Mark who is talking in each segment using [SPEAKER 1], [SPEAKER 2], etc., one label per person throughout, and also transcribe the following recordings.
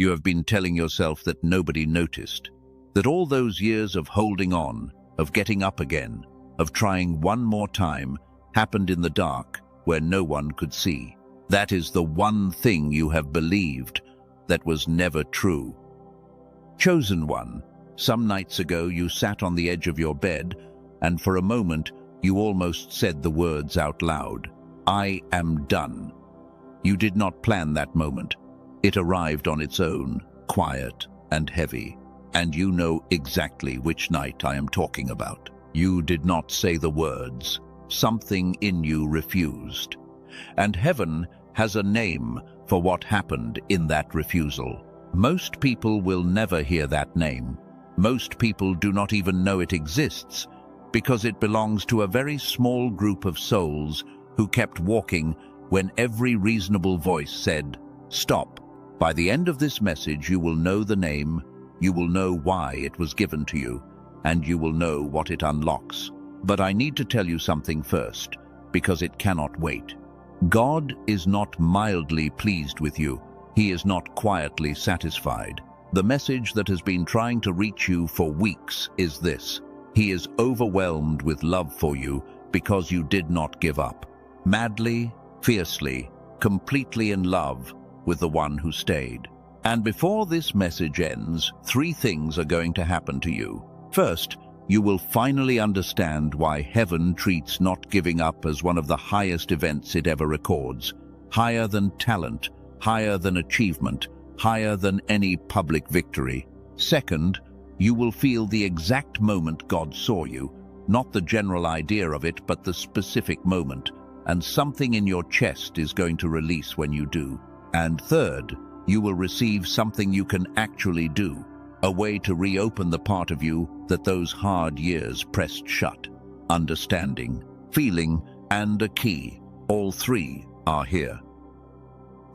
[SPEAKER 1] You have been telling yourself that nobody noticed, that all those years of holding on, of getting up again, of trying one more time, happened in the dark where no one could see. That is the one thing you have believed that was never true. Chosen one, some nights ago you sat on the edge of your bed, and for a moment you almost said the words out loud, "I am done." You did not plan that moment. It arrived on its own, quiet and heavy, and you know exactly which night I am talking about. You did not say the words. Something in you refused. And heaven has a name for what happened in that refusal. Most people will never hear that name. Most people do not even know it exists, because it belongs to a very small group of souls who kept walking when every reasonable voice said, "Stop." By the end of this message, you will know the name, you will know why it was given to you, and you will know what it unlocks. But I need to tell you something first, because it cannot wait. God is not mildly pleased with you. He is not quietly satisfied. The message that has been trying to reach you for weeks is this: He is overwhelmed with love for you because you did not give up. Madly, fiercely, completely in love with the one who stayed. And before this message ends, 3 things are going to happen to you. First, you will finally understand why heaven treats not giving up as one of the highest events it ever records, higher than talent, higher than achievement, higher than any public victory. Second, you will feel the exact moment God saw you, not the general idea of it, but the specific moment, and something in your chest is going to release when you do. And third, you will receive something you can actually do, a way to reopen the part of you that those hard years pressed shut. Understanding, feeling, and a key. All 3 are here.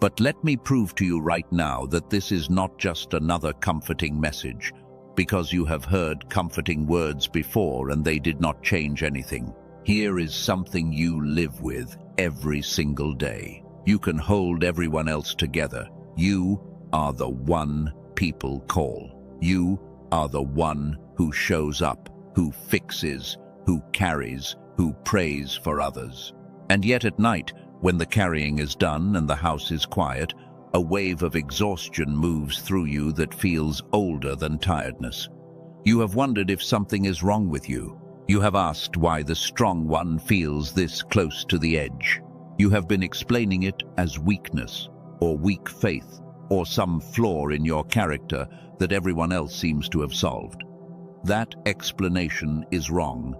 [SPEAKER 1] But let me prove to you right now that this is not just another comforting message, because you have heard comforting words before and they did not change anything. Here is something you live with every single day. You can hold everyone else together. You are the one people call. You are the one who shows up, who fixes, who carries, who prays for others. And yet at night, when the carrying is done and the house is quiet, a wave of exhaustion moves through you that feels older than tiredness. You have wondered if something is wrong with you. You have asked why the strong one feels this close to the edge. You have been explaining it as weakness, or weak faith, or some flaw in your character that everyone else seems to have solved. That explanation is wrong,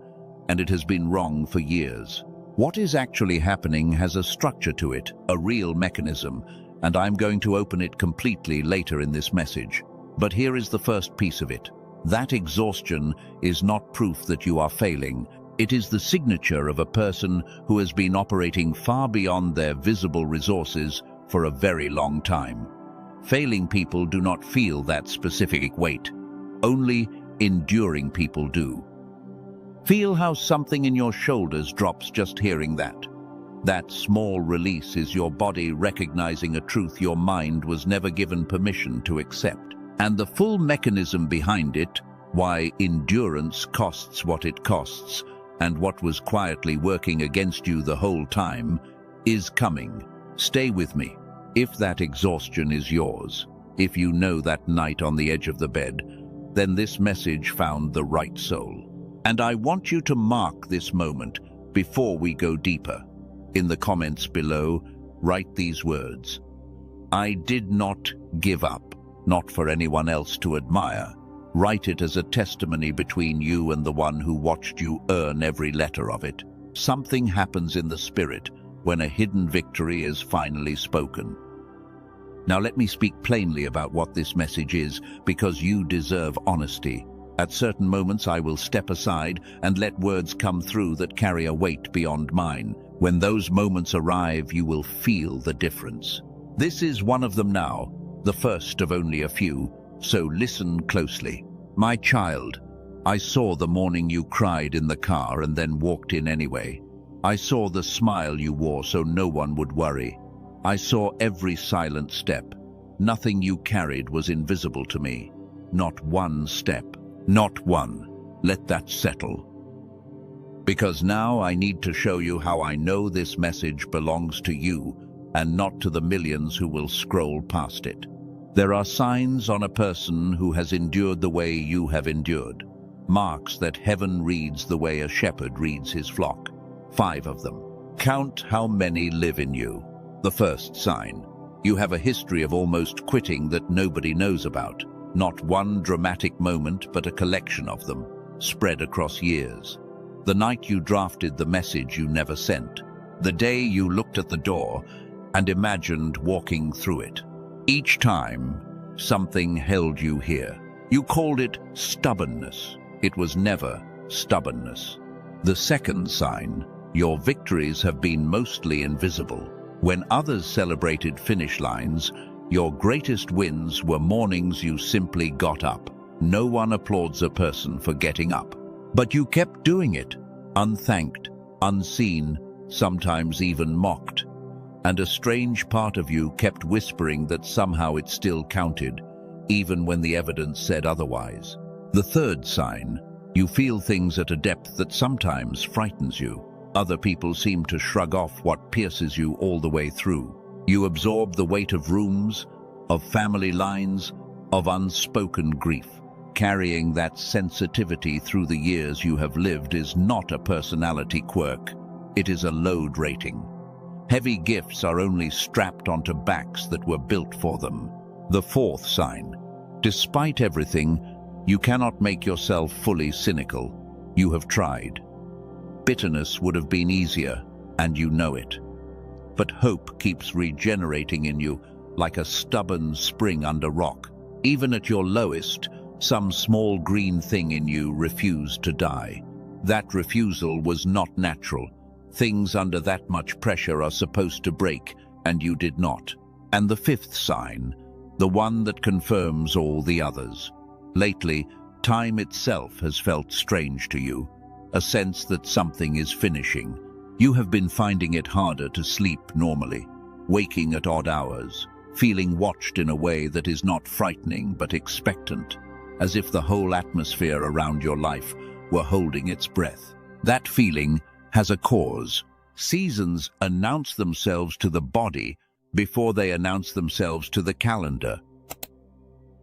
[SPEAKER 1] and it has been wrong for years. What is actually happening has a structure to it, a real mechanism, and I'm going to open it completely later in this message. But here is the first piece of it. That exhaustion is not proof that you are failing. It is the signature of a person who has been operating far beyond their visible resources for a very long time. Failing people do not feel that specific weight. Only enduring people do. Feel how something in your shoulders drops just hearing that. That small release is your body recognizing a truth your mind was never given permission to accept. And the full mechanism behind it, why endurance costs what it costs, and what was quietly working against you the whole time, is coming. Stay with me. If that exhaustion is yours, if you know that night on the edge of the bed, then this message found the right soul. And I want you to mark this moment before we go deeper. In the comments below, write these words: I did not give up, not for anyone else to admire. Write it as a testimony between you and the one who watched you earn every letter of it. Something happens in the spirit when a hidden victory is finally spoken. Now let me speak plainly about what this message is, because you deserve honesty. At certain moments I will step aside and let words come through that carry a weight beyond mine. When those moments arrive, you will feel the difference. This is one of them now, the first of only a few, so listen closely. My child, I saw the morning you cried in the car and then walked in anyway. I saw the smile you wore so no one would worry. I saw every silent step. Nothing you carried was invisible to me. Not one step. Not one. Let that settle. Because now I need to show you how I know this message belongs to you and not to the millions who will scroll past it. There are signs on a person who has endured the way you have endured. Marks that heaven reads the way a shepherd reads his flock. 5 of them. Count how many live in you. The first sign. You have a history of almost quitting that nobody knows about. Not one dramatic moment, but a collection of them, spread across years. The night you drafted the message you never sent. The day you looked at the door and imagined walking through it. Each time, something held you here. You called it stubbornness. It was never stubbornness. The second sign, your victories have been mostly invisible. When others celebrated finish lines, your greatest wins were mornings you simply got up. No one applauds a person for getting up. But you kept doing it, unthanked, unseen, sometimes even mocked. And a strange part of you kept whispering that somehow it still counted, even when the evidence said otherwise. The third sign, you feel things at a depth that sometimes frightens you. Other people seem to shrug off what pierces you all the way through. You absorb the weight of rooms, of family lines, of unspoken grief. Carrying that sensitivity through the years you have lived is not a personality quirk. It is a load rating. Heavy gifts are only strapped onto backs that were built for them. The fourth sign. Despite everything, you cannot make yourself fully cynical. You have tried. Bitterness would have been easier, and you know it. But hope keeps regenerating in you like a stubborn spring under rock. Even at your lowest, some small green thing in you refused to die. That refusal was not natural. Things under that much pressure are supposed to break, and you did not. And the fifth sign, the one that confirms all the others. Lately, time itself has felt strange to you, a sense that something is finishing. You have been finding it harder to sleep normally, waking at odd hours, feeling watched in a way that is not frightening but expectant, as if the whole atmosphere around your life were holding its breath. That feeling has a cause. Seasons announce themselves to the body before they announce themselves to the calendar.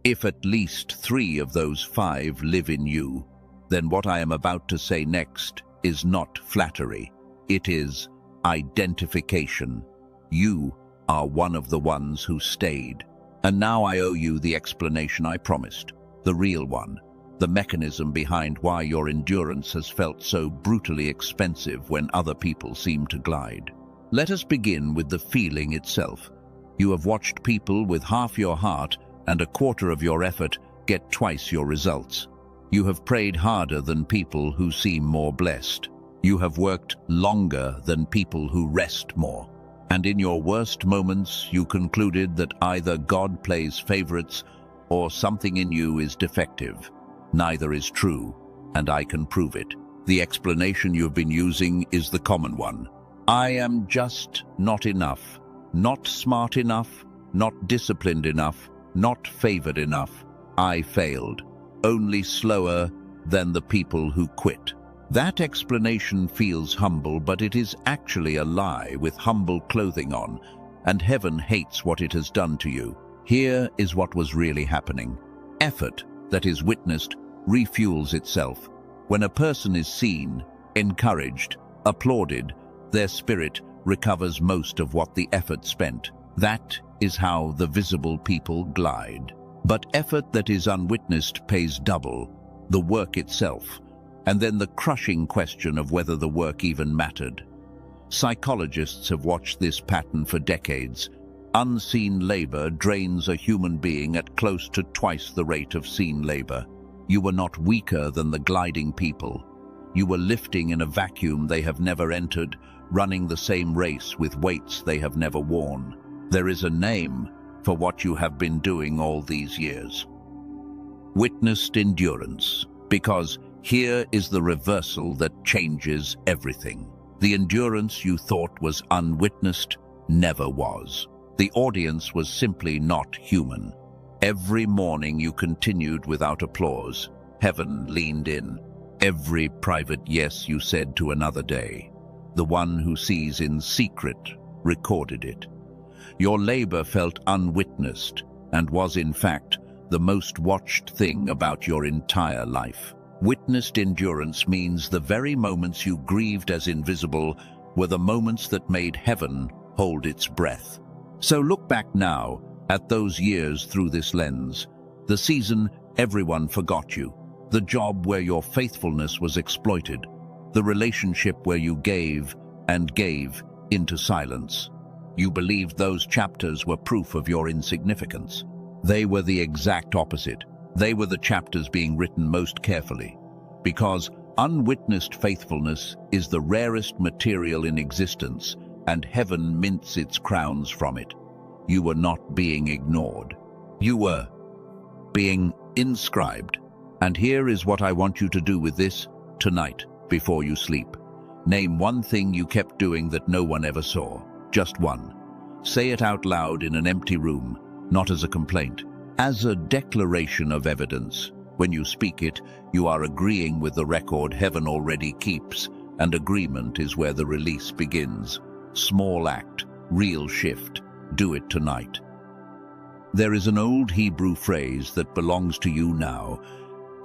[SPEAKER 1] If at least 3 of those 5 live in you, then what I am about to say next is not flattery. It is identification. You are one of the ones who stayed. And now I owe you the explanation I promised, the real one, the mechanism behind why your endurance has felt so brutally expensive when other people seem to glide. Let us begin with the feeling itself. You have watched people with half your heart and a quarter of your effort get twice your results. You have prayed harder than people who seem more blessed. You have worked longer than people who rest more. And in your worst moments, you concluded that either God plays favorites or something in you is defective. Neither is true, and I can prove it. The explanation you've been using is the common one. I am just not enough, not smart enough, not disciplined enough, not favored enough. I failed, only slower than the people who quit. That explanation feels humble, but it is actually a lie with humble clothing on, and heaven hates what it has done to you. Here is what was really happening. Effort that is witnessed refuels itself. When a person is seen, encouraged, applauded, their spirit recovers most of what the effort spent. That is how the visible people glide. But effort that is unwitnessed pays double, the work itself, and then the crushing question of whether the work even mattered. Psychologists have watched this pattern for decades. Unseen labor drains a human being at close to twice the rate of seen labor. You were not weaker than the gliding people. You were lifting in a vacuum they have never entered, running the same race with weights they have never worn. There is a name for what you have been doing all these years. Witnessed endurance, because here is the reversal that changes everything. The endurance you thought was unwitnessed never was. The audience was simply not human. Every morning you continued without applause. Heaven leaned in. Every private yes you said to another day. The one who sees in secret recorded it. Your labor felt unwitnessed and was, in fact, the most watched thing about your entire life. Witnessed endurance means the very moments you grieved as invisible were the moments that made heaven hold its breath. So look back now at those years through this lens. The season everyone forgot you. The job where your faithfulness was exploited. The relationship where you gave and gave into silence. You believed those chapters were proof of your insignificance. They were the exact opposite. They were the chapters being written most carefully. Because unwitnessed faithfulness is the rarest material in existence, and heaven mints its crowns from it. You were not being ignored. You were being inscribed. And here is what I want you to do with this tonight, before you sleep. Name one thing you kept doing that no one ever saw. Just one. Say it out loud in an empty room, not as a complaint, as a declaration of evidence. When you speak it, you are agreeing with the record heaven already keeps, and agreement is where the release begins. Small act, real shift. Do it tonight. There is an old Hebrew phrase that belongs to you now,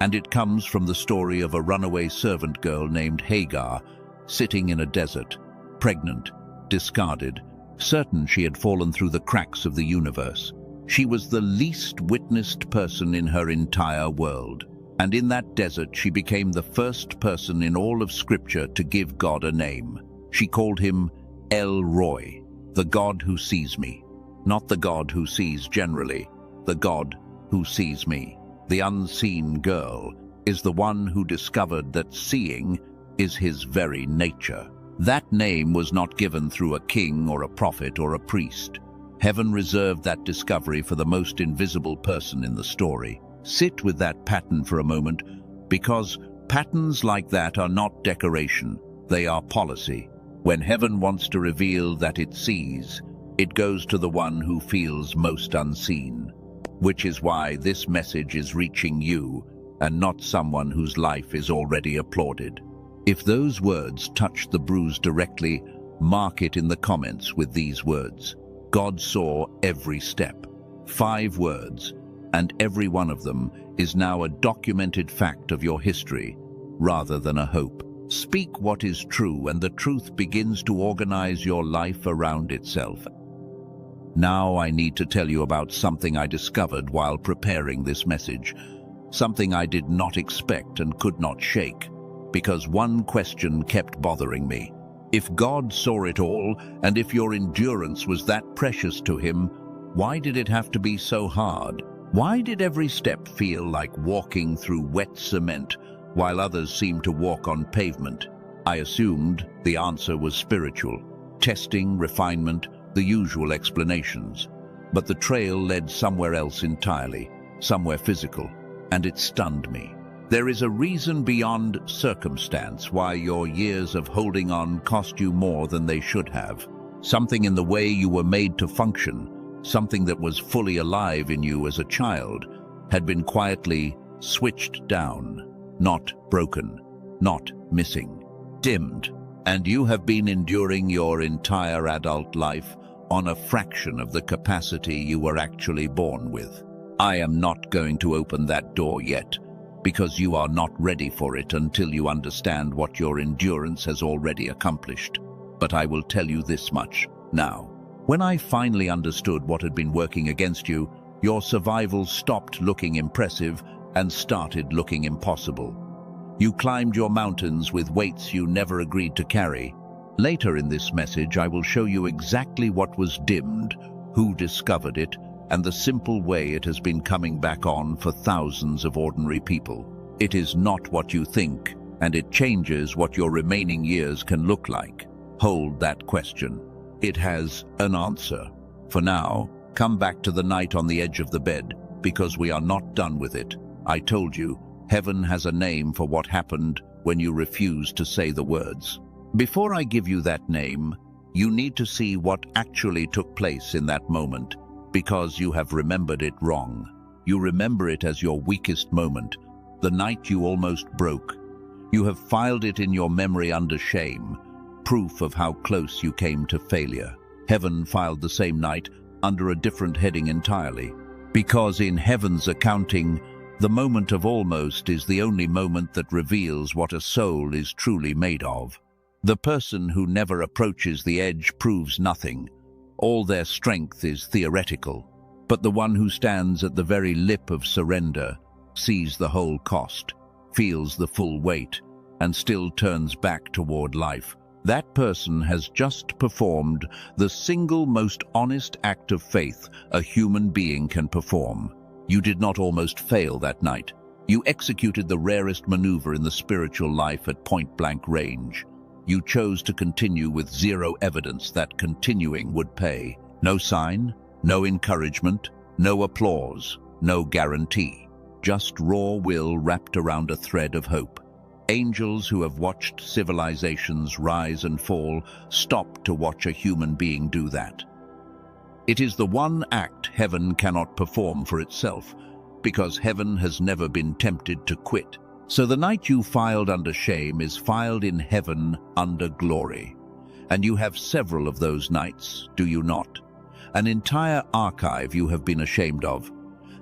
[SPEAKER 1] and it comes from the story of a runaway servant girl named Hagar, sitting in a desert, pregnant, discarded, certain she had fallen through the cracks of the universe. She was the least witnessed person in her entire world, and in that desert she became the first person in all of Scripture to give God a name. She called him El Roy, the God who sees me. Not the God who sees generally, the God who sees me. The unseen girl is the one who discovered that seeing is his very nature. That name was not given through a king or a prophet or a priest. Heaven reserved that discovery for the most invisible person in the story. Sit with that pattern for a moment, because patterns like that are not decoration, they are policy. When heaven wants to reveal that it sees, it goes to the one who feels most unseen. Which is why this message is reaching you, and not someone whose life is already applauded. If those words touch the bruise directly, mark it in the comments with these words. God saw every step. 5 words, and every one of them is now a documented fact of your history, rather than a hope. Speak what is true, and the truth begins to organize your life around itself. Now I need to tell you about something I discovered while preparing this message. Something I did not expect and could not shake, because one question kept bothering me. If God saw it all, and if your endurance was that precious to him, why did it have to be so hard? Why did every step feel like walking through wet cement, while others seemed to walk on pavement? I assumed the answer was spiritual. Testing, refinement, the usual explanations. But the trail led somewhere else entirely, somewhere physical, and it stunned me. There is a reason beyond circumstance why your years of holding on cost you more than they should have. Something in the way you were made to function, something that was fully alive in you as a child, had been quietly switched down, not broken, not missing, dimmed. And you have been enduring your entire adult life on a fraction of the capacity you were actually born with. I am not going to open that door yet, because you are not ready for it until you understand what your endurance has already accomplished. But I will tell you this much now. When I finally understood what had been working against you, your survival stopped looking impressive and started looking impossible. You climbed your mountains with weights you never agreed to carry. Later in this message, I will show you exactly what was dimmed, who discovered it, and the simple way it has been coming back on for thousands of ordinary people. It is not what you think, and it changes what your remaining years can look like. Hold that question. It has an answer. For now, come back to the night on the edge of the bed, because we are not done with it. I told you, heaven has a name for what happened when you refused to say the words. Before I give you that name, You need to see what actually took place in that moment, because you have remembered it wrong. You remember it as your weakest moment, the night you almost broke. You have filed it in your memory under shame, proof of how close you came to failure. Heaven filed the same night under a different heading entirely, because in heaven's accounting, the moment of almost is the only moment that reveals what a soul is truly made of. The person who never approaches the edge proves nothing. All their strength is theoretical. But the one who stands at the very lip of surrender sees the whole cost, feels the full weight, and still turns back toward life. That person has just performed the single most honest act of faith a human being can perform. You did not almost fail that night. You executed the rarest maneuver in the spiritual life at point-blank range. You chose to continue with zero evidence that continuing would pay. No sign, no encouragement, no applause, no guarantee. Just raw will wrapped around a thread of hope. Angels who have watched civilizations rise and fall stop to watch a human being do that. It is the one act heaven cannot perform for itself, because heaven has never been tempted to quit. So the night you filed under shame is filed in heaven under glory. And you have several of those nights, do you not? An entire archive you have been ashamed of,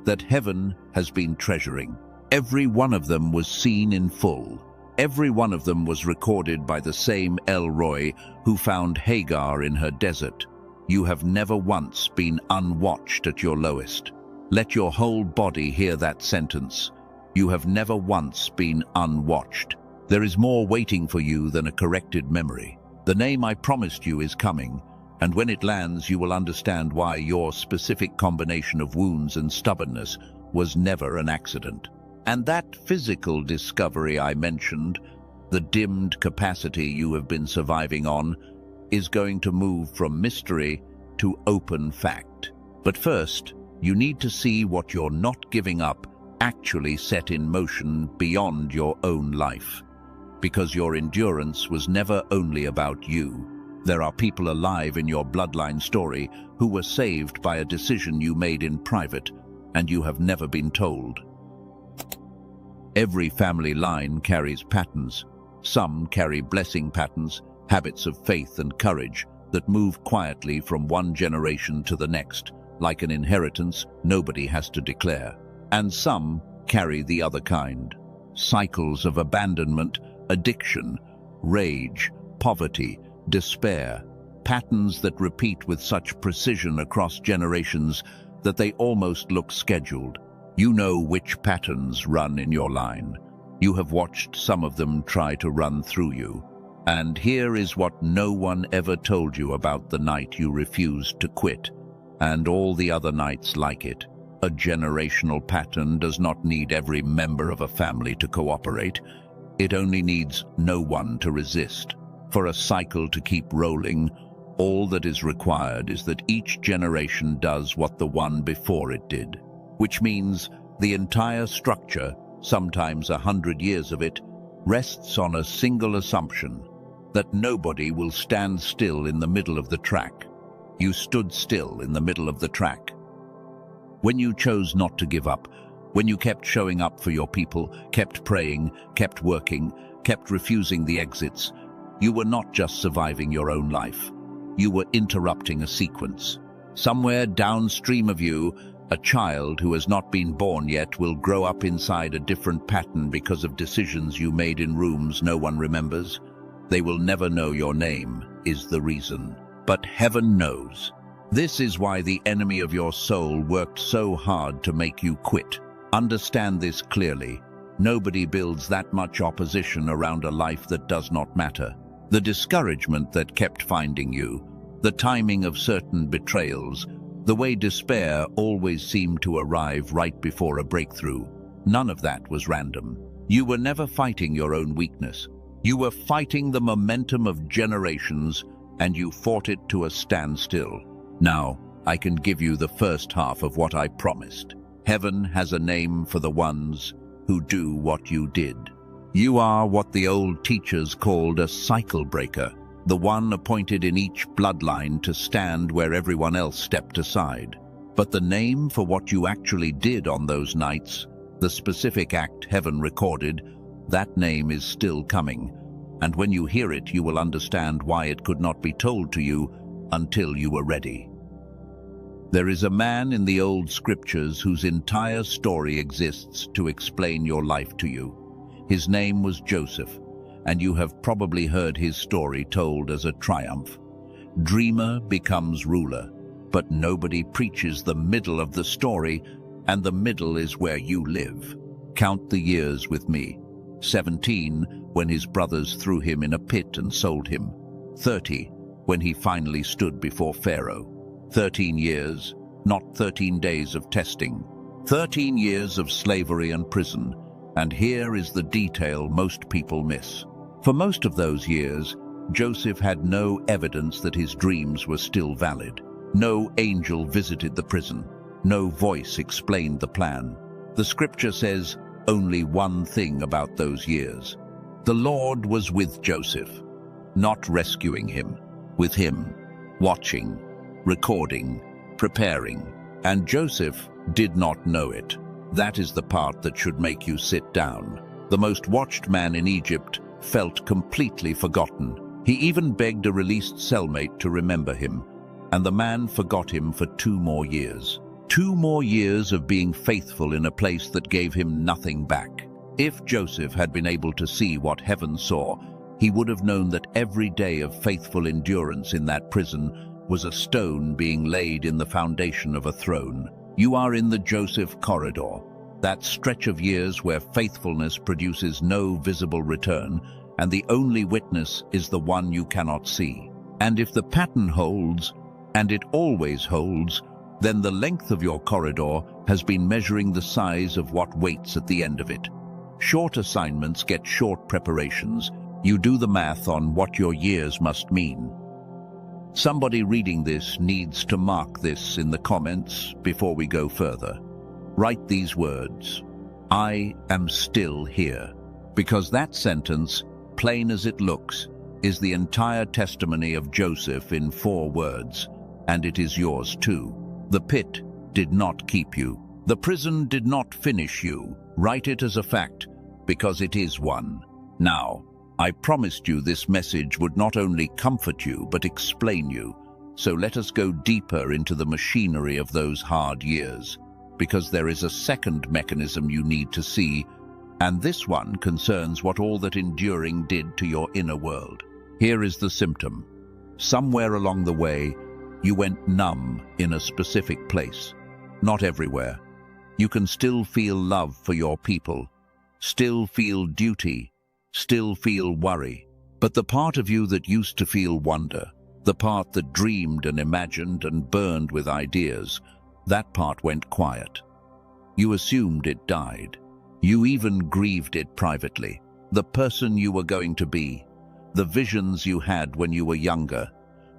[SPEAKER 1] that heaven has been treasuring. Every one of them was seen in full. Every one of them was recorded by the same El Roy who found Hagar in her desert. You have never once been unwatched at your lowest. Let your whole body hear that sentence. You have never once been unwatched. There is more waiting for you than a corrected memory. The name I promised you is coming, and when it lands you will understand why your specific combination of wounds and stubbornness was never an accident. And that physical discovery I mentioned, the dimmed capacity you have been surviving on, is going to move from mystery to open fact. But first, you need to see what you're not giving up actually set in motion beyond your own life. Because your endurance was never only about you. There are people alive in your bloodline story who were saved by a decision you made in private, and you have never been told. Every family line carries patterns. Some carry blessing patterns, habits of faith and courage that move quietly from one generation to the next, like an inheritance nobody has to declare. And some carry the other kind. Cycles of abandonment, addiction, rage, poverty, despair. Patterns that repeat with such precision across generations that they almost look scheduled. You know which patterns run in your line. You have watched some of them try to run through you. And here is what no one ever told you about the night you refused to quit, and all the other nights like it. A generational pattern does not need every member of a family to cooperate. It only needs no one to resist. For a cycle to keep rolling, all that is required is that each generation does what the one before it did. Which means the entire structure, sometimes 100 years of it, rests on a single assumption, that nobody will stand still in the middle of the track. You stood still in the middle of the track. When you chose not to give up, when you kept showing up for your people, kept praying, kept working, kept refusing the exits, you were not just surviving your own life. You were interrupting a sequence. Somewhere downstream of you, a child who has not been born yet will grow up inside a different pattern because of decisions you made in rooms no one remembers. They will never know your name, is the reason. But heaven knows. This is why the enemy of your soul worked so hard to make you quit. Understand this clearly. Nobody builds that much opposition around a life that does not matter. The discouragement that kept finding you, the timing of certain betrayals, the way despair always seemed to arrive right before a breakthrough, none of that was random. You were never fighting your own weakness. You were fighting the momentum of generations, and you fought it to a standstill. Now, I can give you the first half of what I promised. Heaven has a name for the ones who do what you did. You are what the old teachers called a cycle breaker. the one appointed in each bloodline to stand where everyone else stepped aside. But the name for what you actually did on those nights, the specific act heaven recorded, that name is still coming. And when you hear it, you will understand why it could not be told to you until you were ready. There is a man in the old scriptures whose entire story exists to explain your life to you. His name was Joseph, and you have probably heard his story told as a triumph. Dreamer becomes ruler, but nobody preaches the middle of the story, and the middle is where you live. Count the years with me. 17, when his brothers threw him in a pit and sold him. 30, when he finally stood before Pharaoh. 13 years, not 13 days of testing. 13 years of slavery and prison. And here is the detail most people miss. For most of those years, Joseph had no evidence that his dreams were still valid. No angel visited the prison. No voice explained the plan. The scripture says only one thing about those years. The Lord was with Joseph, not rescuing him, with him, watching, recording, preparing. And Joseph did not know it. That is the part that should make you sit down. The most watched man in Egypt felt completely forgotten. He even begged a released cellmate to remember him, and the man forgot him for 2 more years. 2 more years of being faithful in a place that gave him nothing back. If Joseph had been able to see what heaven saw, he would have known that every day of faithful endurance in that prison was a stone being laid in the foundation of a throne. You are in the Joseph corridor, that stretch of years where faithfulness produces no visible return, and the only witness is the one you cannot see. And if the pattern holds, and it always holds, then the length of your corridor has been measuring the size of what waits at the end of it. Short assignments get short preparations. You do the math on what your years must mean. Somebody reading this needs to mark this in the comments before we go further. Write these words: I am still here. Because that sentence, plain as it looks, is the entire testimony of Joseph in 4 words, and it is yours too. The pit did not keep you. The prison did not finish you. Write it as a fact, because it is one. Now, I promised you this message would not only comfort you, but explain you. So let us go deeper into the machinery of those hard years, because there is a second mechanism you need to see, and this one concerns what all that enduring did to your inner world. Here is the symptom. Somewhere along the way, you went numb in a specific place. Not everywhere. You can still feel love for your people, still feel duty, still feel worry. But the part of you that used to feel wonder, the part that dreamed and imagined and burned with ideas, that part went quiet. You assumed it died. You even grieved it privately. The person you were going to be, the visions you had when you were younger,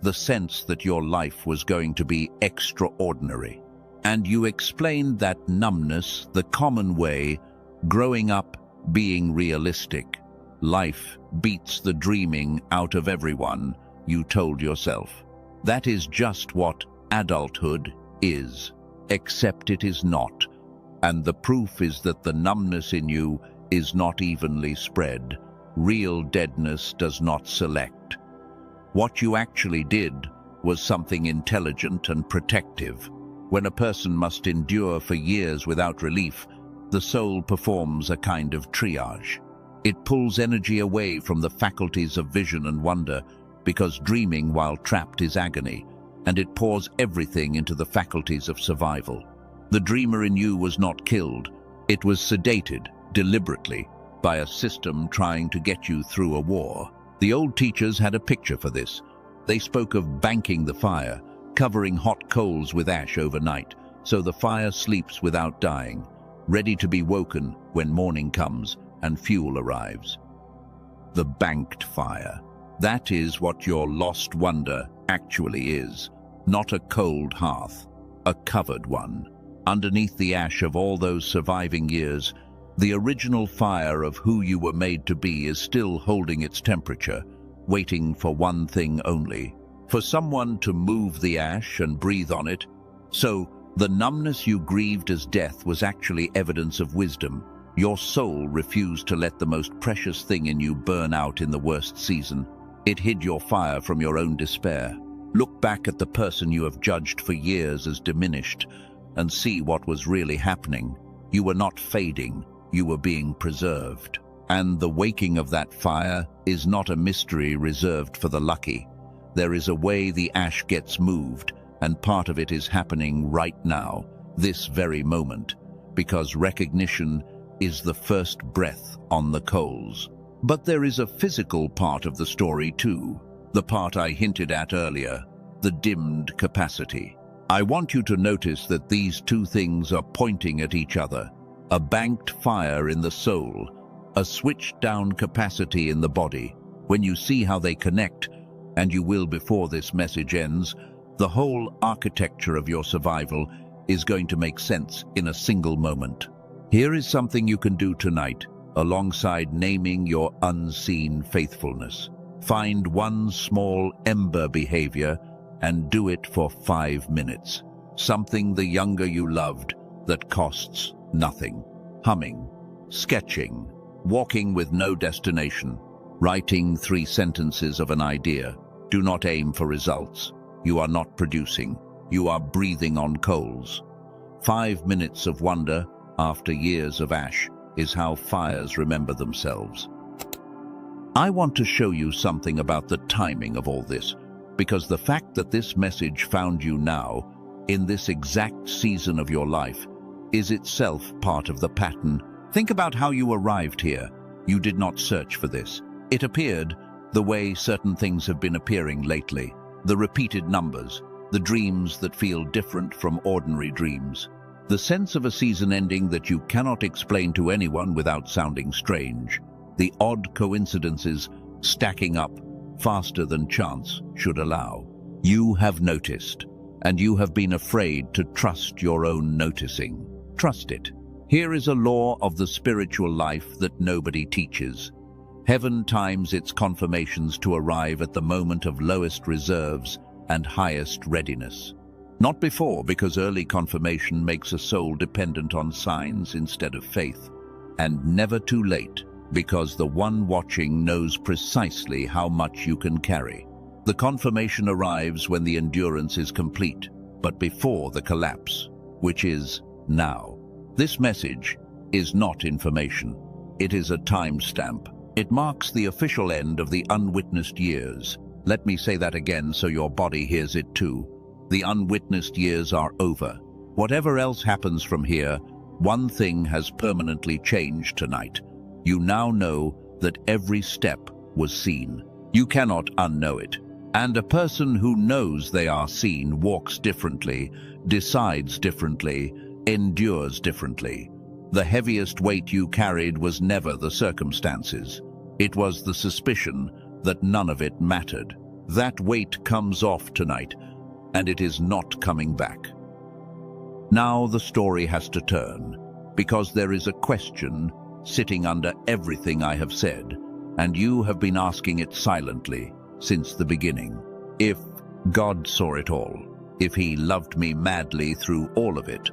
[SPEAKER 1] the sense that your life was going to be extraordinary. And you explained that numbness the common way, growing up being realistic. Life beats the dreaming out of everyone, you told yourself. That is just what adulthood is, except it is not. And the proof is that the numbness in you is not evenly spread. Real deadness does not select. What you actually did was something intelligent and protective. When a person must endure for years without relief, the soul performs a kind of triage. It pulls energy away from the faculties of vision and wonder, because dreaming while trapped is agony, and it pours everything into the faculties of survival. The dreamer in you was not killed. It was sedated, deliberately, by a system trying to get you through a war. The old teachers had a picture for this. They spoke of banking the fire, covering hot coals with ash overnight, so the fire sleeps without dying, ready to be woken when morning comes and fuel arrives. The banked fire. That is what your lost wonder actually is. Not a cold hearth, a covered one. Underneath the ash of all those surviving years, the original fire of who you were made to be is still holding its temperature, waiting for one thing only, for someone to move the ash and breathe on it. So, the numbness you grieved as death was actually evidence of wisdom. Your soul refused to let the most precious thing in you burn out in the worst season. It hid your fire from your own despair. Look back at the person you have judged for years as diminished and see what was really happening. You were not fading, you were being preserved. And the waking of that fire is not a mystery reserved for the lucky. There is a way the ash gets moved, and part of it is happening right now, this very moment, because recognition is the first breath on the coals. But there is a physical part of the story too, the part I hinted at earlier, the dimmed capacity. I want you to notice that these two things are pointing at each other. A banked fire in the soul, a switched down capacity in the body. When you see how they connect, and you will before this message ends, the whole architecture of your survival is going to make sense in a single moment. Here is something you can do tonight, alongside naming your unseen faithfulness. Find one small ember behavior and do it for 5 minutes. Something the younger you loved that costs nothing. Humming, sketching, walking with no destination, writing 3 sentences of an idea. Do not aim for results. You are not producing. You are breathing on coals. 5 minutes of wonder after years of ash is how fires remember themselves. I want to show you something about the timing of all this, because the fact that this message found you now, in this exact season of your life, is itself part of the pattern. Think about how you arrived here. You did not search for this. It appeared the way certain things have been appearing lately. The repeated numbers, the dreams that feel different from ordinary dreams. The sense of a season ending that you cannot explain to anyone without sounding strange. The odd coincidences stacking up faster than chance should allow. You have noticed, and you have been afraid to trust your own noticing. Trust it. Here is a law of the spiritual life that nobody teaches. Heaven times its confirmations to arrive at the moment of lowest reserves and highest readiness. Not before, because early confirmation makes a soul dependent on signs instead of faith. And never too late, because the one watching knows precisely how much you can carry. The confirmation arrives when the endurance is complete, but before the collapse, which is now. This message is not information. It is a timestamp. It marks the official end of the unwitnessed years. Let me say that again so your body hears it too. The unwitnessed years are over. Whatever else happens from here, one thing has permanently changed tonight. You now know that every step was seen. You cannot unknow it. And a person who knows they are seen walks differently, decides differently, endures differently. The heaviest weight you carried was never the circumstances. It was the suspicion that none of it mattered. That weight comes off tonight, and it is not coming back. Now the story has to turn, because there is a question sitting under everything I have said, and you have been asking it silently since the beginning. If God saw it all, if He loved me madly through all of it,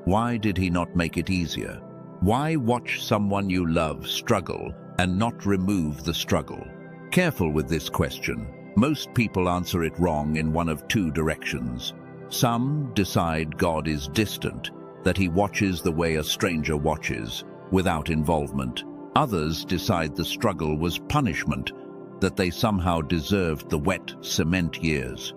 [SPEAKER 1] why did He not make it easier? Why watch someone you love struggle and not remove the struggle? Careful with this question. Most people answer it wrong in one of 2 directions. Some decide God is distant, that He watches the way a stranger watches, without involvement. Others decide the struggle was punishment, that they somehow deserved the wet cement years.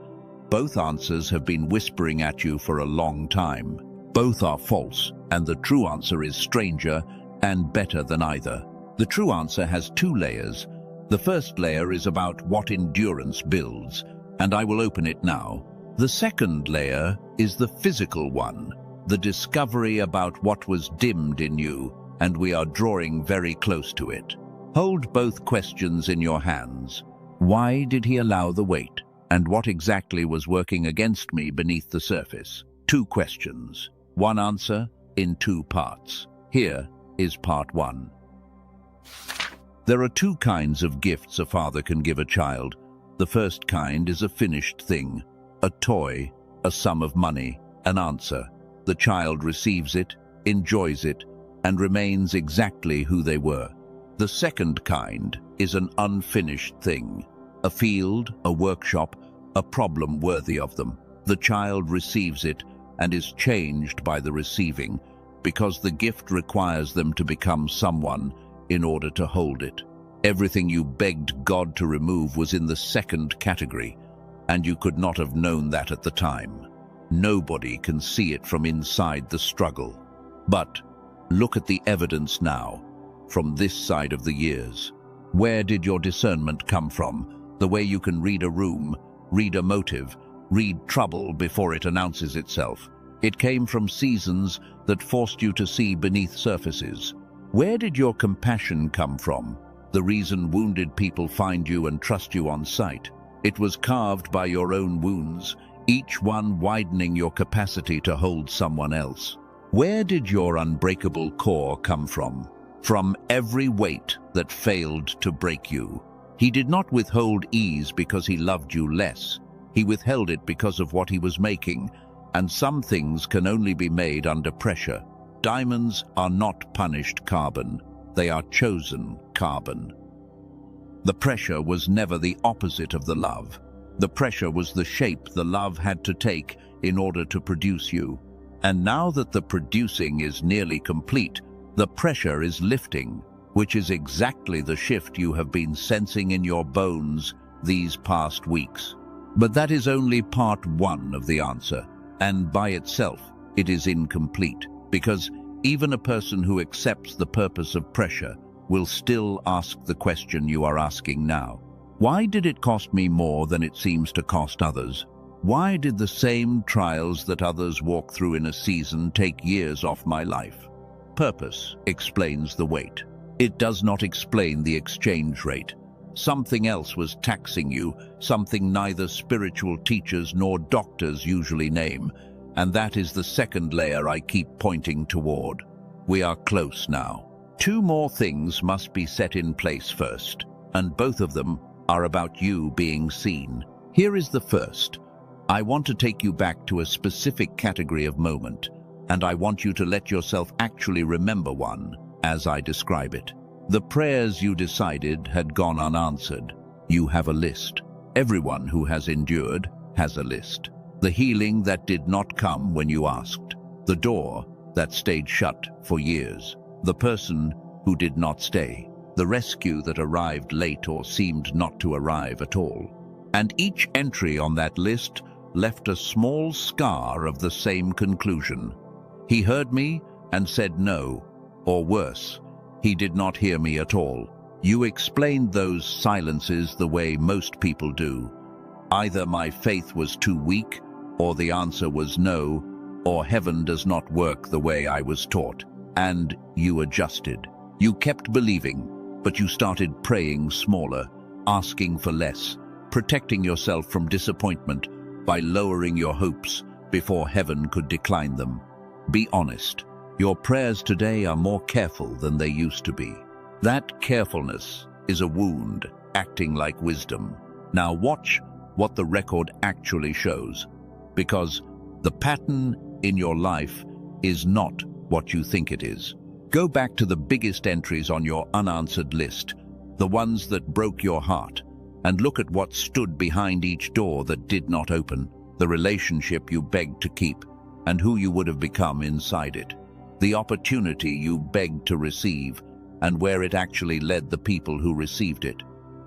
[SPEAKER 1] Both answers have been whispering at you for a long time. Both are false, and the true answer is stranger and better than either. The true answer has 2 layers. The first layer is about what endurance builds, and I will open it now. The second layer is the physical one, the discovery about what was dimmed in you, and we are drawing very close to it. Hold both questions in your hands. Why did He allow the weight? And what exactly was working against me beneath the surface? 2 questions. One answer in 2 parts. Here is part 1. There are two kinds of gifts a father can give a child. The first kind is a finished thing, a toy, a sum of money, an answer. The child receives it, enjoys it, and remains exactly who they were. The second kind is an unfinished thing, a field, a workshop, a problem worthy of them. The child receives it and is changed by the receiving, because the gift requires them to become someone in order to hold it. Everything you begged God to remove was in the second category, and you could not have known that at the time. Nobody can see it from inside the struggle. But look at the evidence now, from this side of the years. Where did your discernment come from? The way you can read a room, read a motive, read trouble before it announces itself. It came from seasons that forced you to see beneath surfaces. Where did your compassion come from? The reason wounded people find you and trust you on sight. It was carved by your own wounds, each one widening your capacity to hold someone else. Where did your unbreakable core come from? From every weight that failed to break you. He did not withhold ease because he loved you less. He withheld it because of what he was making, and some things can only be made under pressure. Diamonds are not punished carbon. They are chosen carbon. The pressure was never the opposite of the love. The pressure was the shape the love had to take in order to produce you. And now that the producing is nearly complete, the pressure is lifting, which is exactly the shift you have been sensing in your bones these past weeks. But that is only part one of the answer, and by itself it is incomplete, because even a person who accepts the purpose of pressure will still ask the question you are asking now. Why did it cost me more than it seems to cost others? Why did the same trials that others walk through in a season take years off my life? Purpose explains the weight. It does not explain the exchange rate. Something else was taxing you, something neither spiritual teachers nor doctors usually name, and that is the second layer I keep pointing toward. We are close now. Two more things must be set in place first, and both of them are about you being seen. Here is the first. I want to take you back to a specific category of moment, and I want you to let yourself actually remember one as I describe it. The prayers you decided had gone unanswered. You have a list. Everyone who has endured has a list. The healing that did not come when you asked. The door that stayed shut for years. The person who did not stay. The rescue that arrived late or seemed not to arrive at all. And each entry on that list left a small scar of the same conclusion. He heard me and said no, or worse, he did not hear me at all. You explained those silences the way most people do. Either my faith was too weak, or the answer was no, or heaven does not work the way I was taught. And you adjusted. You kept believing, but you started praying smaller, asking for less, protecting yourself from disappointment by lowering your hopes before heaven could decline them. Be honest. Your prayers today are more careful than they used to be. That carefulness is a wound acting like wisdom. Now watch what the record actually shows, because the pattern in your life is not what you think it is. Go back to the biggest entries on your unanswered list, the ones that broke your heart, and look at what stood behind each door that did not open, the relationship you begged to keep, and who you would have become inside it. The opportunity you begged to receive, and where it actually led the people who received it.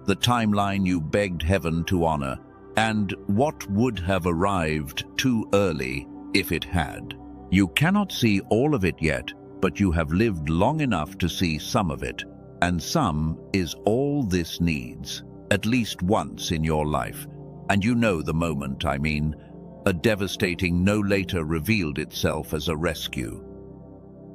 [SPEAKER 1] The timeline you begged heaven to honor, and what would have arrived too early if it had. You cannot see all of it yet, but you have lived long enough to see some of it, and some is all this needs, at least once in your life. And you know the moment, I mean. A devastating no later revealed itself as a rescue.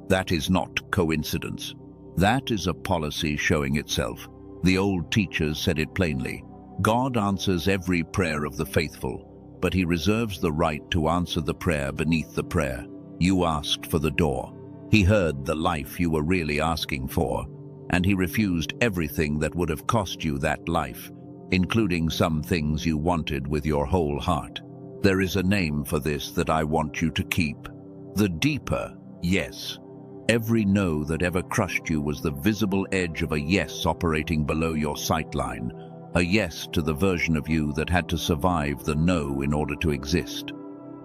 [SPEAKER 1] That is not coincidence. That is a policy showing itself. The old teachers said it plainly. God answers every prayer of the faithful, but he reserves the right to answer the prayer beneath the prayer. You asked for the door. He heard the life you were really asking for, and he refused everything that would have cost you that life, including some things you wanted with your whole heart. There is a name for this that I want you to keep. The deeper yes. Every no that ever crushed you was the visible edge of a yes operating below your sightline, a yes to the version of you that had to survive the no in order to exist.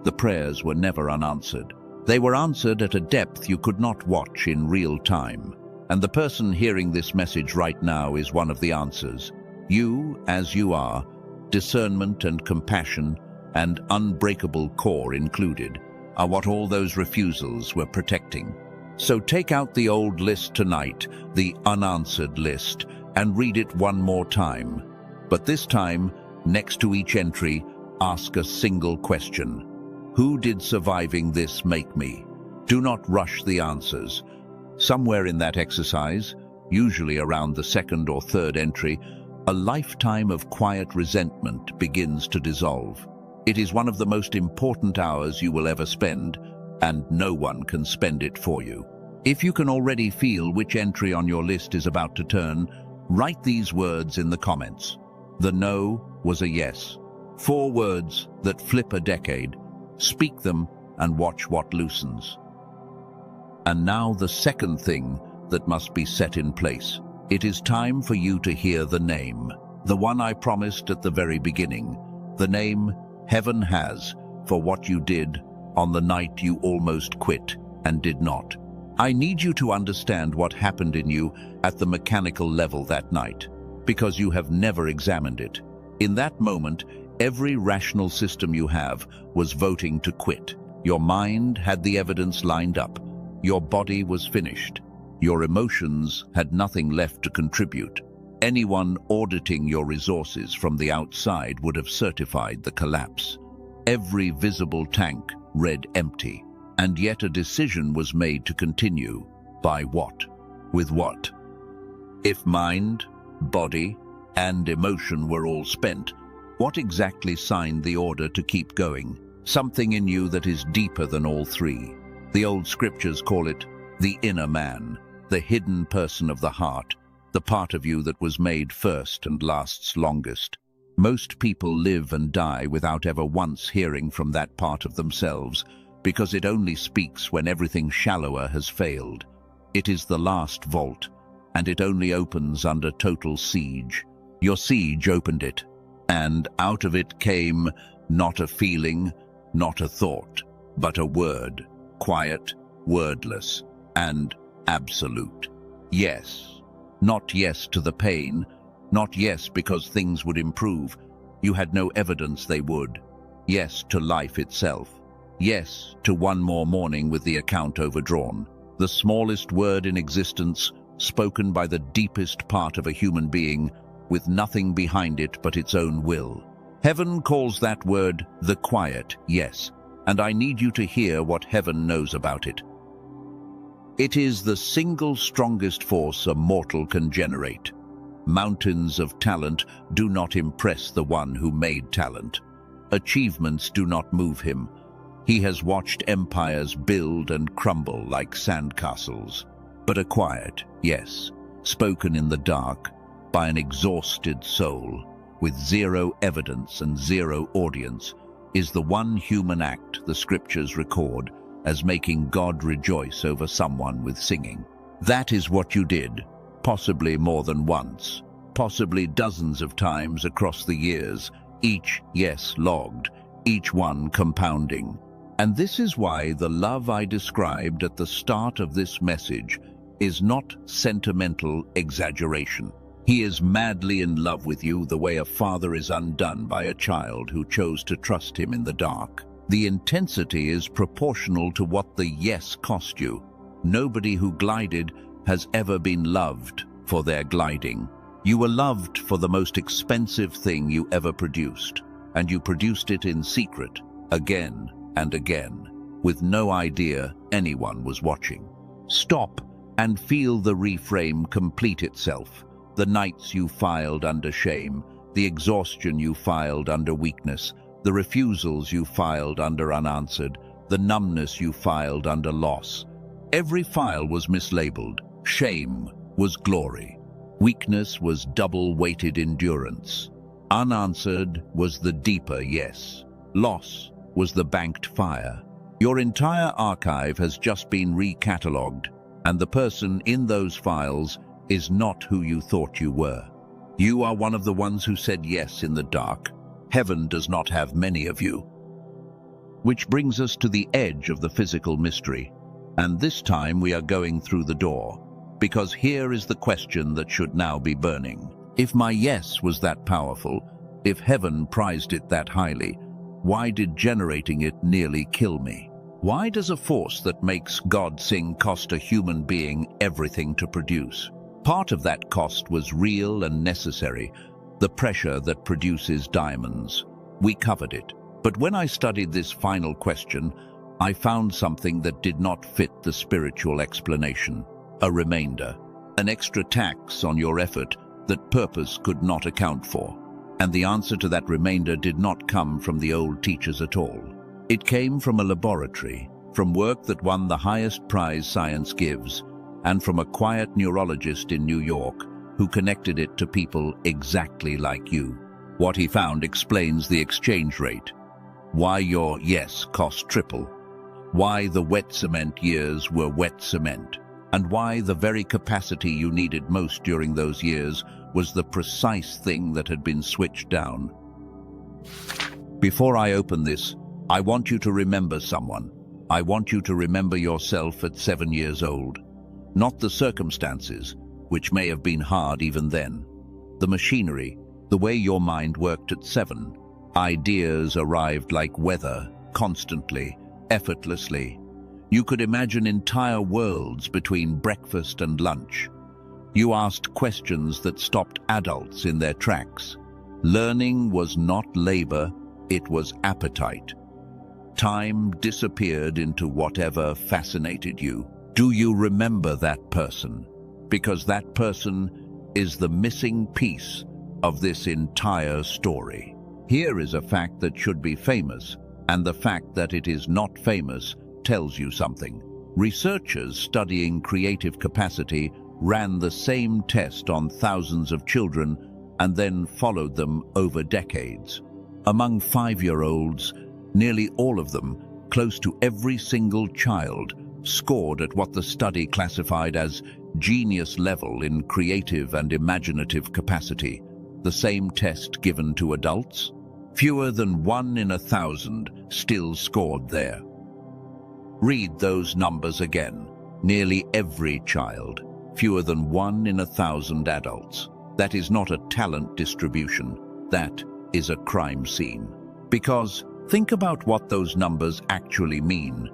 [SPEAKER 1] The prayers were never unanswered. They were answered at a depth you could not watch in real time. And the person hearing this message right now is one of the answers. You, as you are, discernment and compassion and unbreakable core included, are what all those refusals were protecting. So take out the old list tonight, the unanswered list, and read it one more time. But this time, next to each entry, ask a single question. Who did surviving this make me? Do not rush the answers. Somewhere in that exercise, usually around the second or third entry, a lifetime of quiet resentment begins to dissolve. It is one of the most important hours you will ever spend, and no one can spend it for you. If you can already feel which entry on your list is about to turn, write these words in the comments. The no was a yes. 4 words that flip a decade. Speak them and watch what loosens. And now the second thing that must be set in place. It is time for you to hear the name, the one I promised at the very beginning, the name heaven has for what you did on the night you almost quit and did not. I need you to understand what happened in you at the mechanical level that night, because you have never examined it. In that moment, every rational system you have was voting to quit. Your mind had the evidence lined up. Your body was finished. Your emotions had nothing left to contribute. Anyone auditing your resources from the outside would have certified the collapse. Every visible tank read empty. And yet a decision was made to continue. By what? With what? If mind, body, and emotion were all spent, what exactly signed the order to keep going? Something in you that is deeper than all three. The old scriptures call it the inner man, the hidden person of the heart, the part of you that was made first and lasts longest. Most people live and die without ever once hearing from that part of themselves, because it only speaks when everything shallower has failed. It is the last vault, and it only opens under total siege. Your siege opened it, and out of it came not a feeling, not a thought, but a word, quiet, wordless, and absolute. Yes. Not yes to the pain, not yes because things would improve. You had no evidence they would. Yes to life itself. Yes to one more morning with the account overdrawn. The smallest word in existence, spoken by the deepest part of a human being, with nothing behind it but its own will. Heaven calls that word the quiet yes, and I need you to hear what heaven knows about it. It is the single strongest force a mortal can generate. Mountains of talent do not impress the one who made talent. Achievements do not move him. He has watched empires build and crumble like sandcastles. But a quiet yes, spoken in the dark, by an exhausted soul, with zero evidence and zero audience, is the one human act the scriptures record as making God rejoice over someone with singing. That is what you did, possibly more than once, possibly dozens of times across the years, each yes logged, each one compounding. And this is why the love I described at the start of this message is not sentimental exaggeration. He is madly in love with you the way a father is undone by a child who chose to trust him in the dark. The intensity is proportional to what the yes cost you. Nobody who glided has ever been loved for their gliding. You were loved for the most expensive thing you ever produced, and you produced it in secret, again and again, with no idea anyone was watching. Stop and feel the reframe complete itself. The nights you filed under shame, the exhaustion you filed under weakness, the refusals you filed under unanswered, the numbness you filed under loss. Every file was mislabeled. Shame was glory. Weakness was double-weighted endurance. Unanswered was the deeper yes. Loss was the banked fire. Your entire archive has just been recatalogued, and the person in those files is not who you thought you were. You are one of the ones who said yes in the dark. Heaven does not have many of you. Which brings us to the edge of the physical mystery. And this time we are going through the door, because here is the question that should now be burning. If my yes was that powerful, if heaven prized it that highly, why did generating it nearly kill me? Why does a force that makes God sing cost a human being everything to produce? Part of that cost was real and necessary, the pressure that produces diamonds. We covered it. But when I studied this final question, I found something that did not fit the spiritual explanation. A remainder, an extra tax on your effort that purpose could not account for. And the answer to that remainder did not come from the old teachers at all. It came from a laboratory, from work that won the highest prize science gives, and from a quiet neurologist in New York who connected it to people exactly like you. What he found explains the exchange rate, why your yes cost triple, why the wet cement years were wet cement, and why the very capacity you needed most during those years was the precise thing that had been switched down. Before I open this, I want you to remember someone. I want you to remember yourself at 7 years old. Not the circumstances, which may have been hard even then. The machinery, the way your mind worked at 7. Ideas arrived like weather, constantly, effortlessly. You could imagine entire worlds between breakfast and lunch. You asked questions that stopped adults in their tracks. Learning was not labor, it was appetite. Time disappeared into whatever fascinated you. Do you remember that person? Because that person is the missing piece of this entire story. Here is a fact that should be famous, and the fact that it is not famous tells you something. Researchers studying creative capacity ran the same test on thousands of children and then followed them over decades. Among 5-year-olds, nearly all of them, close to every single child, scored at what the study classified as genius level in creative and imaginative capacity. The same test given to adults? Fewer than 1 in 1,000 still scored there. Read those numbers again. Nearly every child. Fewer than 1 in 1,000 adults. That is not a talent distribution. That is a crime scene. Because think about what those numbers actually mean.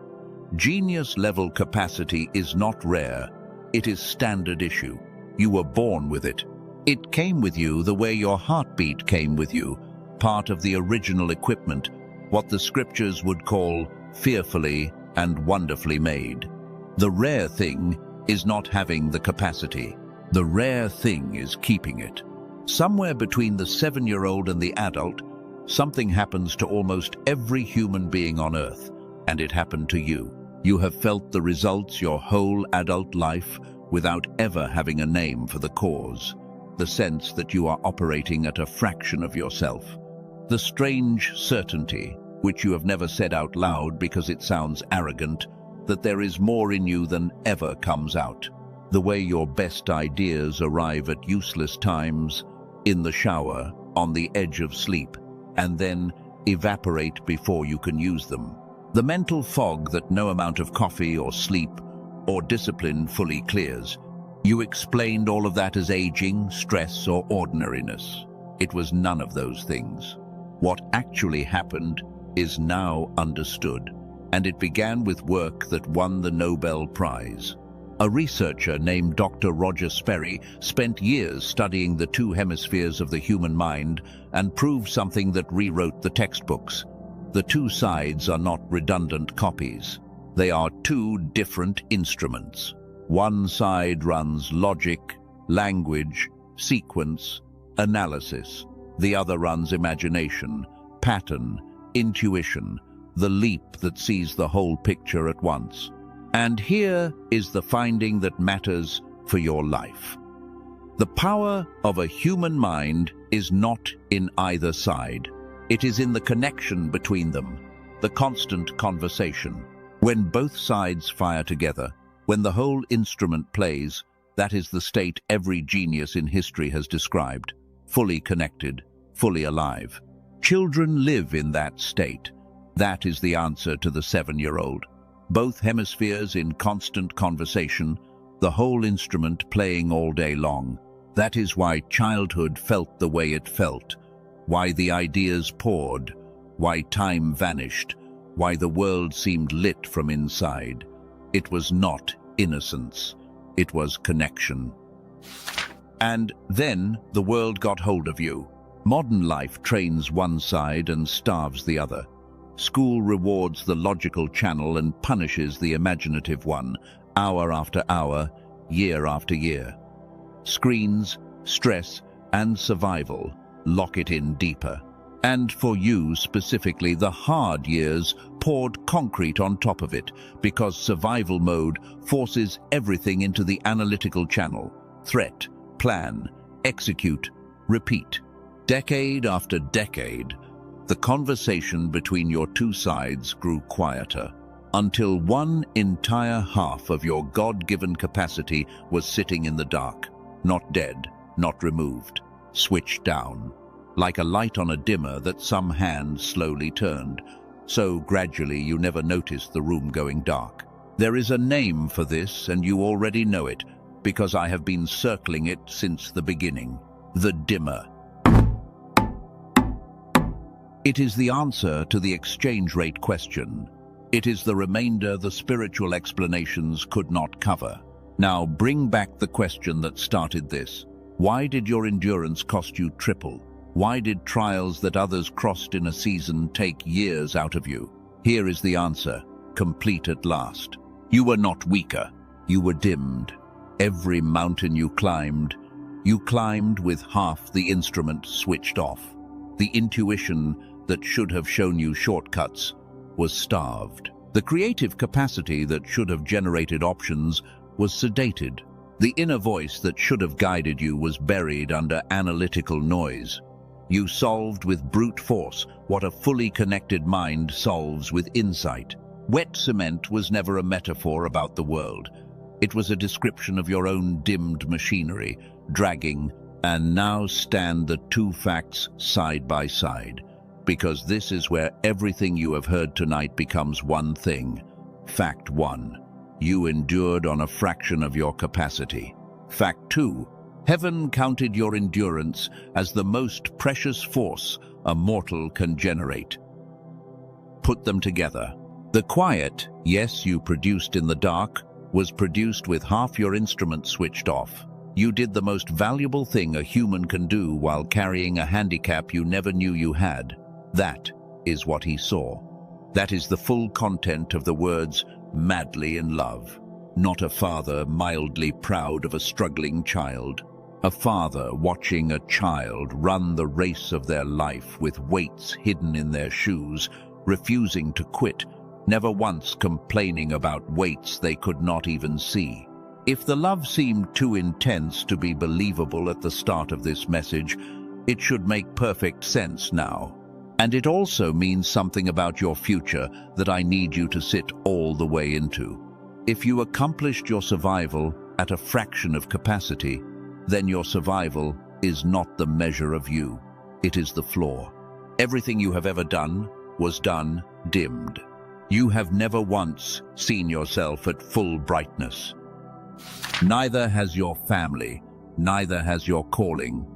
[SPEAKER 1] Genius-level capacity is not rare. It is standard issue. You were born with it. It came with you the way your heartbeat came with you, part of the original equipment, what the scriptures would call fearfully and wonderfully made. The rare thing is not having the capacity. The rare thing is keeping it. Somewhere between the 7-year-old and the adult, something happens to almost every human being on earth, and it happened to you. You have felt the results your whole adult life without ever having a name for the cause. The sense that you are operating at a fraction of yourself. The strange certainty, which you have never said out loud because it sounds arrogant, that there is more in you than ever comes out. The way your best ideas arrive at useless times, in the shower, on the edge of sleep, and then evaporate before you can use them. The mental fog that no amount of coffee or sleep or discipline fully clears. You explained all of that as aging, stress, or ordinariness. It was none of those things. What actually happened is now understood, and it began with work that won the Nobel Prize. A researcher named Dr. Roger Sperry spent years studying the 2 hemispheres of the human mind and proved something that rewrote the textbooks. The 2 sides are not redundant copies. They are 2 different instruments. One side runs logic, language, sequence, analysis. The other runs imagination, pattern, intuition, the leap that sees the whole picture at once. And here is the finding that matters for your life. The power of a human mind is not in either side. It is in the connection between them, the constant conversation. When both sides fire together, when the whole instrument plays, that is the state every genius in history has described, fully connected, fully alive. Children live in that state. That is the answer to the 7-year-old. Both hemispheres in constant conversation, the whole instrument playing all day long. That is why childhood felt the way it felt, why the ideas poured, why time vanished, why the world seemed lit from inside. It was not innocence, it was connection. And then the world got hold of you. Modern life trains one side and starves the other. School rewards the logical channel and punishes the imaginative one, hour after hour, year after year. Screens, stress, and survival lock it in deeper. And for you specifically, the hard years poured concrete on top of it because survival mode forces everything into the analytical channel. Threat, plan, execute, repeat. Decade after decade, the conversation between your two sides grew quieter, until one entire half of your God-given capacity was sitting in the dark, not dead, not removed, switched down, like a light on a dimmer that some hand slowly turned, so gradually you never noticed the room going dark. There is a name for this, and you already know it, because I have been circling it since the beginning. The dimmer. It is the answer to the exchange rate question. It is the remainder the spiritual explanations could not cover. Now bring back the question that started this. Why did your endurance cost you triple? Why did trials that others crossed in a season take years out of you? Here is the answer, complete at last. You were not weaker, you were dimmed. Every mountain you climbed with half the instrument switched off. The intuition that should have shown you shortcuts was starved. The creative capacity that should have generated options was sedated. The inner voice that should have guided you was buried under analytical noise. You solved with brute force what a fully connected mind solves with insight. Wet cement was never a metaphor about the world. It was a description of your own dimmed machinery, dragging, and now stand the two facts side by side. Because this is where everything you have heard tonight becomes one thing. Fact 1. You endured on a fraction of your capacity. Fact 2. Heaven counted your endurance as the most precious force a mortal can generate. Put them together. The quiet, yes, you produced in the dark, was produced with half your instrument switched off. You did the most valuable thing a human can do while carrying a handicap you never knew you had. That is what he saw. That is the full content of the words madly in love. Not a father mildly proud of a struggling child. A father watching a child run the race of their life with weights hidden in their shoes, refusing to quit, never once complaining about weights they could not even see. If the love seemed too intense to be believable at the start of this message, it should make perfect sense now. And it also means something about your future that I need you to sit all the way into. If you accomplished your survival at a fraction of capacity, then your survival is not the measure of you. It is the floor. Everything you have ever done was done dimmed. You have never once seen yourself at full brightness. Neither has your family, neither has your calling.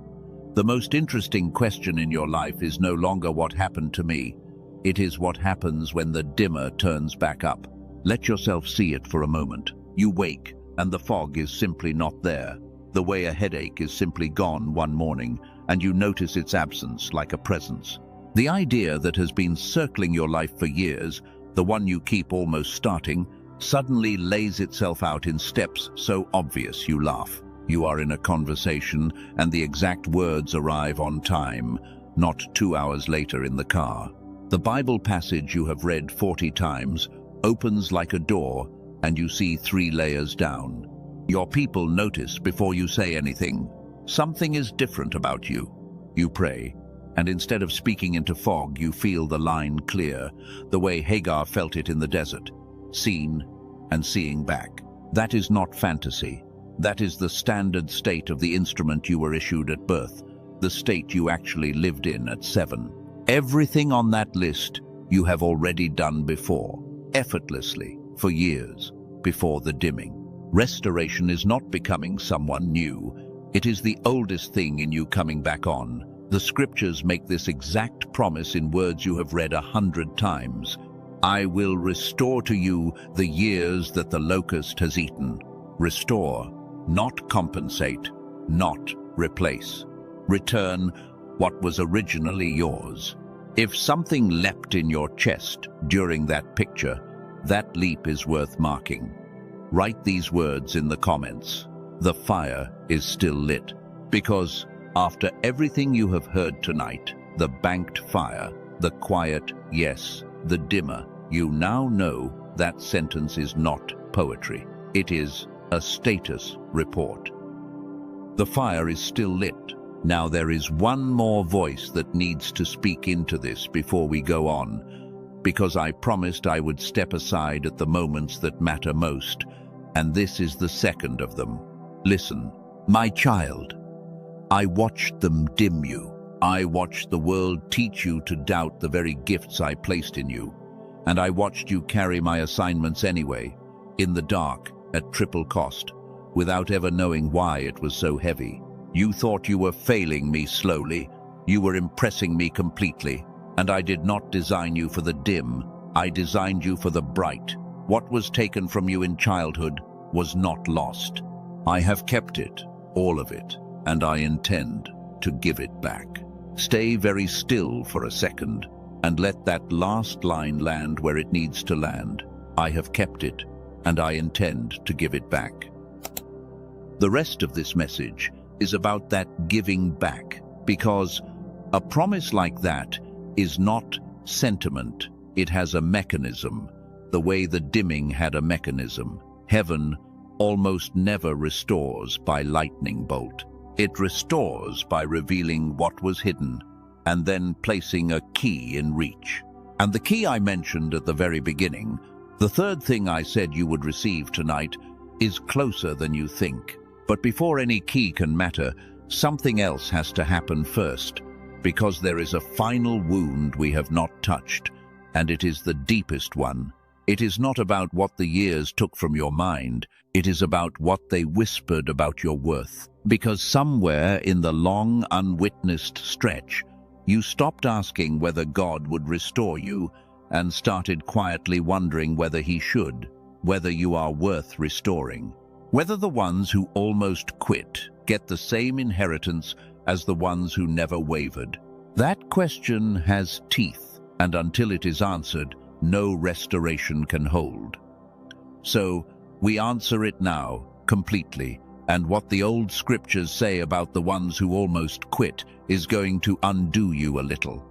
[SPEAKER 1] The most interesting question in your life is no longer what happened to me. It is what happens when the dimmer turns back up. Let yourself see it for a moment. You wake, and the fog is simply not there. The way a headache is simply gone one morning, and you notice its absence like a presence. The idea that has been circling your life for years, the one you keep almost starting, suddenly lays itself out in steps so obvious you laugh. You are in a conversation, and the exact words arrive on time, not 2 hours later in the car. The Bible passage you have read 40 times opens like a door, and you see 3 layers down. Your people notice before you say anything. Something is different about you. You pray, and instead of speaking into fog, you feel the line clear, the way Hagar felt it in the desert, seen and seeing back. That is not fantasy. That is the standard state of the instrument you were issued at birth, the state you actually lived in at 7. Everything on that list you have already done before, effortlessly, for years, before the dimming. Restoration is not becoming someone new. It is the oldest thing in you coming back on. The scriptures make this exact promise in words you have read 100 times. I will restore to you the years that the locust has eaten. Restore, not compensate, not replace. Return what was originally yours. If something leapt in your chest during that picture, that leap is worth marking. Write these words in the comments. The fire is still lit. Because after everything you have heard tonight, the banked fire, the quiet yes, the dimmer, you now know that sentence is not poetry. It is a status report. The fire is still lit. Now there is one more voice that needs to speak into this before we go on, because I promised I would step aside at the moments that matter most, and this is the second of them. Listen, my child, I watched them dim you. I watched the world teach you to doubt the very gifts I placed in you, and I watched you carry my assignments anyway, in the dark, at triple cost, without ever knowing why it was so heavy. You thought you were failing me slowly. You were impressing me completely, and I did not design you for the dim. I designed you for the bright. What was taken from you in childhood was not lost. I have kept it, all of it, and I intend to give it back. Stay very still for a second and let that last line land where it needs to land. I have kept it, and I intend to give it back. The rest of this message is about that giving back, because a promise like that is not sentiment. It has a mechanism, the way the dimming had a mechanism. Heaven almost never restores by lightning bolt. It restores by revealing what was hidden and then placing a key in reach. And the key I mentioned at the very beginning, the third thing I said you would receive tonight, is closer than you think. But before any key can matter, something else has to happen first, because there is a final wound we have not touched, and it is the deepest one. It is not about what the years took from your mind. It is about what they whispered about your worth. Because somewhere in the long, unwitnessed stretch, you stopped asking whether God would restore you and started quietly wondering whether he should, whether you are worth restoring. Whether the ones who almost quit get the same inheritance as the ones who never wavered. That question has teeth, and until it is answered, no restoration can hold. So, we answer it now, completely, and what the old scriptures say about the ones who almost quit is going to undo you a little.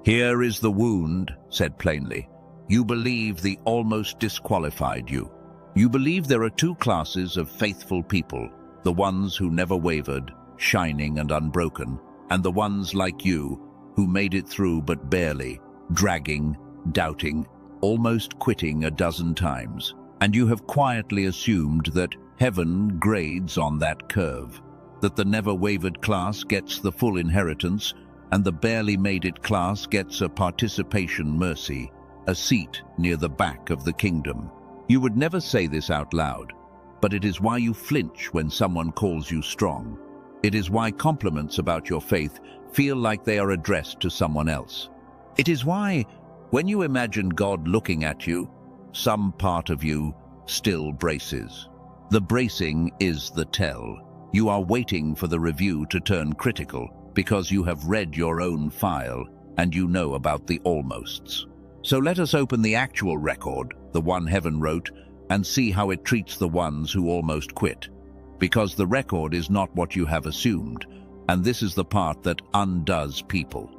[SPEAKER 1] Here is the wound, said plainly. You believe the almost disqualified you. You believe there are two classes of faithful people, the ones who never wavered, shining and unbroken, and the ones like you, who made it through but barely, dragging, doubting, almost quitting a dozen times. And you have quietly assumed that heaven grades on that curve, that the never-wavered class gets the full inheritance, and the barely-made-it class gets a participation mercy, a seat near the back of the kingdom. You would never say this out loud, but it is why you flinch when someone calls you strong. It is why compliments about your faith feel like they are addressed to someone else. It is why, when you imagine God looking at you, some part of you still braces. The bracing is the tell. You are waiting for the review to turn critical because you have read your own file and you know about the almosts. So let us open the actual record, the one heaven wrote, and see how it treats the ones who almost quit. Because the record is not what you have assumed, and this is the part that undoes people.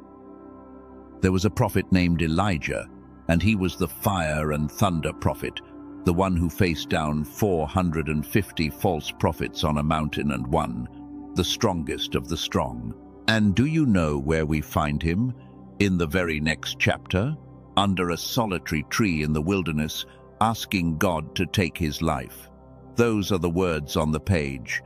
[SPEAKER 1] There was a prophet named Elijah, and he was the fire and thunder prophet, the one who faced down 450 false prophets on a mountain and won, the strongest of the strong. And do you know where we find him? In the very next chapter, under a solitary tree in the wilderness, asking God to take his life. Those are the words on the page.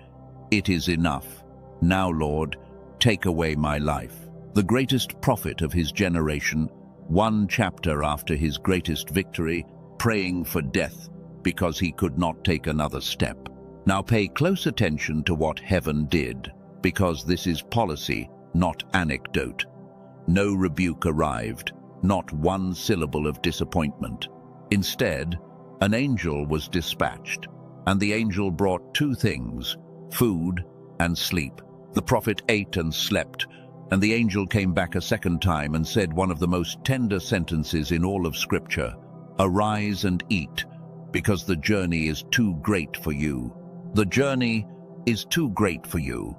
[SPEAKER 1] It is enough. Now, Lord, take away my life. The greatest prophet of his generation, one chapter after his greatest victory, praying for death because he could not take another step. Now pay close attention to what heaven did, because this is policy, not anecdote. No rebuke arrived, not one syllable of disappointment. Instead, an angel was dispatched, and the angel brought two things, food and sleep. The prophet ate and slept, and the angel came back a second time and said one of the most tender sentences in all of Scripture, "Arise and eat, because the journey is too great for you." The journey is too great for you.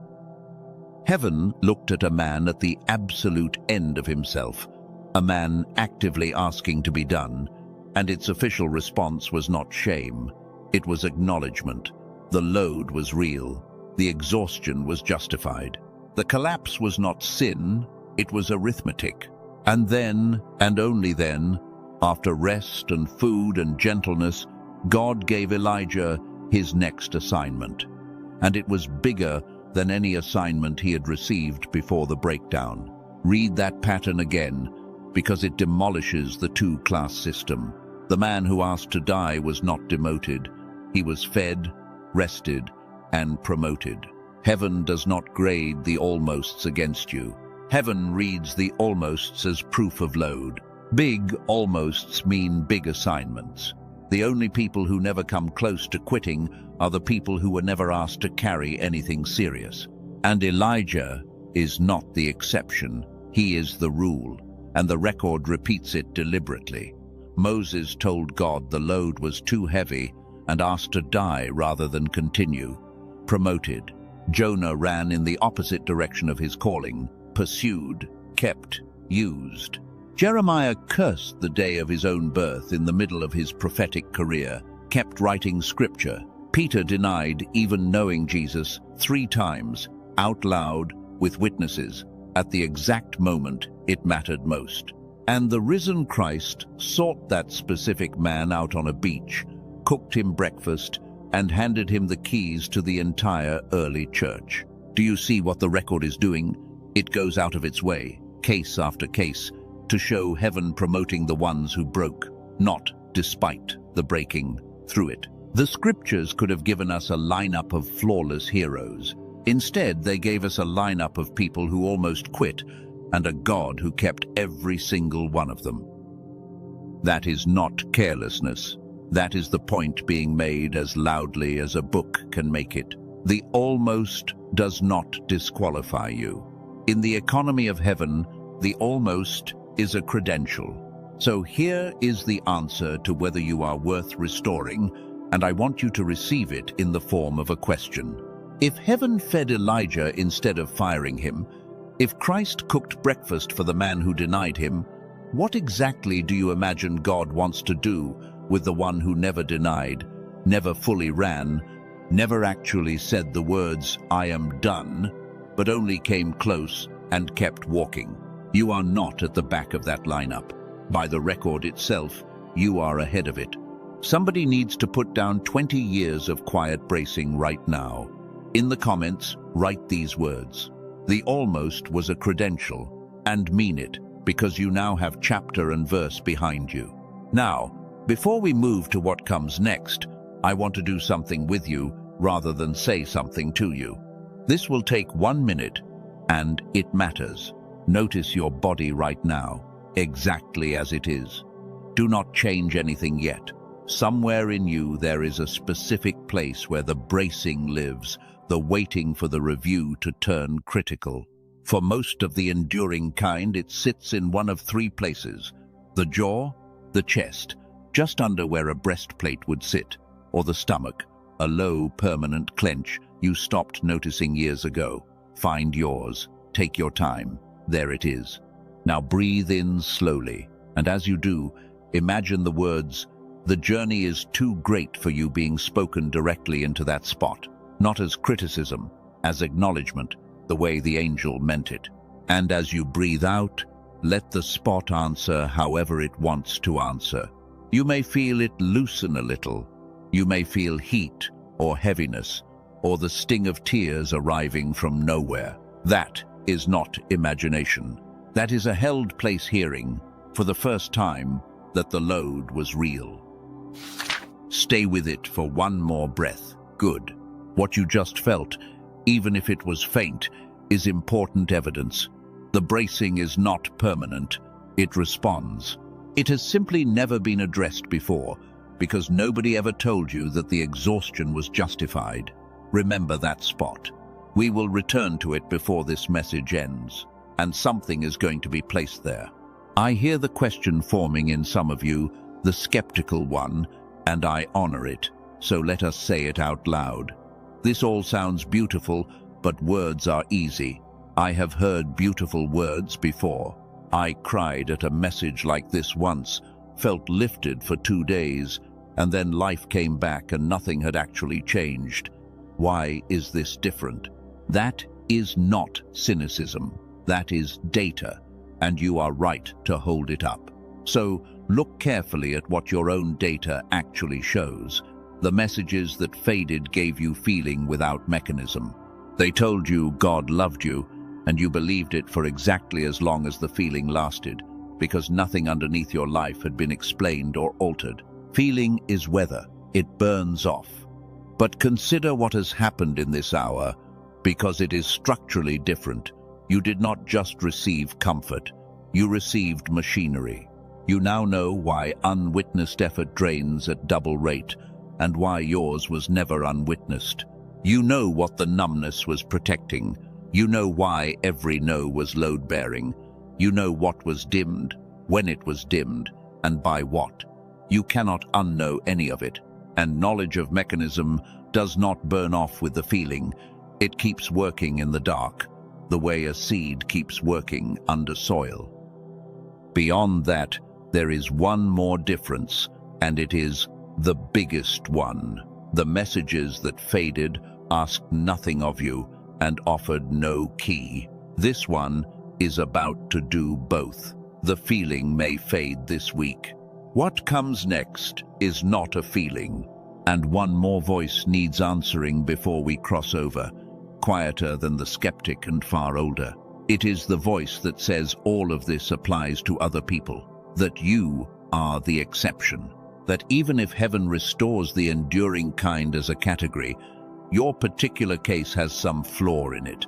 [SPEAKER 1] Heaven looked at a man at the absolute end of himself, a man actively asking to be done, and its official response was not shame, it was acknowledgement. The load was real, the exhaustion was justified. The collapse was not sin, it was arithmetic. And then, and only then, after rest and food and gentleness, God gave Elijah his next assignment. And it was bigger than any assignment he had received before the breakdown. Read that pattern again, because it demolishes the two-class system. The man who asked to die was not demoted. He was fed, rested, and promoted. Heaven does not grade the almosts against you. Heaven reads the almosts as proof of load. Big almosts mean big assignments. The only people who never come close to quitting are the people who were never asked to carry anything serious. And Elijah is not the exception. He is the rule, and the record repeats it deliberately. Moses told God the load was too heavy and asked to die rather than continue. Promoted. Jonah ran in the opposite direction of his calling, pursued, kept, used. Jeremiah cursed the day of his own birth in the middle of his prophetic career, kept writing scripture. Peter denied even knowing Jesus 3 times, out loud, with witnesses, at the exact moment it mattered most. And the risen Christ sought that specific man out on a beach, cooked him breakfast, and handed him the keys to the entire early church. Do you see what the record is doing? It goes out of its way, case after case, to show heaven promoting the ones who broke, not despite the breaking, through it. The scriptures could have given us a lineup of flawless heroes. Instead, they gave us a lineup of people who almost quit, and a God who kept every single one of them. That is not carelessness. That is the point being made as loudly as a book can make it. The almost does not disqualify you. In the economy of heaven, the almost is a credential. So here is the answer to whether you are worth restoring, and I want you to receive it in the form of a question. If heaven fed Elijah instead of firing him, if Christ cooked breakfast for the man who denied him, what exactly do you imagine God wants to do with the one who never denied, never fully ran, never actually said the words, "I am done," but only came close and kept walking? You are not at the back of that lineup. By the record itself, you are ahead of it. Somebody needs to put down 20 years of quiet bracing right now. In the comments, write these words. The almost was a credential, and mean it, because you now have chapter and verse behind you. Now, before we move to what comes next, I want to do something with you rather than say something to you. This will take 1 minute, and it matters. Notice your body right now, exactly as it is. Do not change anything yet. Somewhere in you there is a specific place where the bracing lives, the waiting for the review to turn critical. For most of the enduring kind, it sits in one of 3 places: the jaw, the chest, just under where a breastplate would sit, or the stomach, a low, permanent clench you stopped noticing years ago. Find yours. Take your time. There it is. Now breathe in slowly, and as you do, imagine the words, The journey is too great for you being spoken directly into that spot, not as criticism, as acknowledgement, the way the angel meant it. And as you breathe out, let the spot answer however it wants to answer. You may feel it loosen a little. You may feel heat or heaviness, or the sting of tears arriving from nowhere. That is not imagination. That is a held place hearing, for the first time, that the load was real. Stay with it for one more breath. Good. What you just felt, even if it was faint, is important evidence. The bracing is not permanent. It responds. It has simply never been addressed before, because nobody ever told you that the exhaustion was justified. Remember that spot. We will return to it before this message ends, and something is going to be placed there. I hear the question forming in some of you, the skeptical one, and I honor it, so let us say it out loud. This all sounds beautiful, but words are easy. I have heard beautiful words before. I cried at a message like this once, felt lifted for 2 days, and then life came back and nothing had actually changed. Why is this different? That is not cynicism. That is data, and you are right to hold it up. So look carefully at what your own data actually shows. The messages that faded gave you feeling without mechanism. They told you God loved you, and you believed it for exactly as long as the feeling lasted, because nothing underneath your life had been explained or altered. Feeling is weather. It burns off. But consider what has happened in this hour, because it is structurally different. You did not just receive comfort. You received machinery. You now know why unwitnessed effort drains at double rate, and why yours was never unwitnessed. You know what the numbness was protecting. You know why every no was load-bearing. You know what was dimmed, when it was dimmed, and by what. You cannot unknow any of it, and knowledge of mechanism does not burn off with the feeling. It keeps working in the dark, the way a seed keeps working under soil. Beyond that, there is one more difference, and it is the biggest one. The messages that faded asked nothing of you and offered no key. This one is about to do both. The feeling may fade this week. What comes next is not a feeling, and one more voice needs answering before we cross over, quieter than the skeptic and far older. It is the voice that says all of this applies to other people, that you are the exception, that even if heaven restores the enduring kind as a category, your particular case has some flaw in it,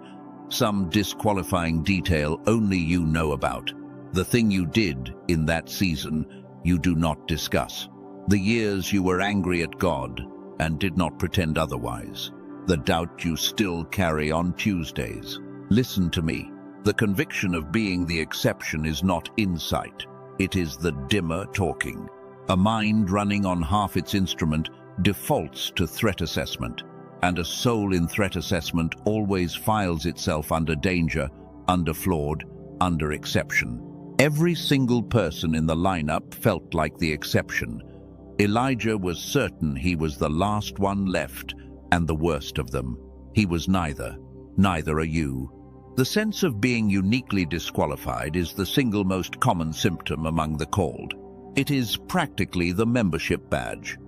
[SPEAKER 1] some disqualifying detail only you know about. The thing you did in that season you do not discuss. The years you were angry at God and did not pretend otherwise. The doubt you still carry on Tuesdays. Listen to me. The conviction of being the exception is not insight. It is the dimmer talking. A mind running on half its instrument defaults to threat assessment, and a soul in threat assessment always files itself under danger, under flawed, under exception. Every single person in the lineup felt like the exception. Elijah was certain he was the last one left and the worst of them. He was neither. Neither are you. The sense of being uniquely disqualified is the single most common symptom among the called. It is practically the membership badge.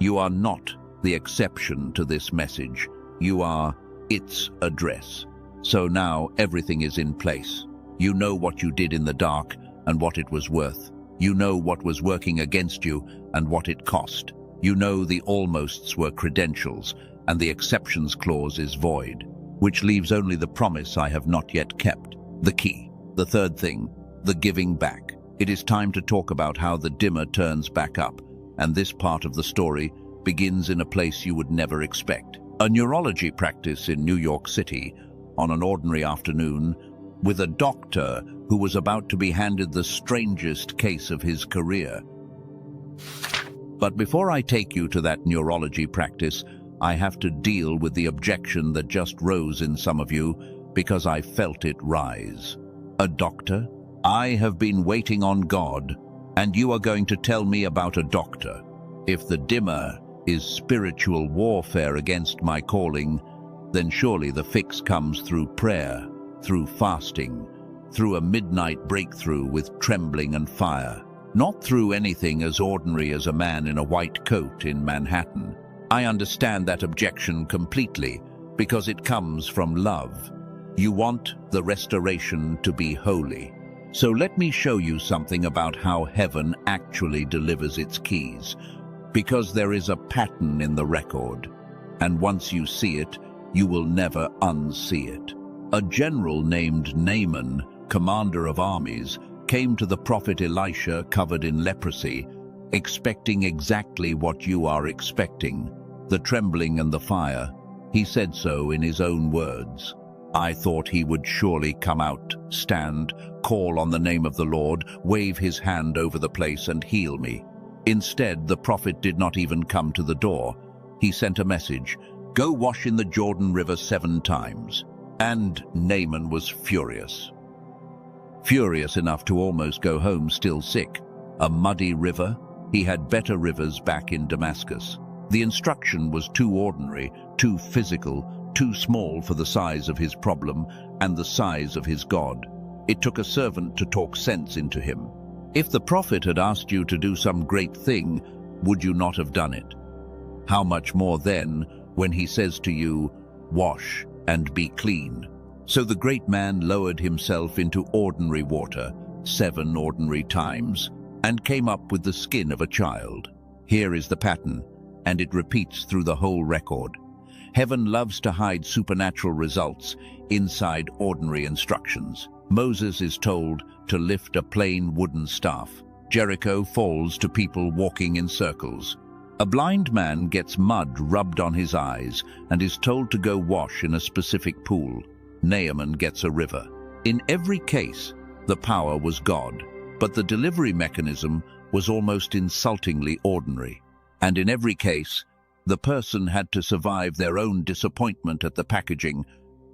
[SPEAKER 1] You are not the exception to this message. You are its address. So now everything is in place. You know what you did in the dark and what it was worth. You know what was working against you and what it cost. You know the almosts were credentials and the exceptions clause is void, which leaves only the promise I have not yet kept, the key. The third thing, the giving back. It is time to talk about how the dimmer turns back up, and this part of the story begins in a place you would never expect. A neurology practice in New York City on an ordinary afternoon with a doctor who was about to be handed the strangest case of his career. But before I take you to that neurology practice, I have to deal with the objection that just rose in some of you because I felt it rise. A doctor? I have been waiting on God, And you are going to tell me about a doctor. If the dimmer is spiritual warfare against my calling, then surely the fix comes through prayer, through fasting, through a midnight breakthrough with trembling and fire, not through anything as ordinary as a man in a white coat in Manhattan. I understand that objection completely because it comes from love. You want the restoration to be holy. So let me show you something about how heaven actually delivers its keys, because there is a pattern in the record, and once you see it, you will never unsee it. A general named Naaman, commander of armies, came to the prophet Elisha covered in leprosy, expecting exactly what you are expecting, the trembling and the fire. He said so in his own words. I thought he would surely come out, stand, call on the name of the Lord, wave his hand over the place and heal me. Instead, the prophet did not even come to the door. He sent a message, "Go wash in the Jordan River 7 times." And Naaman was furious. Furious enough to almost go home still sick. A muddy river? He had better rivers back in Damascus. The instruction was too ordinary, too physical, too small for the size of his problem and the size of his God. It took a servant to talk sense into him. If the prophet had asked you to do some great thing, would you not have done it? How much more then when he says to you, "Wash and be clean"? So the great man lowered himself into ordinary water 7 ordinary times and came up with the skin of a child. Here is the pattern, and it repeats through the whole record. Heaven loves to hide supernatural results inside ordinary instructions. Moses is told to lift a plain wooden staff. Jericho falls to people walking in circles. A blind man gets mud rubbed on his eyes and is told to go wash in a specific pool. Naaman gets a river. In every case, the power was God, but the delivery mechanism was almost insultingly ordinary. And in every case, the person had to survive their own disappointment at the packaging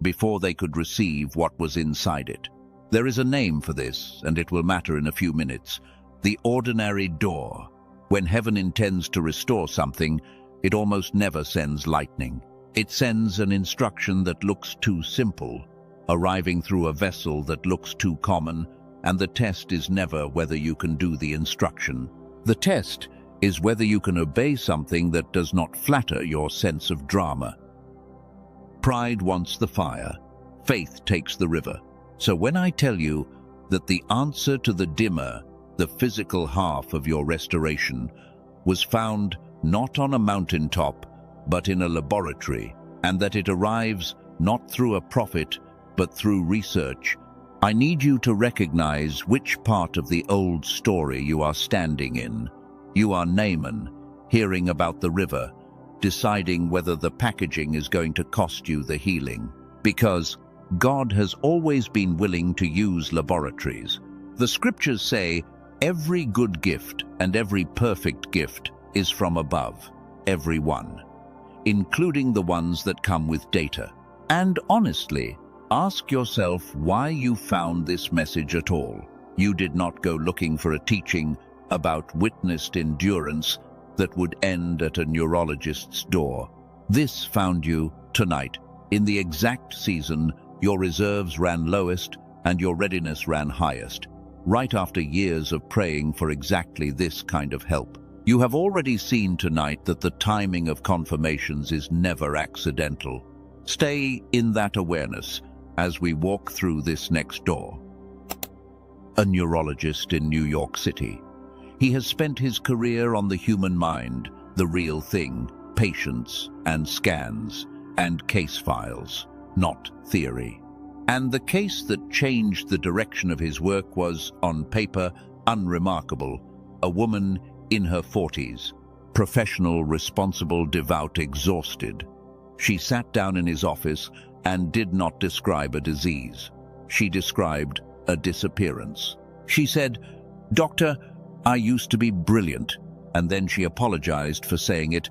[SPEAKER 1] before they could receive what was inside it. There is a name for this, and it will matter in a few minutes. The ordinary door. When heaven intends to restore something, it almost never sends lightning. It sends an instruction that looks too simple, arriving through a vessel that looks too common, and the test is never whether you can do the instruction. The test is whether you can obey something that does not flatter your sense of drama. Pride wants the fire. Faith takes the river. So when I tell you that the answer to the dimmer, the physical half of your restoration, was found not on a mountaintop, but in a laboratory, and that it arrives not through a prophet, but through research, I need you to recognize which part of the old story you are standing in. You are Naaman, hearing about the river, deciding whether the packaging is going to cost you the healing. Because God has always been willing to use laboratories. The scriptures say, every good gift and every perfect gift is from above, every one, including the ones that come with data. And honestly, ask yourself why you found this message at all. You did not go looking for a teaching about witnessed endurance that would end at a neurologist's door. This found you tonight. In the exact season, your reserves ran lowest and your readiness ran highest, right after years of praying for exactly this kind of help. You have already seen tonight that the timing of confirmations is never accidental. Stay in that awareness as we walk through this next door. A neurologist in New York City. He has spent his career on the human mind, the real thing, patients and scans and case files, not theory. And the case that changed the direction of his work was, on paper, unremarkable. A woman in her 40s, professional, responsible, devout, exhausted. She sat down in his office and did not describe a disease. She described a disappearance. She said, "Doctor, I used to be brilliant," and then she apologized for saying it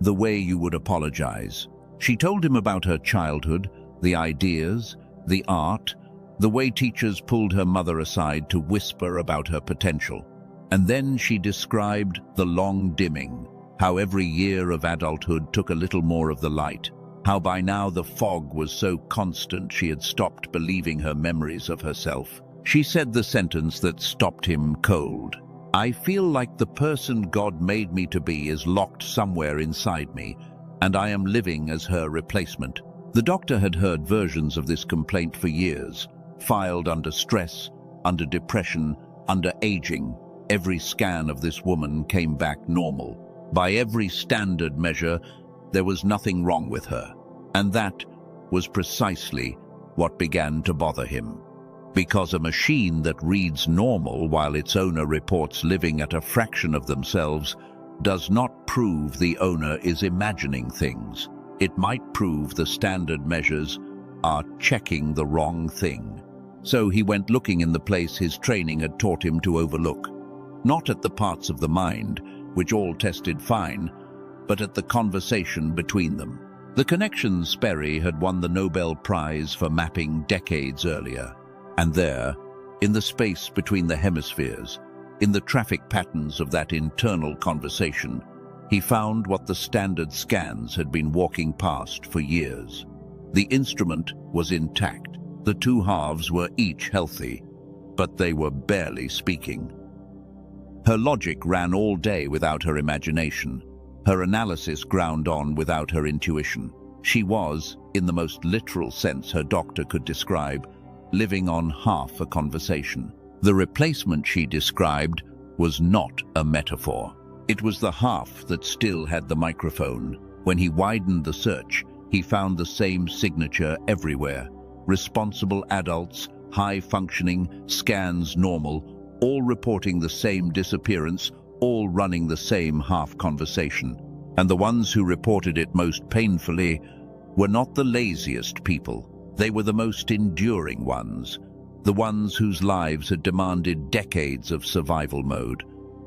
[SPEAKER 1] the way you would apologize. She told him about her childhood, the ideas, the art, the way teachers pulled her mother aside to whisper about her potential. And then she described the long dimming, how every year of adulthood took a little more of the light, how by now the fog was so constant she had stopped believing her memories of herself. She said the sentence that stopped him cold. "I feel like the person God made me to be is locked somewhere inside me, and I am living as her replacement." The doctor had heard versions of this complaint for years, filed under stress, under depression, under aging. Every scan of this woman came back normal. By every standard measure, there was nothing wrong with her. And that was precisely what began to bother him. Because a machine that reads normal while its owner reports living at a fraction of themselves does not prove the owner is imagining things. It might prove the standard measures are checking the wrong thing. So he went looking in the place his training had taught him to overlook. Not at the parts of the mind, which all tested fine, but at the conversation between them. The connections Sperry had won the Nobel Prize for mapping decades earlier. And there, in the space between the hemispheres, in the traffic patterns of that internal conversation, he found what the standard scans had been walking past for years. The instrument was intact. The two halves were each healthy, but they were barely speaking. Her logic ran all day without her imagination. Her analysis ground on without her intuition. She was, in the most literal sense her doctor could describe, living on half a conversation. The replacement she described was not a metaphor. It was the half that still had the microphone. When he widened the search, he found the same signature everywhere. Responsible adults, high-functioning, scans normal, all reporting the same disappearance, all running the same half-conversation. And the ones who reported it most painfully were not the laziest people. They were the most enduring ones, the ones whose lives had demanded decades of survival mode.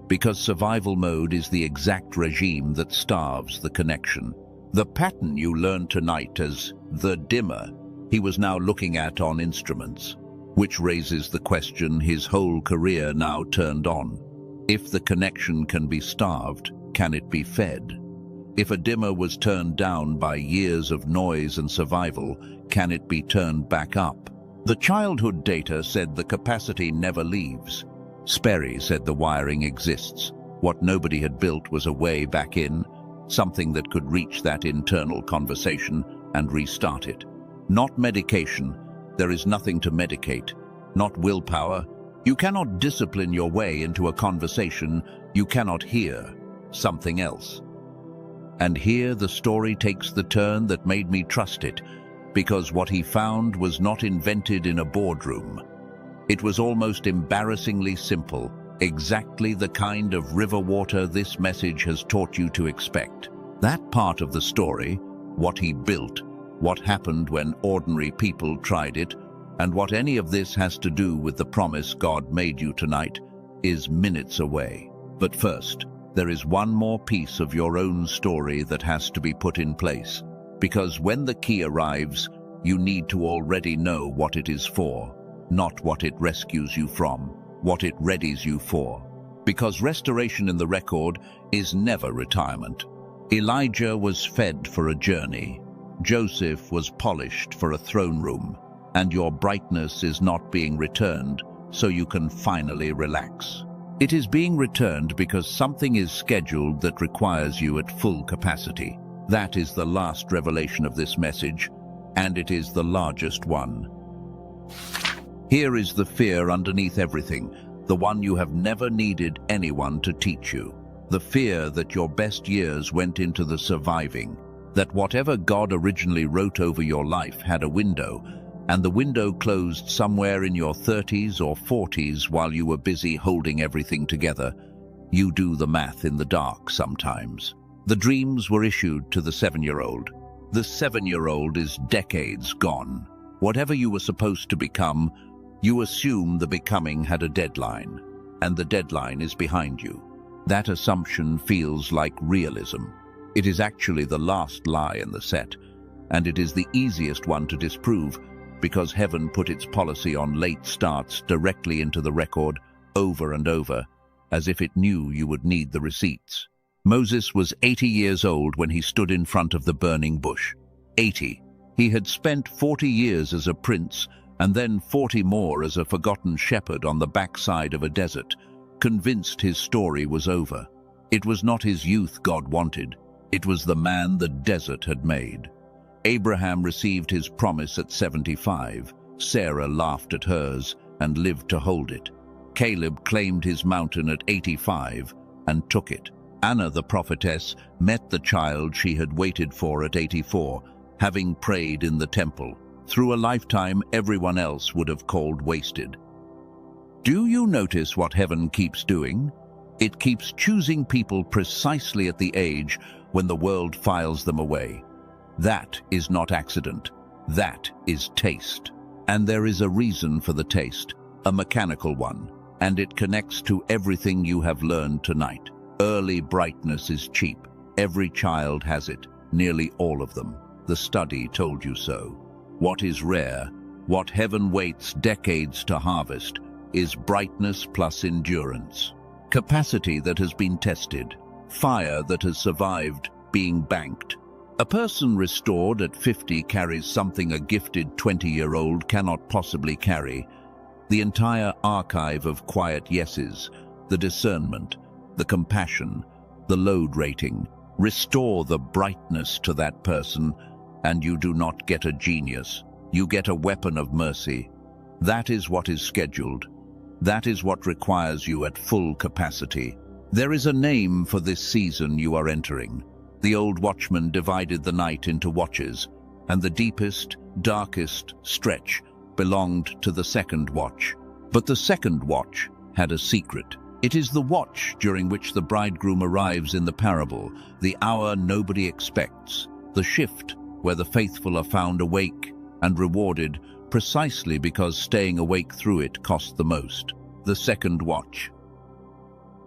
[SPEAKER 1] Because survival mode is the exact regime that starves the connection. The pattern you learned tonight as the dimmer, he was now looking at on instruments, which raises the question his whole career now turned on. If the connection can be starved, can it be fed? If a dimmer was turned down by years of noise and survival, can it be turned back up? The childhood data said the capacity never leaves. Sperry said the wiring exists. What nobody had built was a way back in, something that could reach that internal conversation and restart it. Not medication. There is nothing to medicate. Not willpower. You cannot discipline your way into a conversation. You cannot hear something else. And here the story takes the turn that made me trust it, because what he found was not invented in a boardroom. It was almost embarrassingly simple, exactly the kind of river water this message has taught you to expect. That part of the story, what he built, what happened when ordinary people tried it, and what any of this has to do with the promise God made you tonight, is minutes away. But first, there is one more piece of your own story that has to be put in place, because when the key arrives, you need to already know what it is for, not what it rescues you from, what it readies you for. Because restoration in the record is never retirement. Elijah was fed for a journey. Joseph was polished for a throne room, and your brightness is not being returned so you can finally relax. It is being returned because something is scheduled that requires you at full capacity. That is the last revelation of this message, and it is the largest one. Here is the fear underneath everything, the one you have never needed anyone to teach you. The fear that your best years went into the surviving, that whatever God originally wrote over your life had a window, and the window closed somewhere in your 30s or 40s while you were busy holding everything together. You do the math in the dark sometimes. The dreams were issued to the 7-year-old. The 7-year-old is decades gone. Whatever you were supposed to become, you assume the becoming had a deadline, and the deadline is behind you. That assumption feels like realism. It is actually the last lie in the set, and it is the easiest one to disprove because heaven put its policy on late starts directly into the record over and over. as if it knew you would need the receipts. Moses was 80 years old when he stood in front of the burning bush. 80. He had spent 40 years as a prince and then 40 more as a forgotten shepherd on the backside of a desert, convinced his story was over. It was not his youth God wanted. It was the man the desert had made. Abraham received his promise at 75. Sarah laughed at hers and lived to hold it. Caleb claimed his mountain at 85 and took it. Anna the prophetess met the child she had waited for at 84, having prayed in the temple. Through a lifetime everyone else would have called wasted. Do you notice what heaven keeps doing? It keeps choosing people precisely at the age when the world files them away. That is not accident. That is taste. And there is a reason for the taste, a mechanical one, and it connects to everything you have learned tonight. Early brightness is cheap. Every child has it, nearly all of them. The study told you so. What is rare, what heaven waits decades to harvest, is brightness plus endurance. Capacity that has been tested, fire that has survived being banked. A person restored at 50 carries something a gifted 20-year-old cannot possibly carry. The entire archive of quiet yeses, the discernment, the compassion, the load rating. Restore the brightness to that person, and you do not get a genius. You get a weapon of mercy. That is what is scheduled. That is what requires you at full capacity. There is a name for this season you are entering. The old watchman divided the night into watches, and the deepest, darkest stretch belonged to the second watch. But the second watch had a secret. It is the watch during which the bridegroom arrives in the parable, the hour nobody expects, the shift where the faithful are found awake and rewarded precisely because staying awake through it cost the most. The second watch.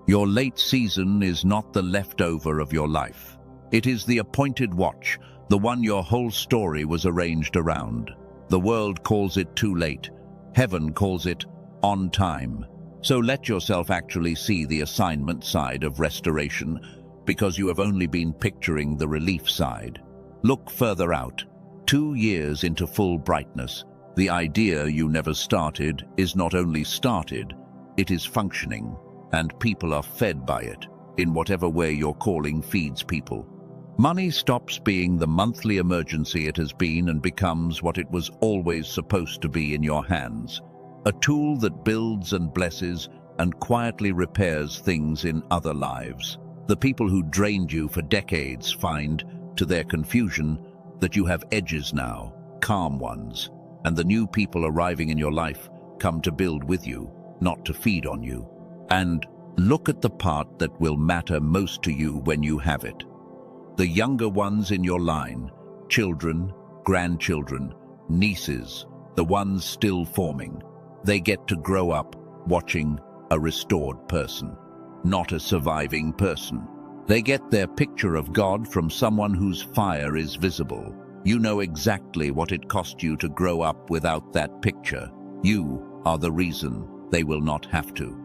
[SPEAKER 1] Your late season is not the leftover of your life. It is the appointed watch, the one your whole story was arranged around. The world calls it too late. Heaven calls it on time. So let yourself actually see the assignment side of restoration, because you have only been picturing the relief side. Look further out. 2 years into full brightness, the idea you never started is not only started, it is functioning, and people are fed by it, in whatever way your calling feeds people. Money stops being the monthly emergency it has been and becomes what it was always supposed to be in your hands. A tool that builds and blesses and quietly repairs things in other lives. The people who drained you for decades find, to their confusion, that you have edges now, calm ones, and the new people arriving in your life come to build with you, not to feed on you. And look at the part that will matter most to you when you have it. The younger ones in your line, children, grandchildren, nieces, the ones still forming. They get to grow up watching a restored person, not a surviving person. They get their picture of God from someone whose fire is visible. You know exactly what it cost you to grow up without that picture. You are the reason they will not have to.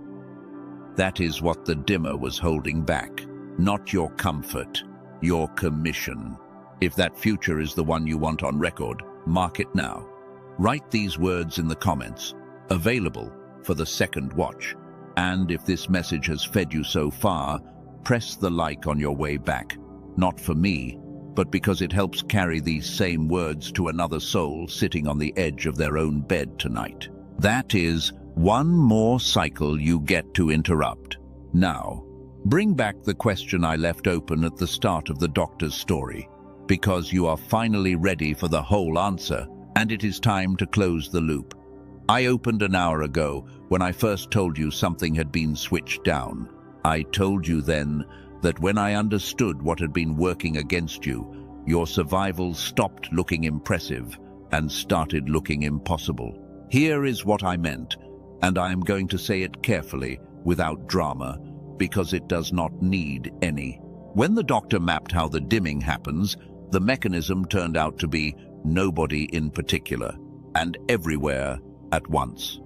[SPEAKER 1] That is what the dimmer was holding back, not your comfort, your commission. If that future is the one you want on record, mark it now. Write these words in the comments. Available for the second watch. And if this message has fed you so far, press the like on your way back. Not for me, but because it helps carry these same words to another soul sitting on the edge of their own bed tonight. That is one more cycle you get to interrupt. Now, bring back the question I left open at the start of the doctor's story, because you are finally ready for the whole answer, and it is time to close the loop. I opened an hour ago when I first told you something had been switched down. I told you then that when I understood what had been working against you, your survival stopped looking impressive and started looking impossible. Here is what I meant, and I am going to say it carefully, without drama, because it does not need any. When the doctor mapped how the dimming happens, the mechanism turned out to be nobody in particular, and everywhere at once.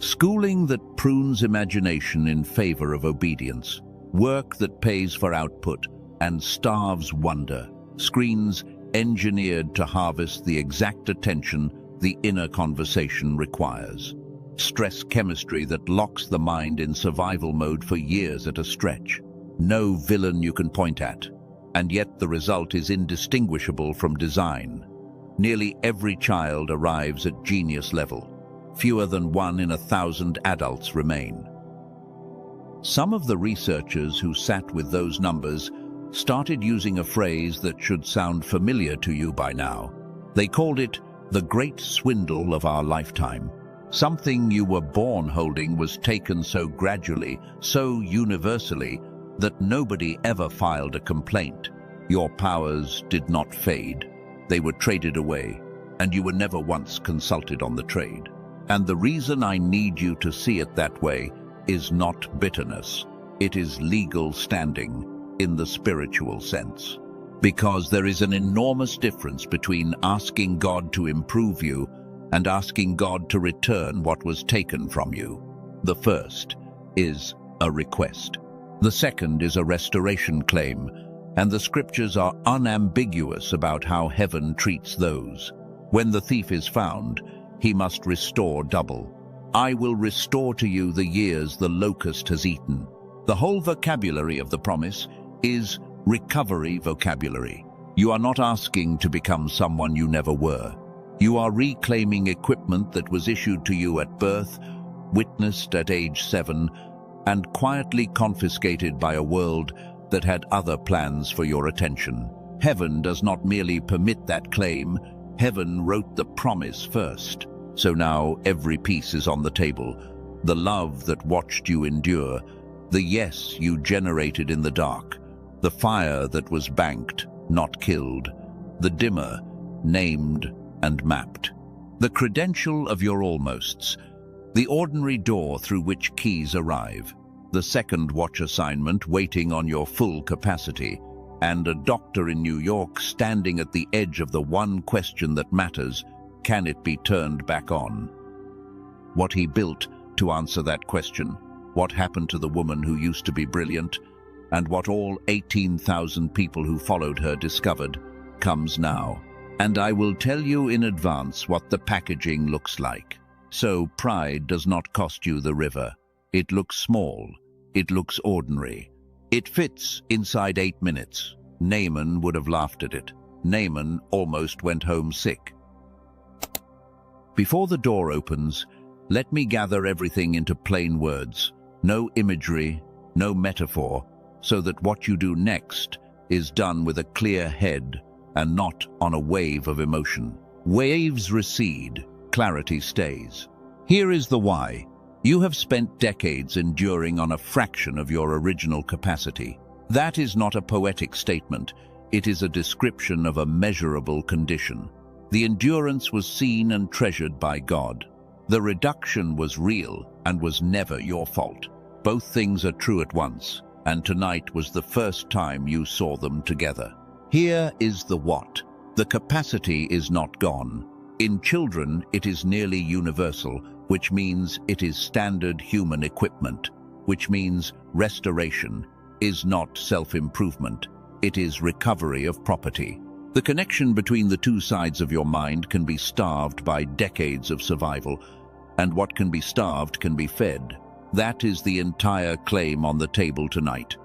[SPEAKER 1] Schooling that prunes imagination in favor of obedience. Work that pays for output and starves wonder. Screens engineered to harvest the exact attention the inner conversation requires. Stress chemistry that locks the mind in survival mode for years at a stretch. No villain you can point at, and yet the result is indistinguishable from design. Nearly every child arrives at genius level. Fewer than 1 in 1,000 adults remain. Some of the researchers who sat with those numbers started using a phrase that should sound familiar to you by now. They called it the great swindle of our lifetime. Something you were born holding was taken so gradually, so universally, that nobody ever filed a complaint. Your powers did not fade. They were traded away, and you were never once consulted on the trade. And the reason I need you to see it that way is not bitterness. It is legal standing in the spiritual sense. Because there is an enormous difference between asking God to improve you and asking God to return what was taken from you. The first is a request. The second is a restoration claim, and the scriptures are unambiguous about how heaven treats those. When the thief is found, he must restore double. I will restore to you the years the locust has eaten. The whole vocabulary of the promise is recovery vocabulary. You are not asking to become someone you never were. You are reclaiming equipment that was issued to you at birth, witnessed at age 7, and quietly confiscated by a world that had other plans for your attention. Heaven does not merely permit that claim. Heaven wrote the promise first. So now every piece is on the table. The love that watched you endure, the yes you generated in the dark, the fire that was banked, not killed, the dimmer, named and mapped, the credential of your almosts, the ordinary door through which keys arrive, the second watch assignment waiting on your full capacity, and a doctor in New York standing at the edge of the one question that matters: can it be turned back on? What he built to answer that question, what happened to the woman who used to be brilliant, and what all 18,000 people who followed her discovered, comes now. And I will tell you in advance what the packaging looks like. So pride does not cost you the river. It looks small. It looks ordinary. It fits inside 8 minutes. Naaman would have laughed at it. Naaman almost went home sick. Before the door opens, let me gather everything into plain words. No imagery, no metaphor, so that what you do next is done with a clear head and not on a wave of emotion. Waves recede, clarity stays. Here is the why. You have spent decades enduring on a fraction of your original capacity. That is not a poetic statement. It is a description of a measurable condition. The endurance was seen and treasured by God. The reduction was real and was never your fault. Both things are true at once, and tonight was the first time you saw them together. Here is the what. The capacity is not gone. In children, it is nearly universal, which means it is standard human equipment, which means restoration is not self-improvement. It is recovery of property. The connection between the two sides of your mind can be starved by decades of survival, and what can be starved can be fed. That is the entire claim on the table tonight.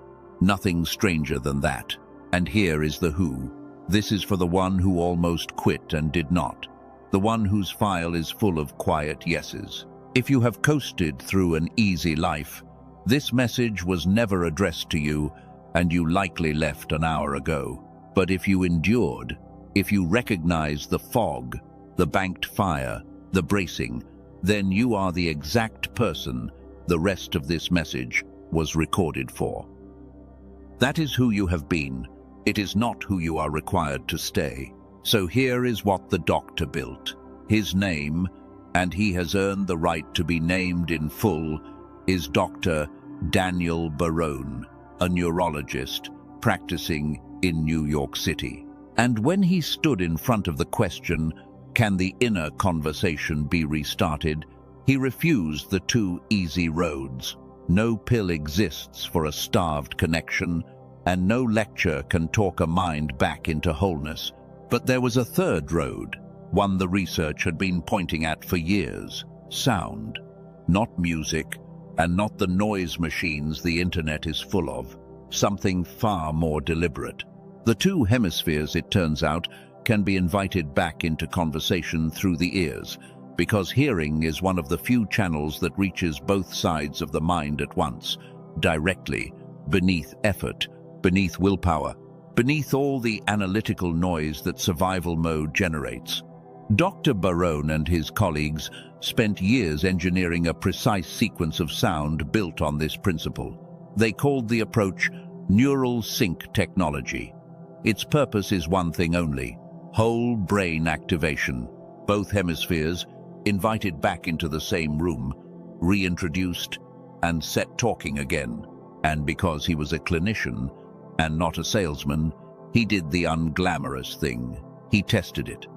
[SPEAKER 1] Nothing stranger than that. And here is the who. This is for the one who almost quit and did not. The one whose file is full of quiet yeses. If you have coasted through an easy life, this message was never addressed to you, and you likely left an hour ago. But if you endured, if you recognized the fog, the banked fire, the bracing, then you are the exact person the rest of this message was recorded for. That is who you have been. It is not who you are required to stay. So here is what the doctor built. His name, and he has earned the right to be named in full, is Dr. Daniel Barone, a neurologist practicing in New York City. And when he stood in front of the question, can the inner conversation be restarted, He refused the two easy roads. No pill exists for a starved connection, and no lecture can talk a mind back into wholeness. But there was a third road, one the research had been pointing at for years: sound. Not music, and not the noise machines the internet is full of. Something far more deliberate. The two hemispheres, it turns out, can be invited back into conversation through the ears, because hearing is one of the few channels that reaches both sides of the mind at once, directly, beneath effort, beneath willpower, beneath all the analytical noise that survival mode generates. Dr. Barone and his colleagues spent years engineering a precise sequence of sound built on this principle. They called the approach neural sync technology. Its purpose is one thing only: whole brain activation. Both hemispheres invited back into the same room, reintroduced, and set talking again. And because he was a clinician and not a salesman, he did the unglamorous thing. He tested it.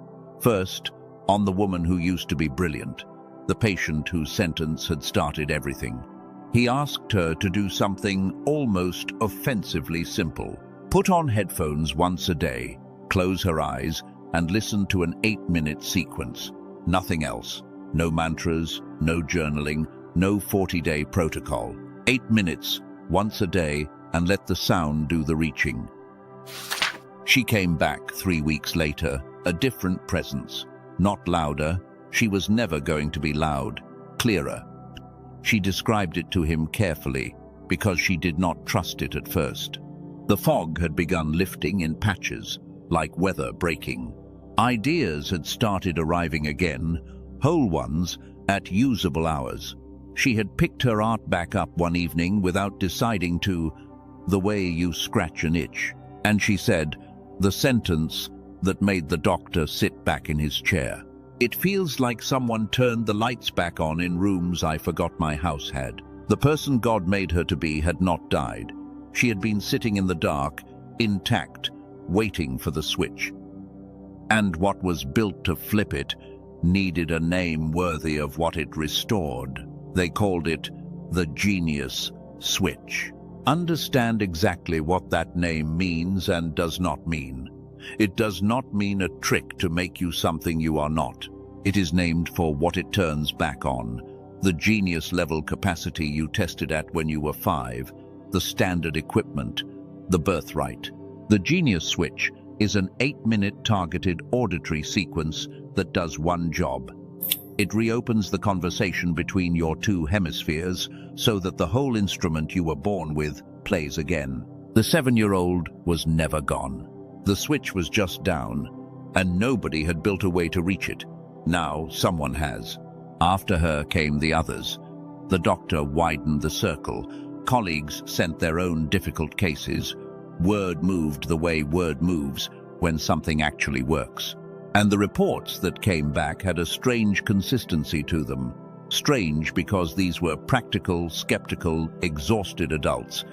[SPEAKER 1] First, on the woman who used to be brilliant, the patient whose sentence had started everything. He asked her to do something almost offensively simple. Put on headphones once a day, close her eyes, and listen to an 8-minute sequence. Nothing else. No mantras, no journaling, no 40-day protocol. 8 minutes, once a day, and let the sound do the reaching. She came back 3 weeks later, a different presence. Not louder. She was never going to be loud. Clearer. She described it to him carefully, because she did not trust it at first. The fog had begun lifting in patches, like weather breaking. Ideas had started arriving again, whole ones, at usable hours. She had picked her art back up one evening without deciding to, the way you scratch an itch. And she said, the sentence that made the doctor sit back in his chair. It feels like someone turned the lights back on in rooms I forgot my house had. The person God made her to be had not died. She had been sitting in the dark, intact, waiting for the switch. And what was built to flip it needed a name worthy of what it restored. They called it the genius switch. Understand exactly what that name means and does not mean. It does not mean a trick to make you something you are not. It is named for what it turns back on. The genius level capacity you tested at when you were 5, the standard equipment, the birthright. The genius switch is an 8-minute targeted auditory sequence that does one job. It reopens the conversation between your two hemispheres so that the whole instrument you were born with plays again. The 7-year-old was never gone. The switch was just down, and nobody had built a way to reach it. Now someone has. After her came the others. The doctor widened the circle. Colleagues sent their own difficult cases. Word moved the way word moves when something actually works. And the reports that came back had a strange consistency to them. Strange because these were practical, skeptical, exhausted adults,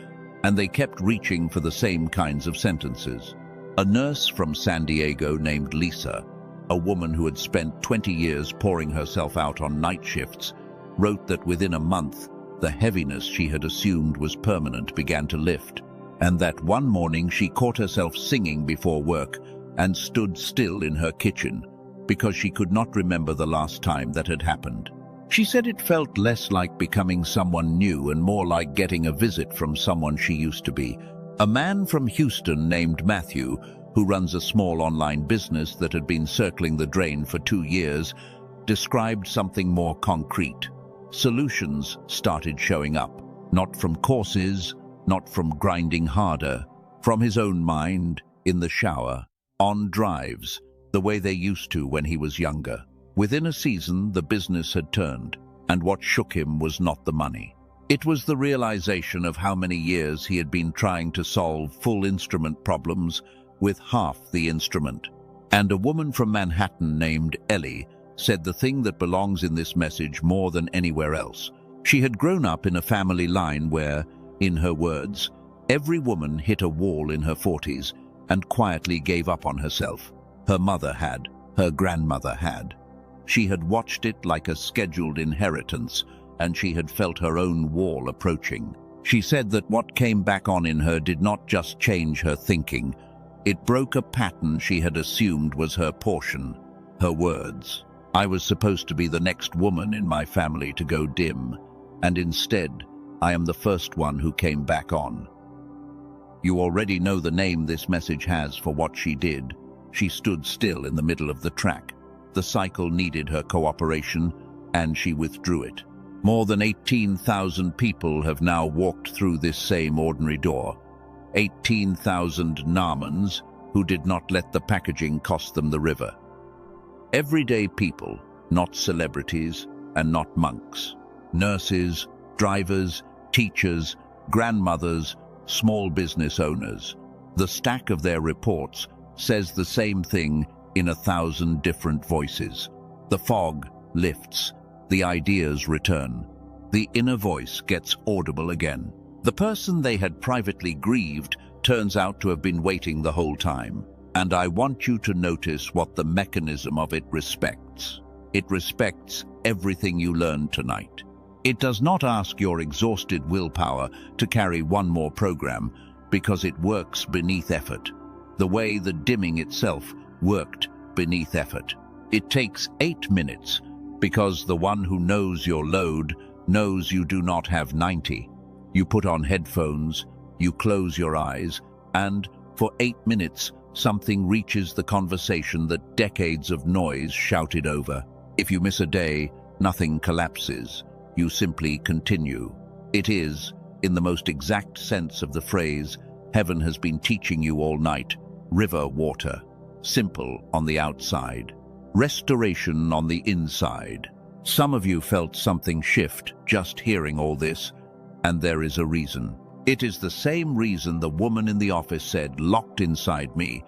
[SPEAKER 1] and they kept reaching for the same kinds of sentences. A nurse from San Diego named Lisa, a woman who had spent 20 years pouring herself out on night shifts, wrote that within a month, the heaviness she had assumed was permanent began to lift, and that one morning she caught herself singing before work and stood still in her kitchen because she could not remember the last time that had happened. She said it felt less like becoming someone new and more like getting a visit from someone she used to be. A man from Houston named Matthew, who runs a small online business that had been circling the drain for 2 years, described something more concrete. Solutions started showing up, not from courses, not from grinding harder, from his own mind, in the shower, on drives, the way they used to when he was younger. Within a season, the business had turned, and what shook him was not the money. It was the realization of how many years he had been trying to solve full instrument problems with half the instrument. And a woman from Manhattan named Ellie said the thing that belongs in this message more than anywhere else. She had grown up in a family line where, in her words, every woman hit a wall in her 40s and quietly gave up on herself. Her mother had, her grandmother had. She had watched it like a scheduled inheritance, and she had felt her own wall approaching. She said that what came back on in her did not just change her thinking. It broke a pattern she had assumed was her portion. Her words. I was supposed to be the next woman in my family to go dim, and instead, I am the first one who came back on. You already know the name this message has for what she did. She stood still in the middle of the track. The cycle needed her cooperation, and she withdrew it. More than 18,000 people have now walked through this same ordinary door. 18,000 Naamans who did not let the packaging cost them the river. Everyday people, not celebrities and not monks. Nurses, drivers, teachers, grandmothers, small business owners. The stack of their reports says the same thing in 1,000 different voices. The fog lifts. The ideas return. The inner voice gets audible again. The person they had privately grieved turns out to have been waiting the whole time. And I want you to notice what the mechanism of it respects. It respects everything you learned tonight. It does not ask your exhausted willpower to carry one more program because it works beneath effort, the way the dimming itself worked beneath effort. It takes 8 minutes because the one who knows your load knows you do not have 90. You put on headphones, you close your eyes, and for 8 minutes, something reaches the conversation that decades of noise shouted over. If you miss a day, nothing collapses. You simply continue. It is, in the most exact sense of the phrase, heaven has been teaching you all night. River water. Simple on the outside. Restoration on the inside. Some of you felt something shift just hearing all this, and there is a reason. It is the same reason the woman in the office said, locked inside me,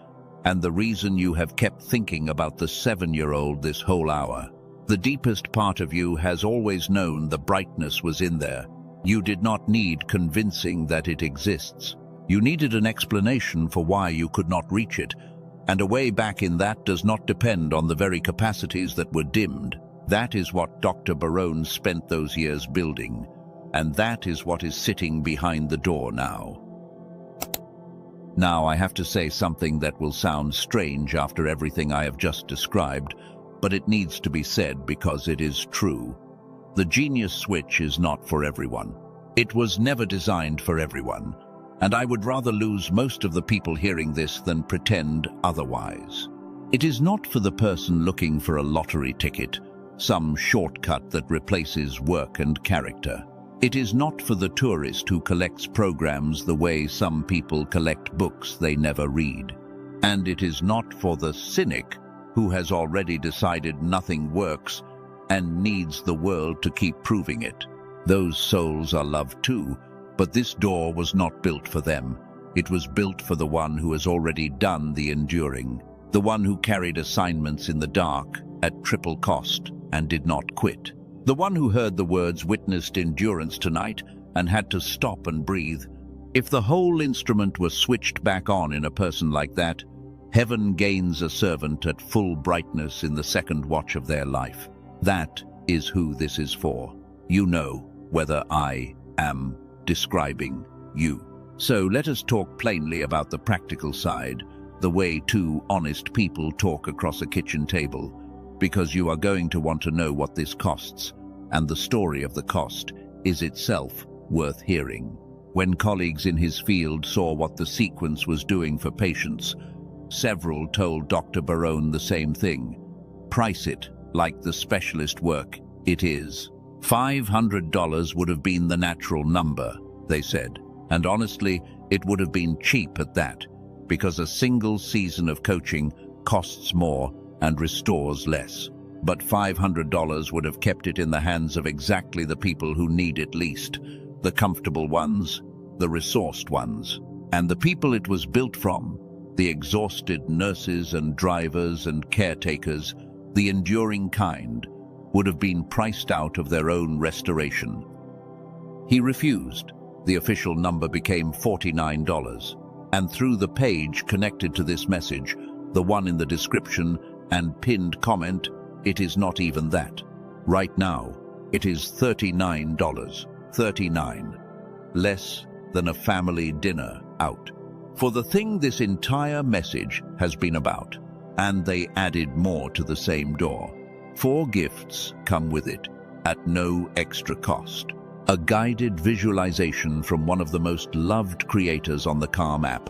[SPEAKER 1] and the reason you have kept thinking about the 7-year-old this whole hour. The deepest part of you has always known the brightness was in there. You did not need convincing that it exists. You needed an explanation for why you could not reach it, and a way back in that does not depend on the very capacities that were dimmed. That is what Dr. Barone spent those years building, and that is what is sitting behind the door now. Now I have to say something that will sound strange after everything I have just described, but it needs to be said because it is true. The genius switch is not for everyone. It was never designed for everyone, and I would rather lose most of the people hearing this than pretend otherwise. It is not for the person looking for a lottery ticket, some shortcut that replaces work and character. It is not for the tourist who collects programs the way some people collect books they never read. And it is not for the cynic who has already decided nothing works and needs the world to keep proving it. Those souls are loved too, but this door was not built for them. It was built for the one who has already done the enduring, the one who carried assignments in the dark at triple cost and did not quit. The one who heard the words witnessed endurance tonight and had to stop and breathe. If the whole instrument was switched back on in a person like that, heaven gains a servant at full brightness in the second watch of their life. That is who this is for. You know whether I am describing you. So let us talk plainly about the practical side, the way two honest people talk across a kitchen table, because you are going to want to know what this costs, and the story of the cost is itself worth hearing. When colleagues in his field saw what the sequence was doing for patients, several told Dr. Barone the same thing. Price it like the specialist work it is. $500 would have been the natural number, they said, and honestly, it would have been cheap at that, because a single season of coaching costs more and restores less. But $500 would have kept it in the hands of exactly the people who need it least, the comfortable ones, the resourced ones, and the people it was built from, the exhausted nurses and drivers and caretakers, the enduring kind, would have been priced out of their own restoration. He refused. The official number became $49, and through the page connected to this message, the one in the description and pinned comment, it is not even that. Right now, it is $39. 39. Less than a family dinner out. For the thing this entire message has been about. And they added more to the same door. 4 gifts come with it, at no extra cost. A guided visualization from one of the most loved creators on the Calm app,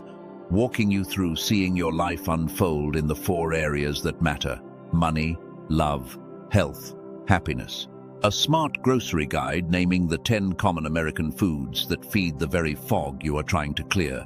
[SPEAKER 1] walking you through seeing your life unfold in the 4 areas that matter: money, love, health, happiness. A smart grocery guide naming the 10 common American foods that feed the very fog you are trying to clear,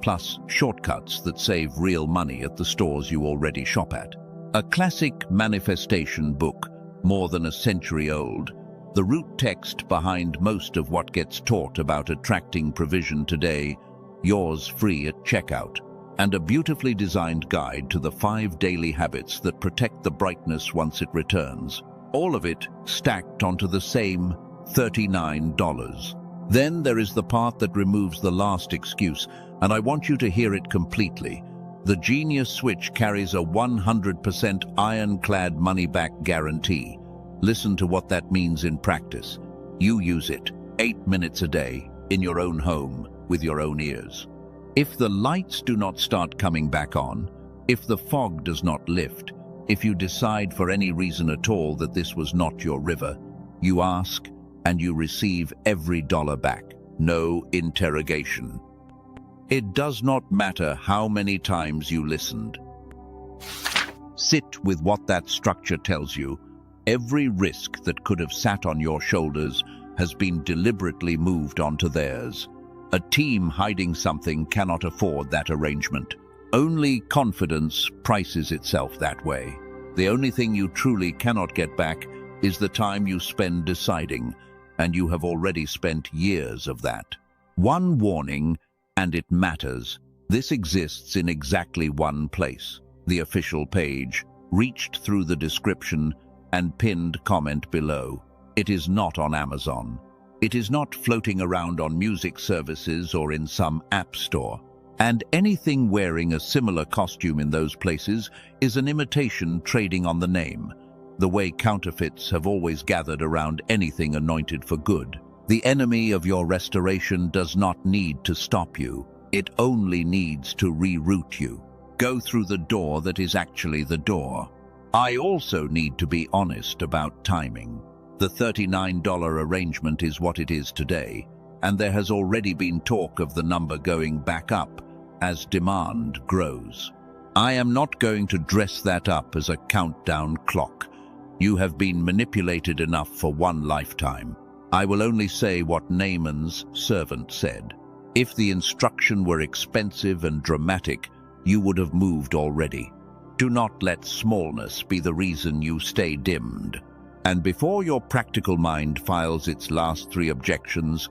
[SPEAKER 1] plus shortcuts that save real money at the stores you already shop at. A classic manifestation book, more than a century old, the root text behind most of what gets taught about attracting provision today, yours free at checkout, and a beautifully designed guide to the 5 daily habits that protect the brightness once it returns. All of it stacked onto the same $39. Then there is the part that removes the last excuse, and I want you to hear it completely. The Genius Switch carries a 100% ironclad money-back guarantee. Listen to what that means in practice. You use it 8 minutes a day, in your own home, with your own ears. If the lights do not start coming back on, if the fog does not lift, if you decide for any reason at all that this was not your river, you ask and you receive every dollar back. No interrogation. It does not matter how many times you listened. Sit with what that structure tells you. Every risk that could have sat on your shoulders has been deliberately moved onto theirs. A team hiding something cannot afford that arrangement. Only confidence prices itself that way. The only thing you truly cannot get back is the time you spend deciding, and you have already spent years of that. One warning, and it matters. This exists in exactly one place: the official page, reached through the description and pinned comment below. It is not on Amazon. It is not floating around on music services or in some app store. And anything wearing a similar costume in those places is an imitation trading on the name, the way counterfeits have always gathered around anything anointed for good. The enemy of your restoration does not need to stop you. It only needs to reroute you. Go through the door that is actually the door. I also need to be honest about timing. The $39 arrangement is what it is today, and there has already been talk of the number going back up as demand grows. I am not going to dress that up as a countdown clock. You have been manipulated enough for one lifetime. I will only say what Naaman's servant said. If the instruction were expensive and dramatic, you would have moved already. Do not let smallness be the reason you stay dimmed. And before your practical mind files its last 3 objections,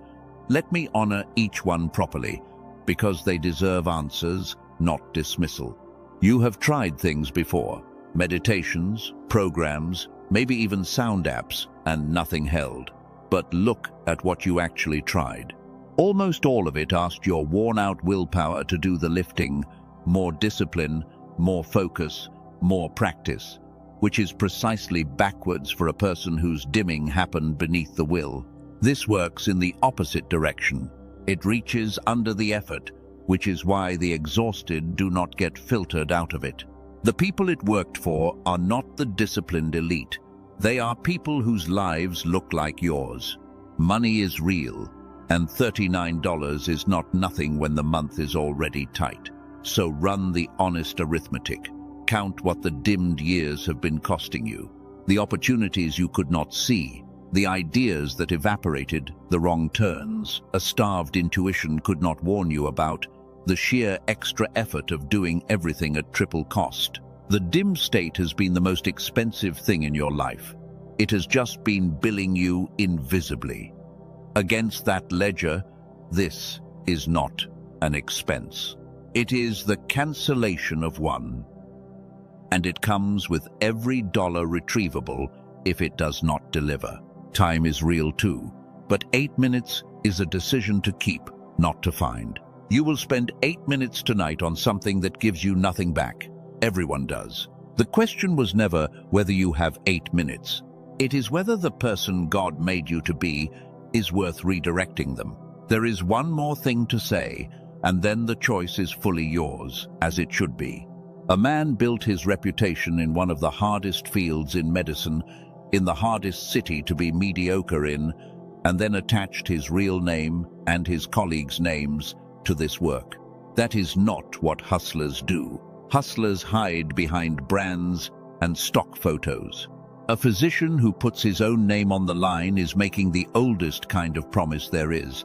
[SPEAKER 1] let me honor each one properly, because they deserve answers, not dismissal. You have tried things before: meditations, programs, maybe even sound apps, and nothing held. But look at what you actually tried. Almost all of it asked your worn-out willpower to do the lifting: more discipline, more focus, more practice, which is precisely backwards for a person whose dimming happened beneath the will. This works in the opposite direction. It reaches under the effort, which is why the exhausted do not get filtered out of it. The people it worked for are not the disciplined elite. They are people whose lives look like yours. Money is real, and $39 is not nothing when the month is already tight. So run the honest arithmetic. Count what the dimmed years have been costing you, the opportunities you could not see, the ideas that evaporated, the wrong turns a starved intuition could not warn you about, the sheer extra effort of doing everything at triple cost. The dim state has been the most expensive thing in your life. It has just been billing you invisibly. Against that ledger, this is not an expense. It is the cancellation of one. And it comes with every dollar retrievable if it does not deliver. Time is real too, but 8 minutes is a decision to keep, not to find. You will spend 8 minutes tonight on something that gives you nothing back. Everyone does. The question was never whether you have 8 minutes. It is whether the person God made you to be is worth redirecting them. There is one more thing to say, and then the choice is fully yours, as it should be. A man built his reputation in one of the hardest fields in medicine, in the hardest city to be mediocre in, and then attached his real name and his colleagues' names to this work. That is not what hustlers do. Hustlers hide behind brands and stock photos. A physician who puts his own name on the line is making the oldest kind of promise there is,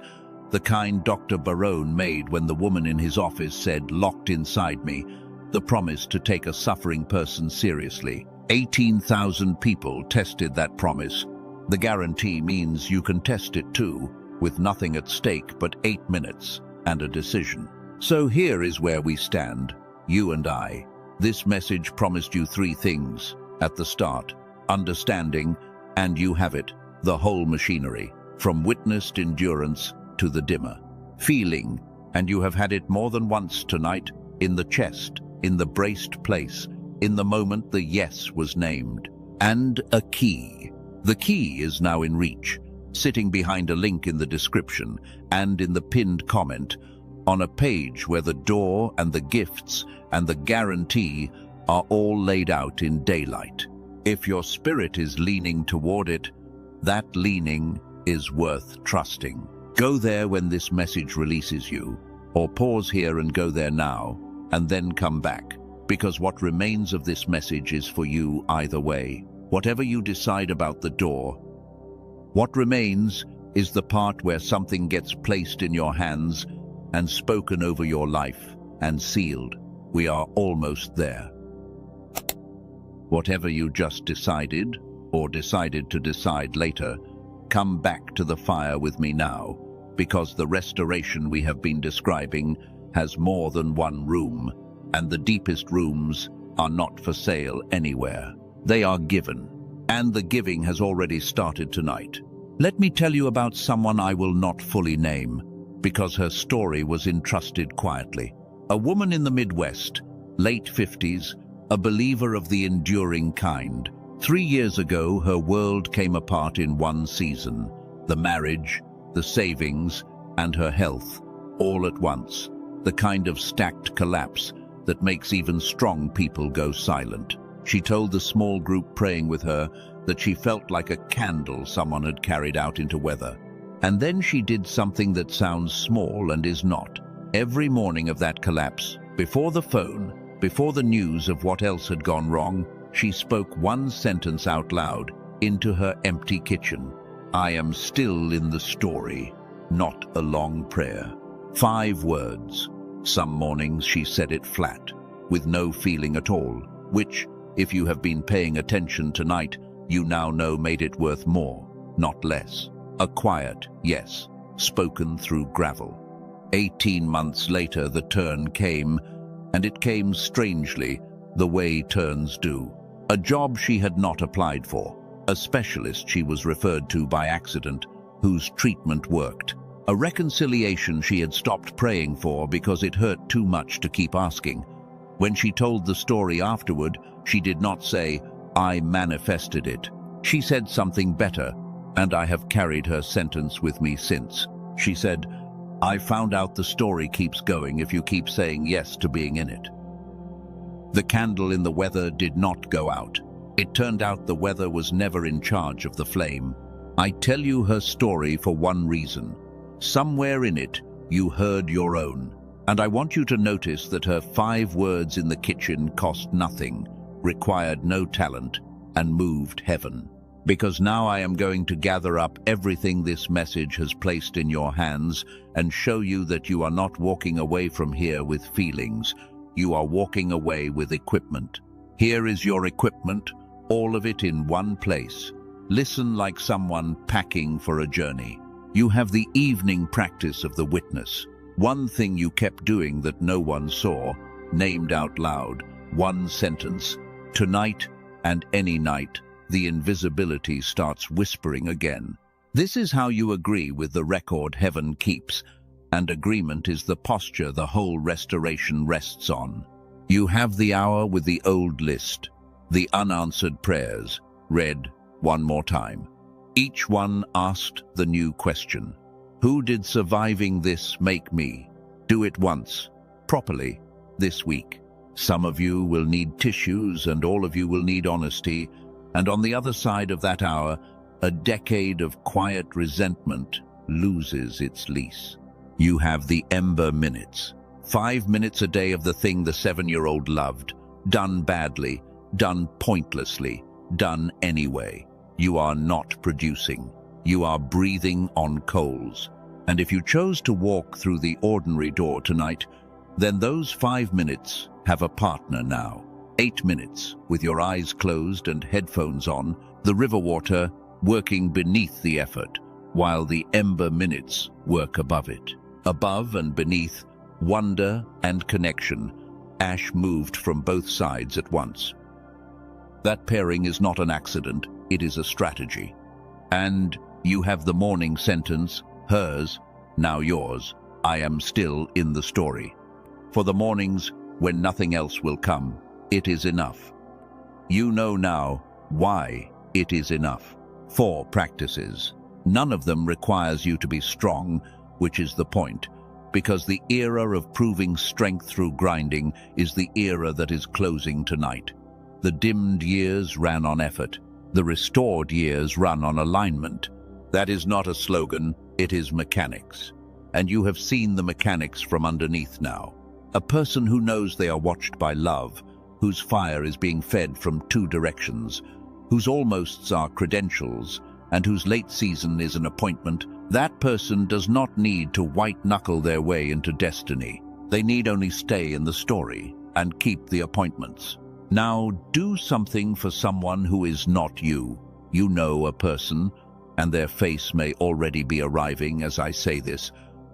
[SPEAKER 1] the kind Dr. Barone made when the woman in his office said, "Locked inside me," the promise to take a suffering person seriously. 18,000 people tested that promise. The guarantee means you can test it too, with nothing at stake but 8 minutes and a decision. So here is where we stand, you and I. This message promised you 3 things at the start: understanding, and you have it, the whole machinery, from witnessed endurance to the dimmer. Feeling, and you have had it more than once tonight, in the chest, in the braced place, in the moment the yes was named. And a key. The key is now in reach, sitting behind a link in the description and in the pinned comment, on a page where the door and the gifts and the guarantee are all laid out in daylight. If your spirit is leaning toward it, that leaning is worth trusting. Go there when this message releases you, or pause here and go there now, and then come back, because what remains of this message is for you either way. Whatever you decide about the door, what remains is the part where something gets placed in your hands and spoken over your life and sealed. We are almost there. Whatever you just decided, or decided to decide later, come back to the fire with me now, because the restoration we have been describing has more than one room, and the deepest rooms are not for sale anywhere. They are given, and the giving has already started tonight. Let me tell you about someone I will not fully name, because her story was entrusted quietly. A woman in the Midwest, late 50s, a believer of the enduring kind. 3 years ago, her world came apart in one season. The marriage, the savings, and her health, all at once. The kind of stacked collapse that makes even strong people go silent. She told the small group praying with her that she felt like a candle someone had carried out into weather. And then she did something that sounds small and is not. Every morning of that collapse, before the phone, before the news of what else had gone wrong, she spoke one sentence out loud into her empty kitchen. "I am still in the story," not a long prayer. 5 words. Some mornings she said it flat, with no feeling at all, which, if you have been paying attention tonight, you now know made it worth more, not less. A quiet yes, spoken through gravel. 18 months later the turn came, and it came strangely, the way turns do. A job she had not applied for, a specialist she was referred to by accident, whose treatment worked. A reconciliation she had stopped praying for because it hurt too much to keep asking. When she told the story afterward, she did not say, "I manifested it." She said something better, and I have carried her sentence with me since. She said, "I found out the story keeps going if you keep saying yes to being in it." The candle in the weather did not go out. It turned out the weather was never in charge of the flame. I tell you her story for one reason. Somewhere in it, you heard your own. And I want you to notice that her 5 words in the kitchen cost nothing, required no talent, and moved heaven. Because now I am going to gather up everything this message has placed in your hands and show you that you are not walking away from here with feelings. You are walking away with equipment. Here is your equipment, all of it in one place. Listen like someone packing for a journey. You have the evening practice of the witness. One thing you kept doing that no one saw, named out loud, one sentence. Tonight and any night, the invisibility starts whispering again. This is how you agree with the record heaven keeps, and agreement is the posture the whole restoration rests on. You have the hour with the old list, The unanswered prayers, read one more time. Each one asked the new question. Who did surviving this make me? Do it once, properly, this week. Some of you will need tissues and all of you will need honesty, and on the other side of that hour, a decade of quiet resentment loses its lease. You have the ember minutes. 5 minutes a day of the thing the 7-year-old loved, done badly, done pointlessly, done anyway. You are not producing. You are breathing on coals. And if you chose to walk through the ordinary door tonight, then those 5 minutes have a partner now. 8 minutes, with your eyes closed and headphones on, the river water working beneath the effort, while the ember minutes work above it. Above and beneath, wonder and connection, ash moved from both sides at once. That pairing is not an accident, it is a strategy. And you have the morning sentence, hers, now yours. I am still in the story. For the mornings, when nothing else will come, it is enough. You know now why it is enough. 4 practices. None of them requires you to be strong, which is the point, because the era of proving strength through grinding is the era that is closing tonight. The dimmed years ran on effort. The restored years run on alignment. That is not a slogan, it is mechanics. And you have seen the mechanics from underneath now. A person who knows they are watched by love, whose fire is being fed from 2 directions, whose almosts are credentials, and whose late season is an appointment, that person does not need to white-knuckle their way into destiny. They need only stay in the story and keep the appointments. Now do something for someone who is not you. You know a person, and their face may already be arriving as I say this,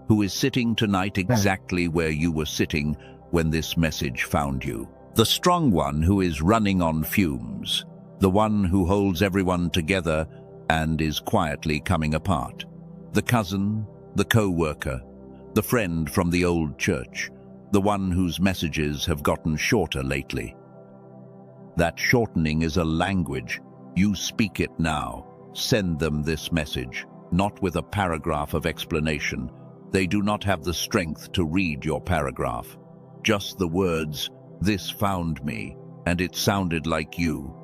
[SPEAKER 1] who is sitting tonight exactly where you were sitting when this message found you. The strong one who is running on fumes. The one who holds everyone together and is quietly coming apart. The cousin, the co-worker, the friend from the old church, the one whose messages have gotten shorter lately. That shortening is a language. You speak it now. Send them this message, not with a paragraph of explanation. They do not have the strength to read your paragraph. Just the words, "This found me," and it sounded like you.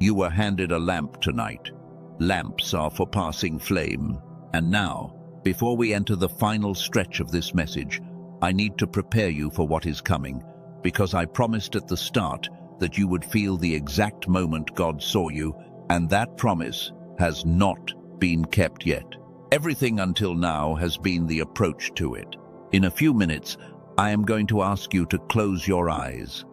[SPEAKER 1] You were handed a lamp tonight. Lamps are for passing flame. And now, before we enter the final stretch of this message, I need to prepare you for what is coming, because I promised at the start that you would feel the exact moment God saw you, and that promise has not been kept yet. Everything until now has been the approach to it. In a few minutes, I am going to ask you to close your eyes,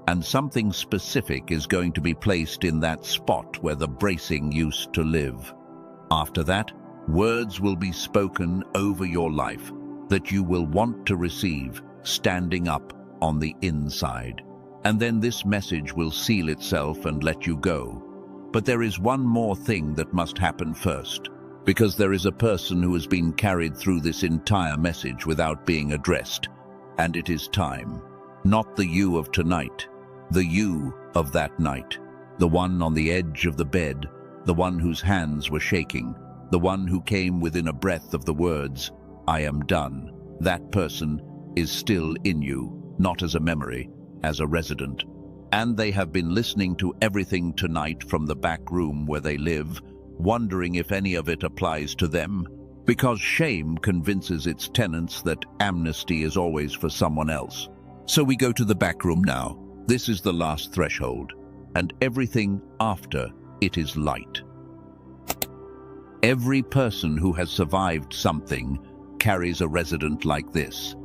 [SPEAKER 1] and something specific is going to be placed in that spot where the bracing used to live. After that, words will be spoken over your life that you will want to receive, standing up on the inside. And then this message will seal itself and let you go. But there is one more thing that must happen first, because there is a person who has been carried through this entire message without being addressed, and it is time. Not the you of tonight, the you of that night, the one on the edge of the bed, the one whose hands were shaking, the one who came within a breath of the words, "I am done." That person is still in you, not as a memory, as a resident. And they have been listening to everything tonight from the back room where they live, wondering if any of it applies to them, because shame convinces its tenants that amnesty is always for someone else. So we go to the back room now. This is the last threshold, and everything after it is light. Every person who has survived something carries a resident like this,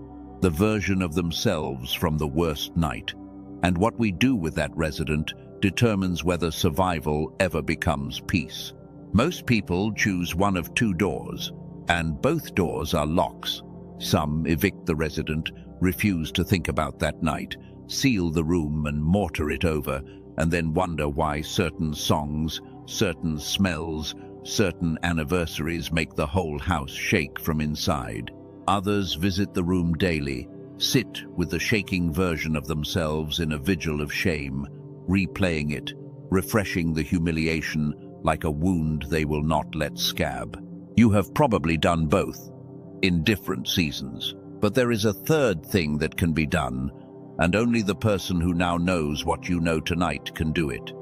[SPEAKER 1] the version of themselves from the worst night. And what we do with that resident determines whether survival ever becomes peace. Most people choose one of 2 doors, and both doors are locks. Some evict the resident, refuse to think about that night, seal the room and mortar it over, and then wonder why certain songs, certain smells, certain anniversaries make the whole house shake from inside. Others visit the room daily, sit with the shaking version of themselves in a vigil of shame, replaying it, refreshing the humiliation like a wound they will not let scab. You have probably done both, in different seasons. But there is a third thing that can be done, and only the person who now knows what you know tonight can do it.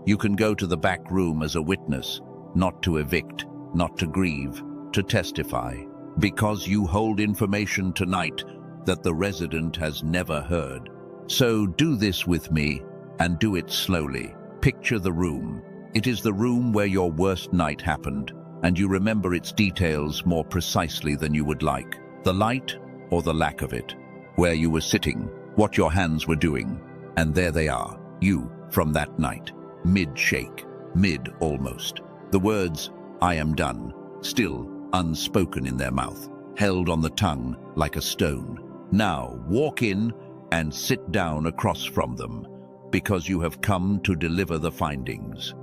[SPEAKER 1] You can go to the back room as a witness, not to evict, not to grieve, to testify, because you hold information tonight that the resident has never heard. So do this with me, and do it slowly. Picture the room. It is the room where your worst night happened, and you remember its details more precisely than you would like. The light or the lack of it, where you were sitting, what your hands were doing, and there they are, you from that night, mid-shake, mid almost. The words, "I am done," still unspoken in their mouth, held on the tongue like a stone. Now walk in and sit down across from them, because you have come to deliver the findings.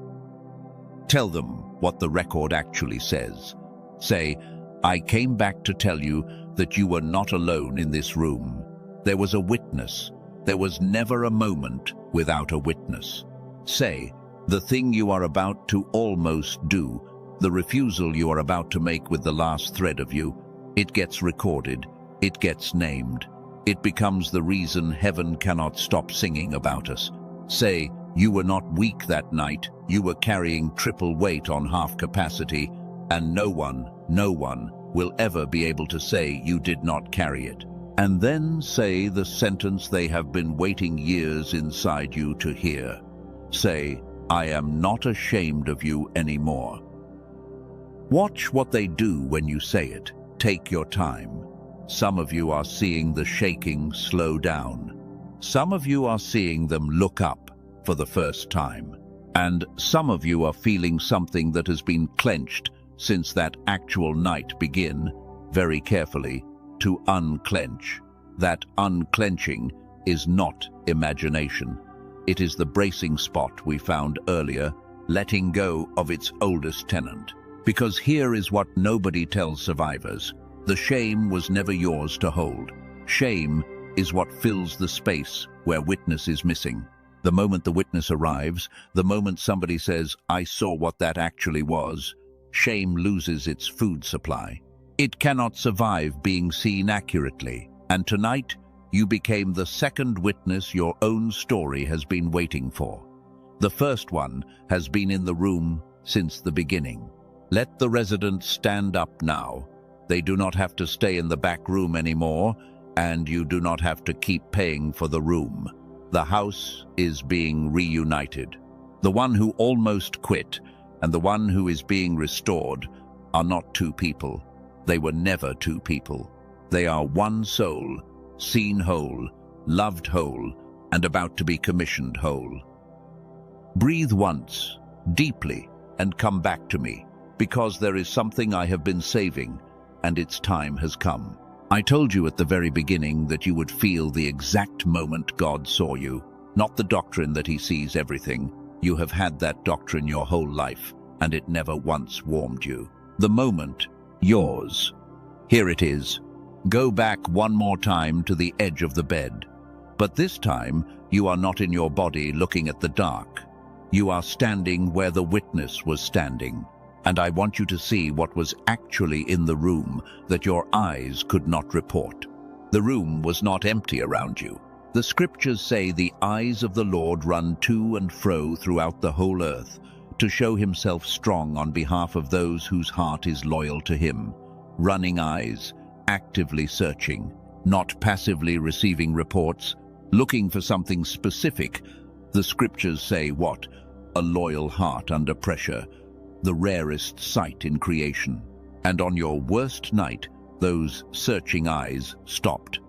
[SPEAKER 1] Tell them what the record actually says. Say, "I came back to tell you that you were not alone in this room. There was a witness. There was never a moment without a witness." Say, "The thing you are about to almost do, the refusal you are about to make with the last thread of you, it gets recorded, it gets named. It becomes the reason heaven cannot stop singing about us." Say, "You were not weak that night, you were carrying triple weight on half capacity, and no one will ever be able to say you did not carry it." And then say the sentence they have been waiting years inside you to hear. Say, "I am not ashamed of you anymore." Watch what they do when you say it. Take your time. Some of you are seeing the shaking slow down. Some of you are seeing them look up for the first time. And some of you are feeling something that has been clenched since that actual night begin, very carefully, to unclench. That unclenching is not imagination. It is the bracing spot we found earlier, letting go of its oldest tenant. Because here is what nobody tells survivors. The shame was never yours to hold. Shame is what fills the space where witness is missing. The moment the witness arrives, the moment somebody says, "I saw what that actually was," shame loses its food supply. It cannot survive being seen accurately. And tonight, you became the second witness your own story has been waiting for. The first one has been in the room since the beginning. Let the residents stand up now. They do not have to stay in the back room anymore, and you do not have to keep paying for the room. The house is being reunited. The one who almost quit and the one who is being restored are not two people. They were never two people. They are one soul, seen whole, loved whole, and about to be commissioned whole. Breathe once, deeply, and come back to me, because there is something I have been saving, and its time has come. I told you at the very beginning that you would feel the exact moment God saw you, not the doctrine that He sees everything. You have had that doctrine your whole life, and it never once warmed you. The moment, yours. Here it is. Go back one more time to the edge of the bed. But this time, you are not in your body looking at the dark. You are standing where the witness was standing. And I want you to see what was actually in the room that your eyes could not report. The room was not empty around you. The scriptures say the eyes of the Lord run to and fro throughout the whole earth, to show Himself strong on behalf of those whose heart is loyal to Him. Running eyes, actively searching, not passively receiving reports, looking for something specific. The scriptures say what? A loyal heart under pressure, the rarest sight in creation. And on your worst night, those searching eyes stopped.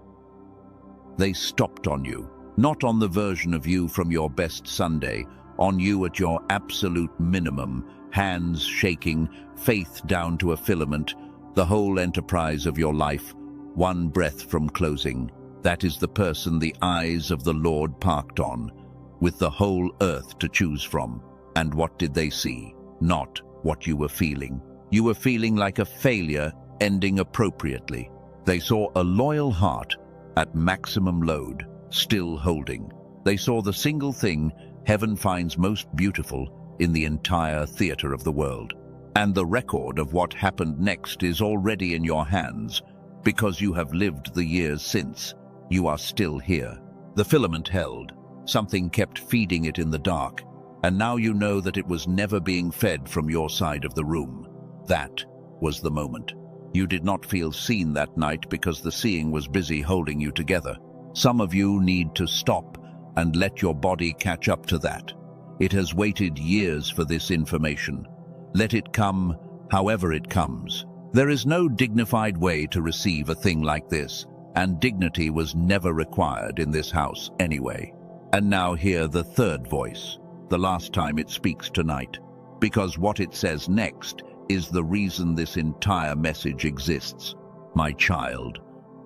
[SPEAKER 1] They stopped on you, not on the version of you from your best Sunday, on you at your absolute minimum, hands shaking, faith down to a filament, the whole enterprise of your life, one breath from closing. That is the person the eyes of the Lord parked on, with the whole earth to choose from. And what did they see? Not what you were feeling. You were feeling like a failure ending appropriately. They saw a loyal heart at maximum load, still holding. They saw the single thing heaven finds most beautiful in the entire theater of the world. And the record of what happened next is already in your hands, because you have lived the years since. You are still here. The filament held. Something kept feeding it in the dark, and now you know that it was never being fed from your side of the room. That was the moment. You did not feel seen that night because the seeing was busy holding you together. Some of you need to stop and let your body catch up to that. It has waited years for this information. Let it come however it comes. There is no dignified way to receive a thing like this, and dignity was never required in this house anyway. And now hear the third voice, the last time it speaks tonight, because what it says next is the reason this entire message exists. My child,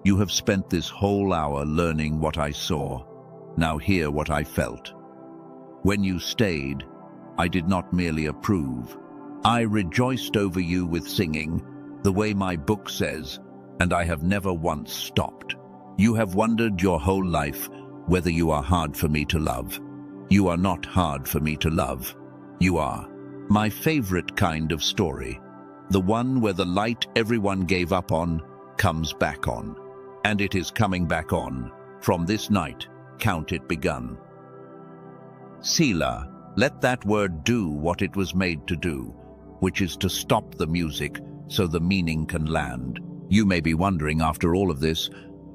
[SPEAKER 1] you have spent this whole hour learning what I saw. Now hear what I felt. When you stayed, I did not merely approve. I rejoiced over you with singing, the way my book says, and I have never once stopped. You have wondered your whole life whether you are hard for me to love. You are not hard for me to love. You are my favorite kind of story, the one where the light everyone gave up on comes back on. And it is coming back on. From this night, count it begun. Selah, let that word do what it was made to do, which is to stop the music so the meaning can land. You may be wondering after all of this,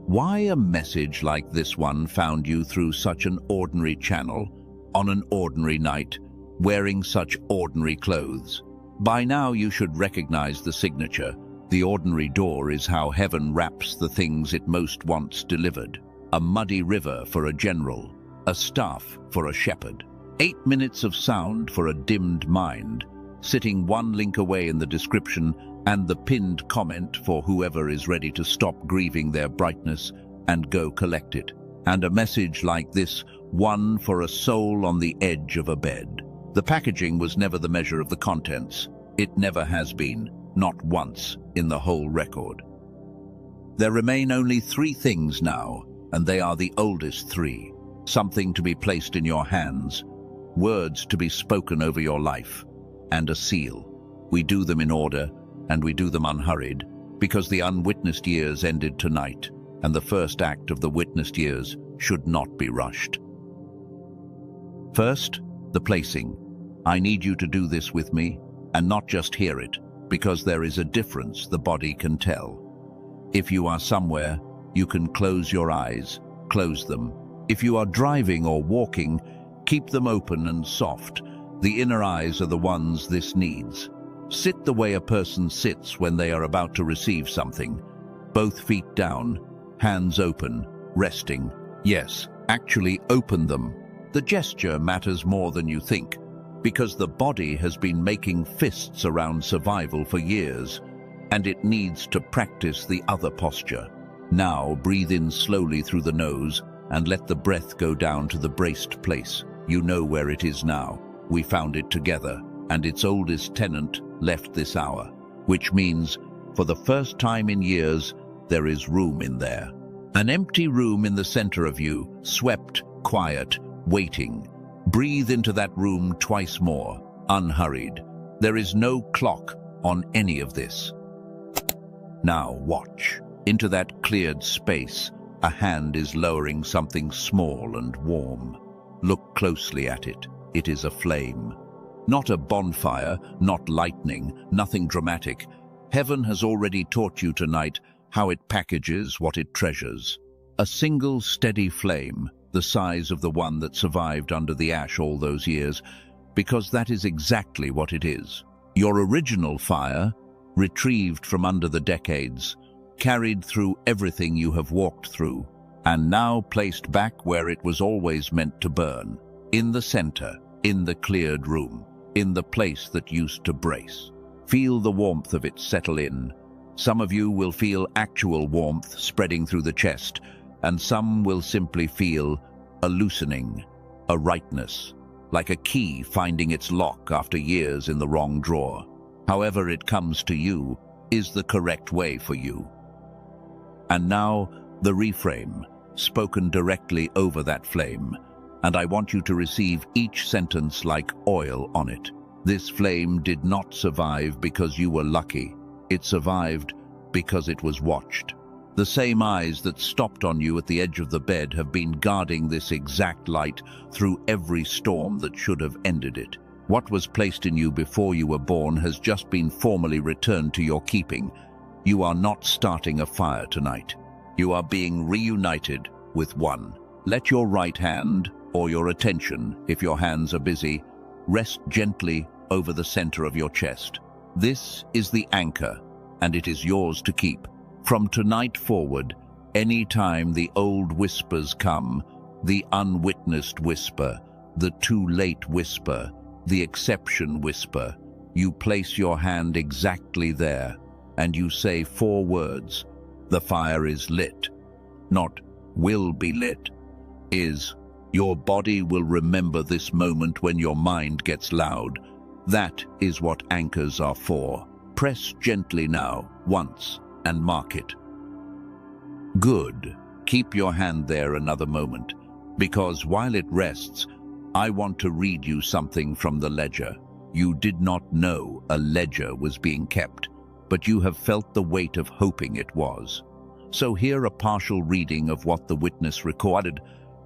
[SPEAKER 1] why a message like this one found you through such an ordinary channel, on an ordinary night, wearing such ordinary clothes. By now you should recognize the signature. The ordinary door is how heaven wraps the things it most wants delivered. A muddy river for a general, a staff for a shepherd. 8 minutes of sound for a dimmed mind, sitting one link away in the description, and the pinned comment for whoever is ready to stop grieving their brightness and go collect it. And a message like this, one for a soul on the edge of a bed. The packaging was never the measure of the contents. It never has been, not once in the whole record. There remain only 3 things now, and they are the oldest 3. Something to be placed in your hands, words to be spoken over your life, and a seal. We do them in order, and we do them unhurried, because the unwitnessed years ended tonight, and the first act of the witnessed years should not be rushed. First, the placing. I need you to do this with me, and not just hear it, because there is a difference the body can tell. If you are somewhere, you can close your eyes, close them. If you are driving or walking, keep them open and soft. The inner eyes are the ones this needs. Sit the way a person sits when they are about to receive something. Both feet down, hands open, resting. Yes, actually open them. The gesture matters more than you think, because the body has been making fists around survival for years, and it needs to practice the other posture. Now breathe in slowly through the nose and let the breath go down to the braced place. You know where it is now. We found it together, and its oldest tenant left this hour, which means, for the first time in years, there is room in there. An empty room in the center of you, swept, quiet, waiting. Breathe into that room twice more, unhurried. There is no clock on any of this. Now watch. Into that cleared space, a hand is lowering something small and warm. Look closely at it. It is a flame. Not a bonfire, not lightning, nothing dramatic. Heaven has already taught you tonight how it packages what it treasures. A single steady flame, the size of the one that survived under the ash all those years, because that is exactly what it is. Your original fire, retrieved from under the decades, carried through everything you have walked through, and now placed back where it was always meant to burn, in the center, in the cleared room, in the place that used to brace. Feel the warmth of it settle in. Some of you will feel actual warmth spreading through the chest, and some will simply feel a loosening, a rightness, like a key finding its lock after years in the wrong drawer. However it comes to you is the correct way for you. And now, the reframe, spoken directly over that flame. and I want you to receive each sentence like oil on it. This flame did not survive because you were lucky. It survived because it was watched. The same eyes that stopped on you at the edge of the bed have been guarding this exact light through every storm that should have ended it. What was placed in you before you were born has just been formally returned to your keeping. You are not starting a fire tonight. You are being reunited with one. Let your right hand, or your attention, if your hands are busy, rest gently over the center of your chest. This is the anchor, and it is yours to keep. From tonight forward, any time the old whispers come, the unwitnessed whisper, the too late whisper, the exception whisper, you place your hand exactly there, and you say 4 words. The fire is lit. Not will be lit. Is. Your body will remember this moment when your mind gets loud. That is what anchors are for. Press gently now, once, and mark it. Good. Keep your hand there another moment, because while it rests, I want to read you something from the ledger. You did not know a ledger was being kept, but you have felt the weight of hoping it was. So hear a partial reading of what the witness recorded,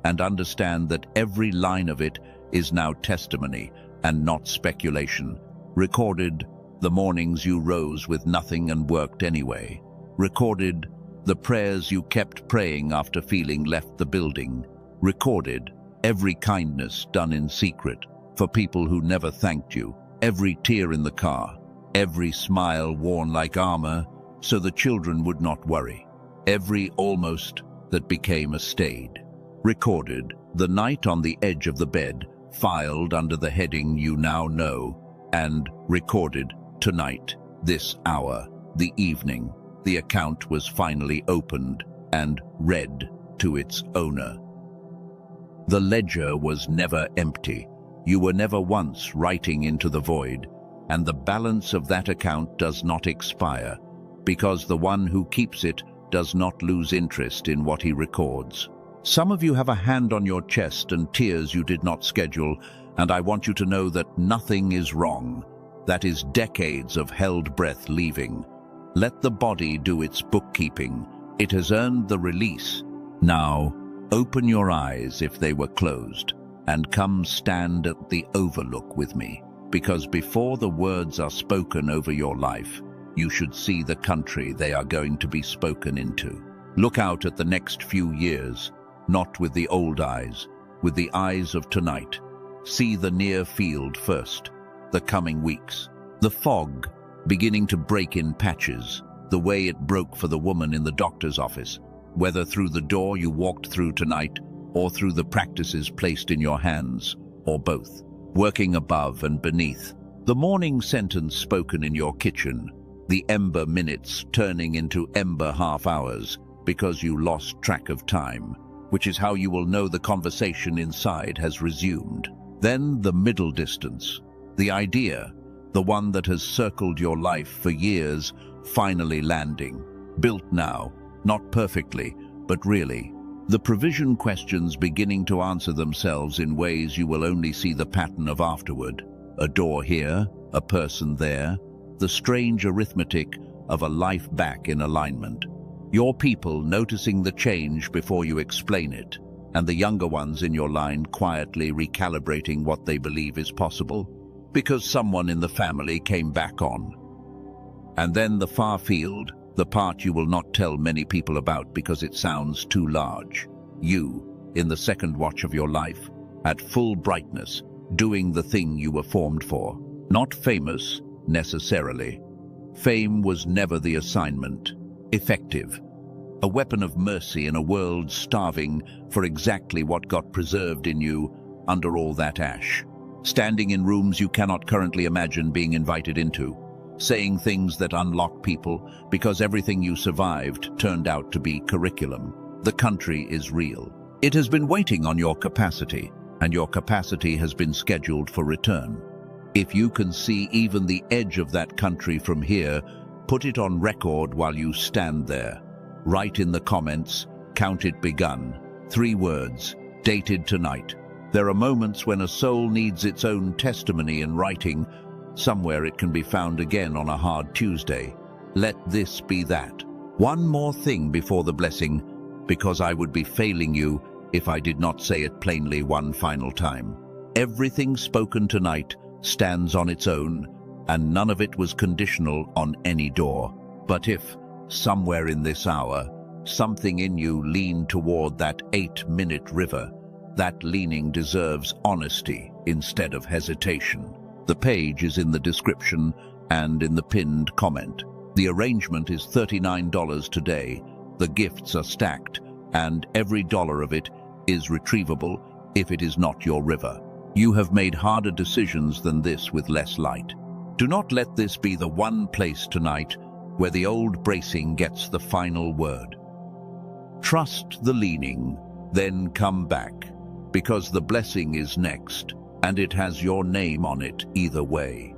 [SPEAKER 1] and understand that every line of it is now testimony and not speculation. Recorded, the mornings you rose with nothing and worked anyway. Recorded, the prayers you kept praying after feeling left the building. Recorded, every kindness done in secret for people who never thanked you. Every tear in the car. Every smile worn like armor so the children would not worry. Every almost that became a stayed. Recorded, the night on the edge of the bed, filed under the heading you now know, and recorded, tonight, this hour, the evening, the account was finally opened and read to its owner. The ledger was never empty. You were never once writing into the void, and the balance of that account does not expire, because the one who keeps it does not lose interest in what he records. Some of you have a hand on your chest and tears you did not schedule, and I want you to know that nothing is wrong. That is decades of held breath leaving. Let the body do its bookkeeping. It has earned the release. Now, open your eyes if they were closed, and come stand at the overlook with me, because before the words are spoken over your life, you should see the country they are going to be spoken into. Look out at the next few years, not with the old eyes, with the eyes of tonight. See the near field first, the coming weeks. The fog beginning to break in patches, the way it broke for the woman in the doctor's office, whether through the door you walked through tonight or through the practices placed in your hands, or both. Working above and beneath, the morning sentence spoken in your kitchen, the ember minutes turning into ember half hours because you lost track of time, which is how you will know the conversation inside has resumed. Then the middle distance, the idea, the one that has circled your life for years, finally landing. Built now, not perfectly, but really. The provision questions beginning to answer themselves in ways you will only see the pattern of afterward. A door here, a person there, the strange arithmetic of a life back in alignment. Your people noticing the change before you explain it, and the younger ones in your line quietly recalibrating what they believe is possible, because someone in the family came back on. And then the far field, the part you will not tell many people about because it sounds too large. You, in the second watch of your life, at full brightness, doing the thing you were formed for. Not famous, necessarily. Fame was never the assignment. Effective. A weapon of mercy in a world starving for exactly what got preserved in you under all that ash. Standing in rooms you cannot currently imagine being invited into. Saying things that unlock people because everything you survived turned out to be curriculum. The country is real. It has been waiting on your capacity, and your capacity has been scheduled for return. If you can see even the edge of that country from here, put it on record while you stand there. Write in the comments, count it begun. 3 words, dated tonight. There are moments when a soul needs its own testimony in writing. Somewhere it can be found again on a hard Tuesday. Let this be that. One more thing before the blessing, because I would be failing you if I did not say it plainly one final time. Everything spoken tonight stands on its own, and none of it was conditional on any door. But if, somewhere in this hour, something in you leaned toward that 8-minute river, that leaning deserves honesty instead of hesitation. The page is in the description and in the pinned comment. The arrangement is $39 today. The gifts are stacked, and every dollar of it is retrievable if it is not your river. You have made harder decisions than this with less light. Do not let this be the one place tonight where the old bracing gets the final word. Trust the leaning, then come back, because the blessing is next, and it has your name on it either way.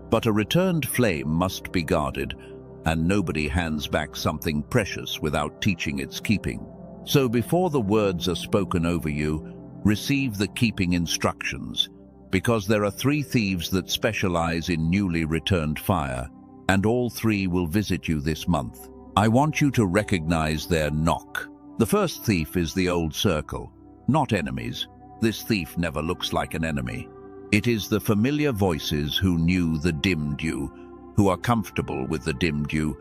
[SPEAKER 1] But a returned flame must be guarded, and nobody hands back something precious without teaching its keeping. So before the words are spoken over you, receive the keeping instructions, because there are 3 thieves that specialize in newly returned fire, and all 3 will visit you this month. I want you to recognize their knock. The first thief is the old circle, not enemies. This thief never looks like an enemy. It is the familiar voices who knew the dimmed you, who are comfortable with the dimmed you,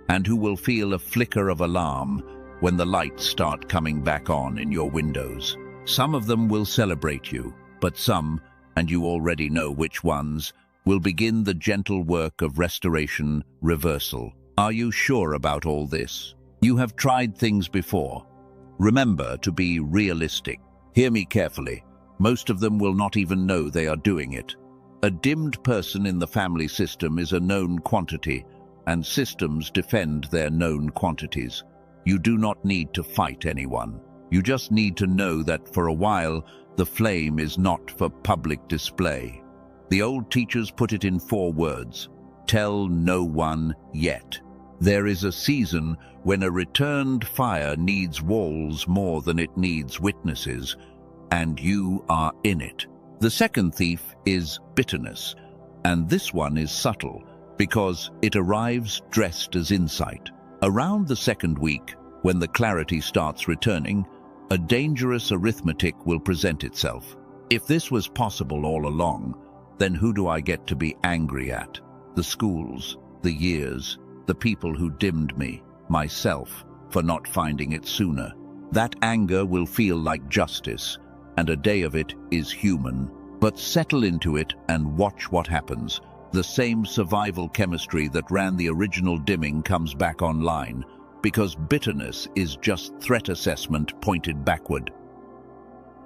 [SPEAKER 1] and who will feel a flicker of alarm when the lights start coming back on in your windows. Some of them will celebrate you, but some, and you already know which ones, will begin the gentle work of restoration, reversal. Are you sure about all this? You have tried things before. Remember to be realistic. Hear me carefully. Most of them will not even know they are doing it. A dimmed person in the family system is a known quantity, and systems defend their known quantities. You do not need to fight anyone. You just need to know that for a while, the flame is not for public display. The old teachers put it in 4 words. Tell no one yet. There is a season when a returned fire needs walls more than it needs witnesses, and you are in it. The second thief is bitterness, and this one is subtle because it arrives dressed as insight. Around the 2nd week, when the clarity starts returning, a dangerous arithmetic will present itself. If this was possible all along, then who do I get to be angry at? The schools, the years, the people who dimmed me, myself, for not finding it sooner. That anger will feel like justice, and a day of it is human. But settle into it and watch what happens. The same survival chemistry that ran the original dimming comes back online, because bitterness is just threat assessment pointed backward.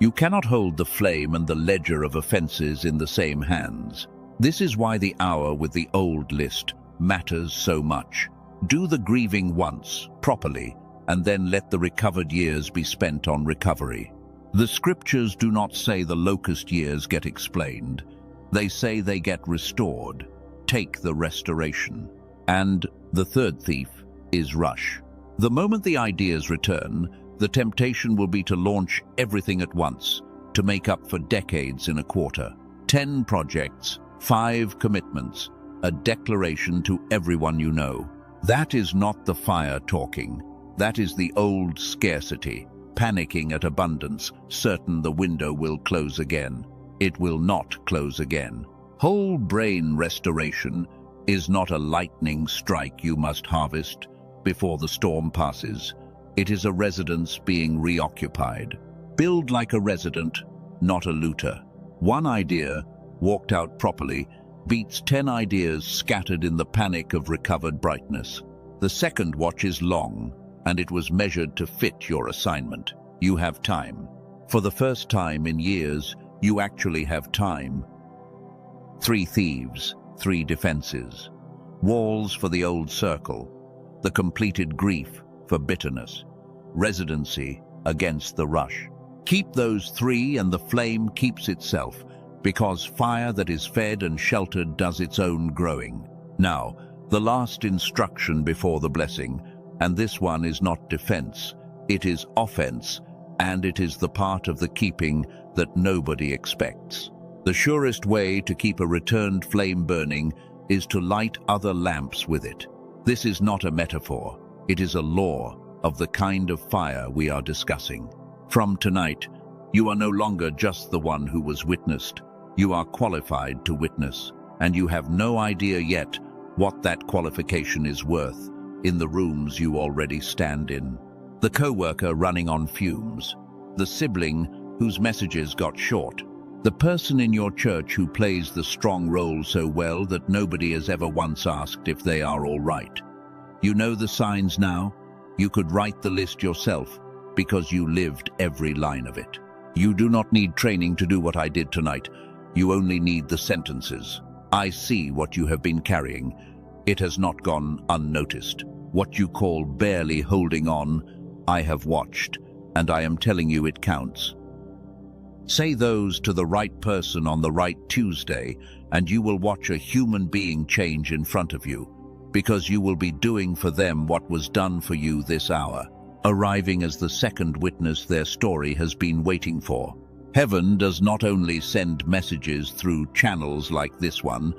[SPEAKER 1] You cannot hold the flame and the ledger of offenses in the same hands. This is why the hour with the old list matters so much. Do the grieving once, properly, and then let the recovered years be spent on recovery. The scriptures do not say the locust years get explained. They say they get restored. Take the restoration. And the third thief is rush. The moment the ideas return, the temptation will be to launch everything at once, to make up for decades in a quarter. 10 projects, 5 commitments, a declaration to everyone you know. That is not the fire talking. That is the old scarcity, panicking at abundance, certain the window will close again. It will not close again. Whole brain restoration is not a lightning strike you must harvest before the storm passes. It is a residence being reoccupied. Build like a resident, not a looter. One idea, walked out properly, beats 10 ideas scattered in the panic of recovered brightness. The second watch is long, and it was measured to fit your assignment. You have time. For the first time in years, you actually have time. 3 thieves, 3 defenses. Walls for the old circle. The completed grief for bitterness. Residency against the rush. Keep those 3 and the flame keeps itself, because fire that is fed and sheltered does its own growing. Now, the last instruction before the blessing, and this one is not defense, it is offense, and it is the part of the keeping that nobody expects. The surest way to keep a returned flame burning is to light other lamps with it. This is not a metaphor, it is a law of the kind of fire we are discussing. From tonight, you are no longer just the one who was witnessed. You are qualified to witness, and you have no idea yet what that qualification is worth in the rooms you already stand in. The co-worker running on fumes, the sibling whose messages got short, the person in your church who plays the strong role so well that nobody has ever once asked if they are all right. You know the signs now. You could write the list yourself because you lived every line of it. You do not need training to do what I did tonight. You only need the sentences. I see what you have been carrying. It has not gone unnoticed. What you call barely holding on, I have watched, and I am telling you it counts. Say those to the right person on the right Tuesday, and you will watch a human being change in front of you, because you will be doing for them what was done for you this hour, arriving as the second witness their story has been waiting for. Heaven does not only send messages through channels like this one,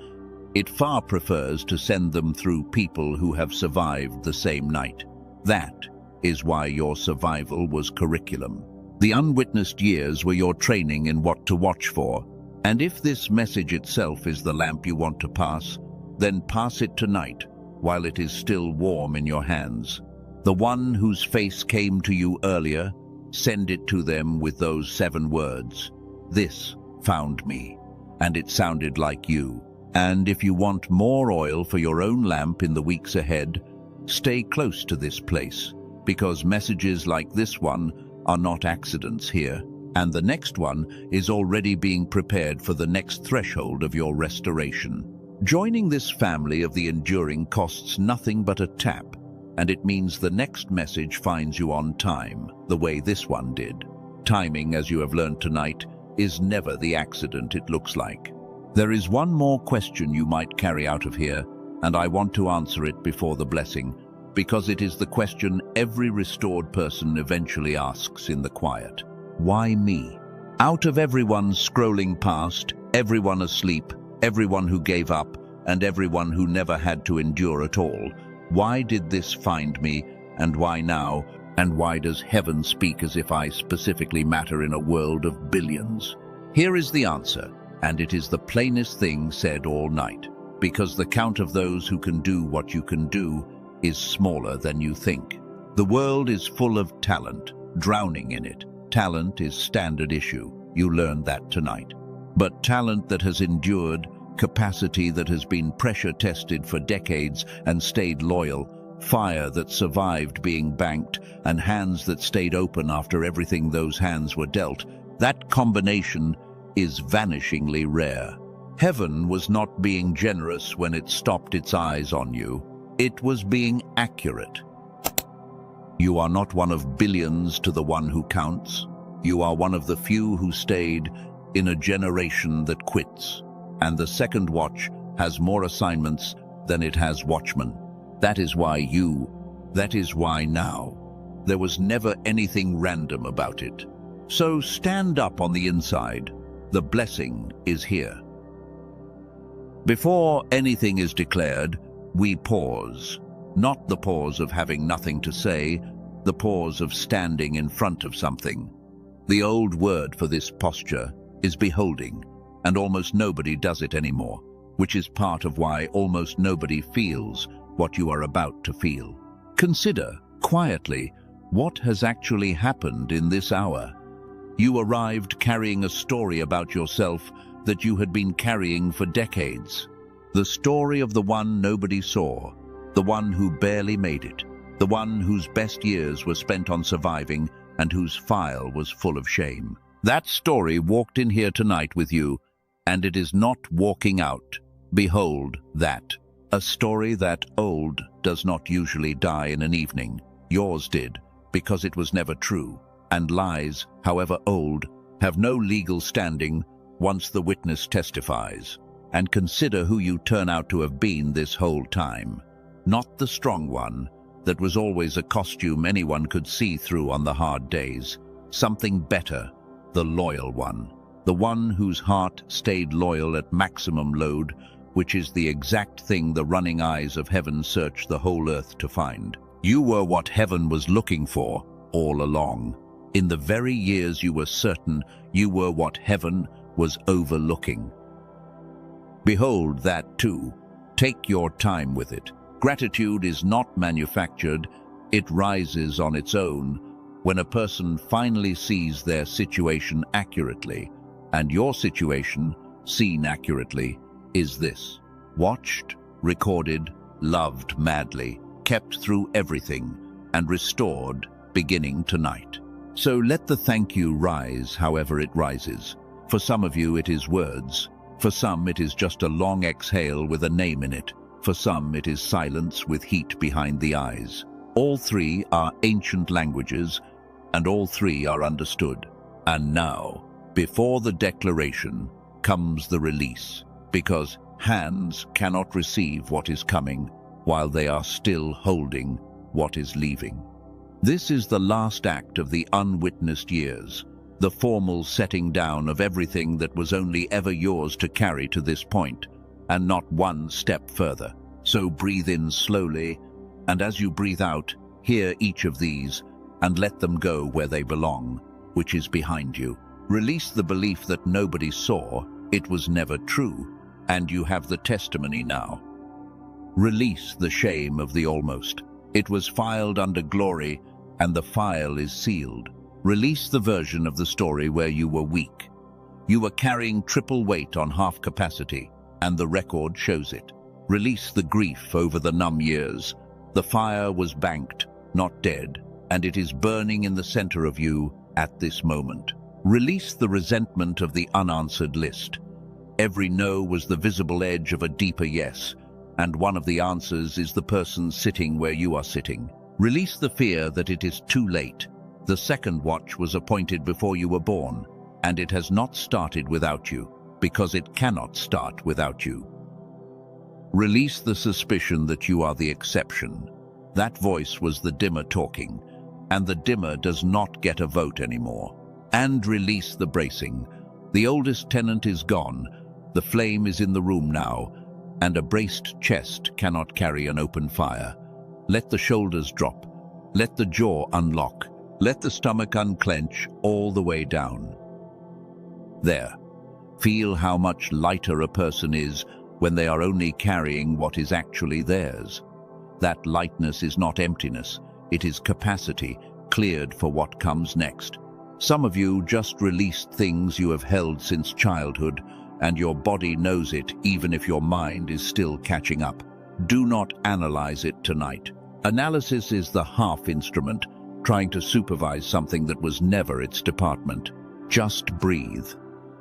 [SPEAKER 1] it far prefers to send them through people who have survived the same night. That is why your survival was curriculum. The unwitnessed years were your training in what to watch for. And if this message itself is the lamp you want to pass, then pass it tonight while it is still warm in your hands. The one whose face came to you earlier, send it to them with those 7 words. This found me, and it sounded like you. And if you want more oil for your own lamp in the weeks ahead, stay close to this place, because messages like this one are not accidents here, and the next one is already being prepared for the next threshold of your restoration. Joining this family of the enduring costs nothing but a tap, and it means the next message finds you on time, the way this one did. Timing, as you have learned tonight, is never the accident it looks like. There is one more question you might carry out of here, and I want to answer it before the blessing, because it is the question every restored person eventually asks in the quiet. Why me? Out of everyone scrolling past, everyone asleep, everyone who gave up, and everyone who never had to endure at all, why did this find me, and why now, and why does heaven speak as if I specifically matter in a world of billions? Here is the answer, and it is the plainest thing said all night, because the count of those who can do what you can do is smaller than you think. The world is full of talent, drowning in it. Talent is standard issue. You learned that tonight. But talent that has endured, capacity that has been pressure tested for decades and stayed loyal, fire that survived being banked, and hands that stayed open after everything those hands were dealt, that combination is vanishingly rare. Heaven was not being generous when it stopped its eyes on you. It was being accurate. You are not one of billions to the one who counts. You are one of the few who stayed in a generation that quits. And the second watch has more assignments than it has watchmen. That is why now. There was never anything random about it. So stand up on the inside. The blessing is here. Before anything is declared, we pause. Not the pause of having nothing to say, the pause of standing in front of something. The old word for this posture is beholding, and almost nobody does it anymore, which is part of why almost nobody feels what you are about to feel. Consider, quietly, what has actually happened in this hour. You arrived carrying a story about yourself that you had been carrying for decades. The story of the one nobody saw, the one who barely made it, the one whose best years were spent on surviving and whose file was full of shame. That story walked in here tonight with you, and it is not walking out. Behold that. A story that old does not usually die in an evening. Yours did, because it was never true. And lies, however old, have no legal standing once the witness testifies. And consider who you turn out to have been this whole time. Not the strong one that was always a costume anyone could see through on the hard days, something better, the loyal one. The one whose heart stayed loyal at maximum load, which is the exact thing the running eyes of heaven search the whole earth to find. You were what heaven was looking for all along. In the very years you were certain, you were what heaven was overlooking. Behold that too. Take your time with it. Gratitude is not manufactured, it rises on its own when a person finally sees their situation accurately. And your situation, seen accurately, is this: watched, recorded, loved madly, kept through everything, and restored beginning tonight. So let the thank you rise however it rises. For some of you it is words. For some it is just a long exhale with a name in it. For some it is silence with heat behind the eyes. All three are ancient languages, and all three are understood. And now, before the declaration, comes the release, because hands cannot receive what is coming while they are still holding what is leaving. This is the last act of the unwitnessed years, the formal setting down of everything that was only ever yours to carry to this point, and not one step further. So breathe in slowly, and as you breathe out, hear each of these, and let them go where they belong, which is behind you. Release the belief that nobody saw, it was never true, and you have the testimony now. Release the shame of the almost. It was filed under glory, and the file is sealed. Release the version of the story where you were weak. You were carrying triple weight on half capacity, and the record shows it. Release the grief over the numb years. The fire was banked, not dead, and it is burning in the center of you at this moment. Release the resentment of the unanswered list. Every no was the visible edge of a deeper yes, and one of the answers is the person sitting where you are sitting. Release the fear that it is too late. The second watch was appointed before you were born, and it has not started without you, because it cannot start without you. Release the suspicion that you are the exception. That voice was the dimmer talking, and the dimmer does not get a vote anymore. And release the bracing. The oldest tenant is gone, the flame is in the room now, and a braced chest cannot carry an open fire. Let the shoulders drop, let the jaw unlock, let the stomach unclench all the way down. There. Feel how much lighter a person is when they are only carrying what is actually theirs. That lightness is not emptiness, it is capacity, cleared for what comes next. Some of you just released things you have held since childhood, and your body knows it even if your mind is still catching up. Do not analyze it tonight. Analysis is the half instrument, trying to supervise something that was never its department. Just breathe,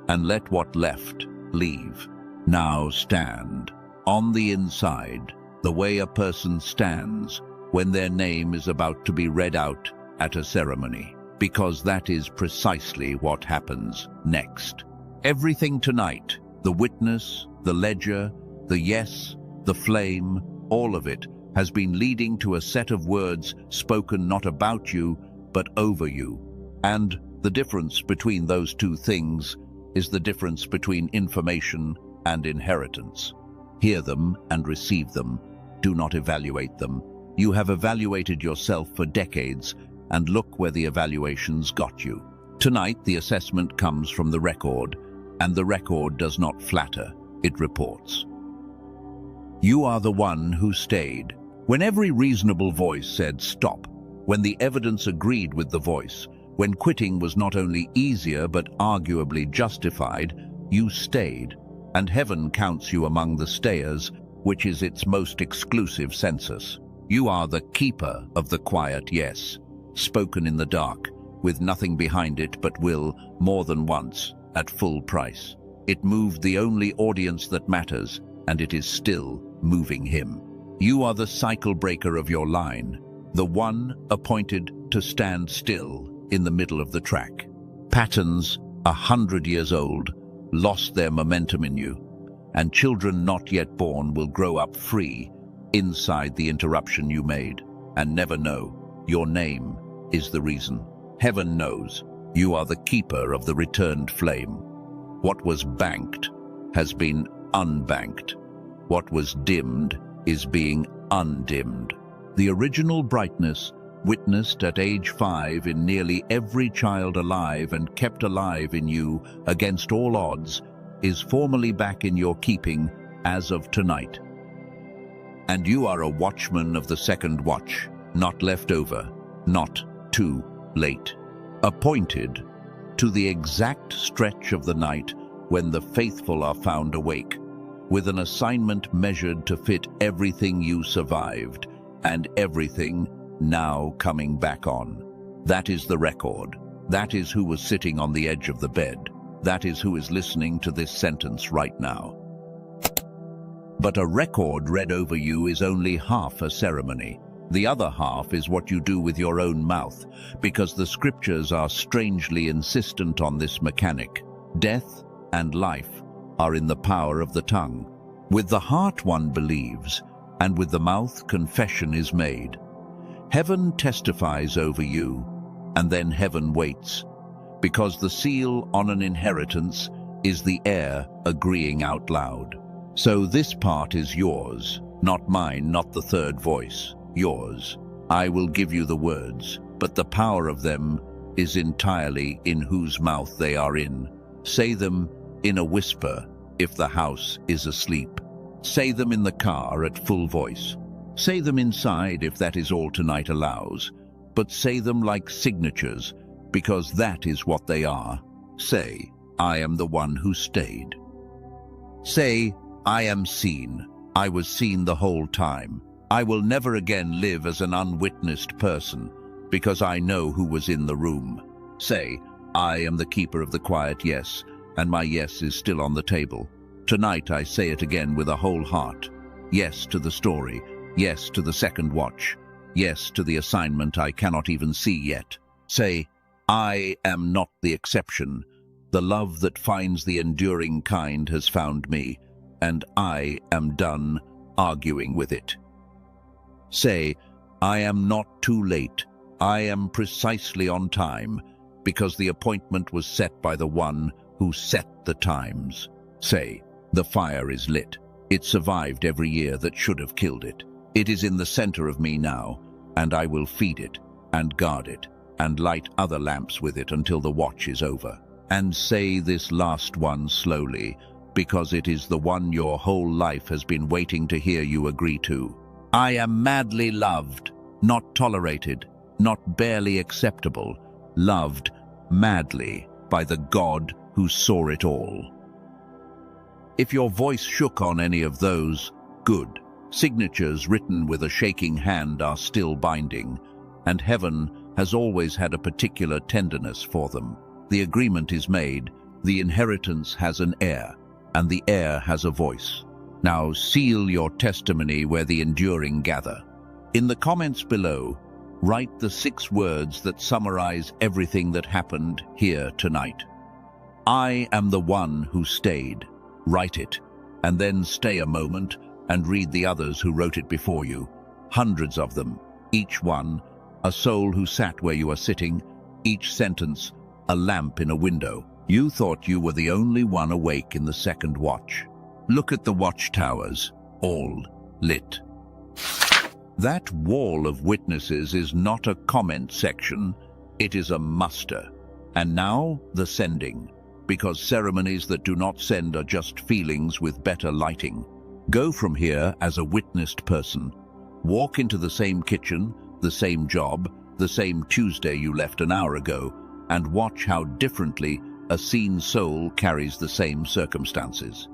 [SPEAKER 1] and let what left leave. Now stand, on the inside, the way a person stands when their name is about to be read out at a ceremony, because that is precisely what happens next. Everything tonight, the witness, the ledger, the yes, the flame, all of it has been leading to a set of words spoken not about you, but over you. And the difference between those two things is the difference between information and inheritance. Hear them and receive them. Do not evaluate them. You have evaluated yourself for decades, and look where the evaluations got you. Tonight, the assessment comes from the record, and the record does not flatter, it reports. You are the one who stayed. When every reasonable voice said stop, when the evidence agreed with the voice, when quitting was not only easier but arguably justified, you stayed, and heaven counts you among the stayers, which is its most exclusive census. You are the keeper of the quiet yes, spoken in the dark, with nothing behind it but will, more than once, at full price. It moved the only audience that matters, and it is still moving him. You are the cycle breaker of your line, the one appointed to stand still in the middle of the track. Patterns 100 years old lost their momentum in you, and children not yet born will grow up free inside the interruption you made, and never know your name is the reason. Heaven knows, You are the keeper of the returned flame. What was banked has been unbanked. What was dimmed is being undimmed. The original brightness, witnessed at age 5 in nearly every child alive and kept alive in you against all odds, is formally back in your keeping as of tonight. And you are a watchman of the second watch, not left over, not too late. Appointed to the exact stretch of the night when the faithful are found awake, with an assignment measured to fit everything you survived and everything now coming back on. That is the record. That is who was sitting on the edge of the bed. That is who is listening to this sentence right now. But a record read over you is only half a ceremony. The other half is what you do with your own mouth, because the scriptures are strangely insistent on this mechanic. Death and life are in the power of the tongue. With the heart one believes, and with the mouth confession is made. Heaven testifies over you, and then heaven waits, because the seal on an inheritance is the heir agreeing out loud. So this part is yours, not mine, not the third voice, yours. I will give you the words, but the power of them is entirely in whose mouth they are in. Say them in a whisper if the house is asleep. Say them in the car at full voice. Say them inside if that is all tonight allows, but say them like signatures, because that is what they are. Say, I am the one who stayed. Say, I am seen. I was seen the whole time. I will never again live as an unwitnessed person, because I know who was in the room. Say, I am the keeper of the quiet yes, and my yes is still on the table. Tonight I say it again with a whole heart. Yes to the story. Yes to the second watch. Yes to the assignment I cannot even see yet. Say, I am not the exception. The love that finds the enduring kind has found me, and I am done arguing with it. Say, I am not too late. I am precisely on time, because the appointment was set by the one who set the times. Say, the fire is lit. It survived every year that should have killed it. It is in the center of me now, and I will feed it, and guard it, and light other lamps with it until the watch is over. And say this last one slowly, because it is the one your whole life has been waiting to hear you agree to. I am madly loved, not tolerated, not barely acceptable, loved madly by the God who saw it all. If your voice shook on any of those, good. Signatures written with a shaking hand are still binding, and heaven has always had a particular tenderness for them. The agreement is made, the inheritance has an heir, and the heir has a voice. Now seal your testimony where the enduring gather. In the comments below, write the 6 words that summarize everything that happened here tonight. I am the one who stayed. Write it, and then stay a moment and read the others who wrote it before you. Hundreds of them, each one, a soul who sat where you are sitting, each sentence, a lamp in a window. You thought you were the only one awake in the second watch. Look at the watchtowers, all lit. That wall of witnesses is not a comment section, it is a muster. And now the sending, because ceremonies that do not send are just feelings with better lighting. Go from here as a witnessed person. Walk into the same kitchen, the same job, the same Tuesday you left an hour ago, and watch how differently a seen soul carries the same circumstances.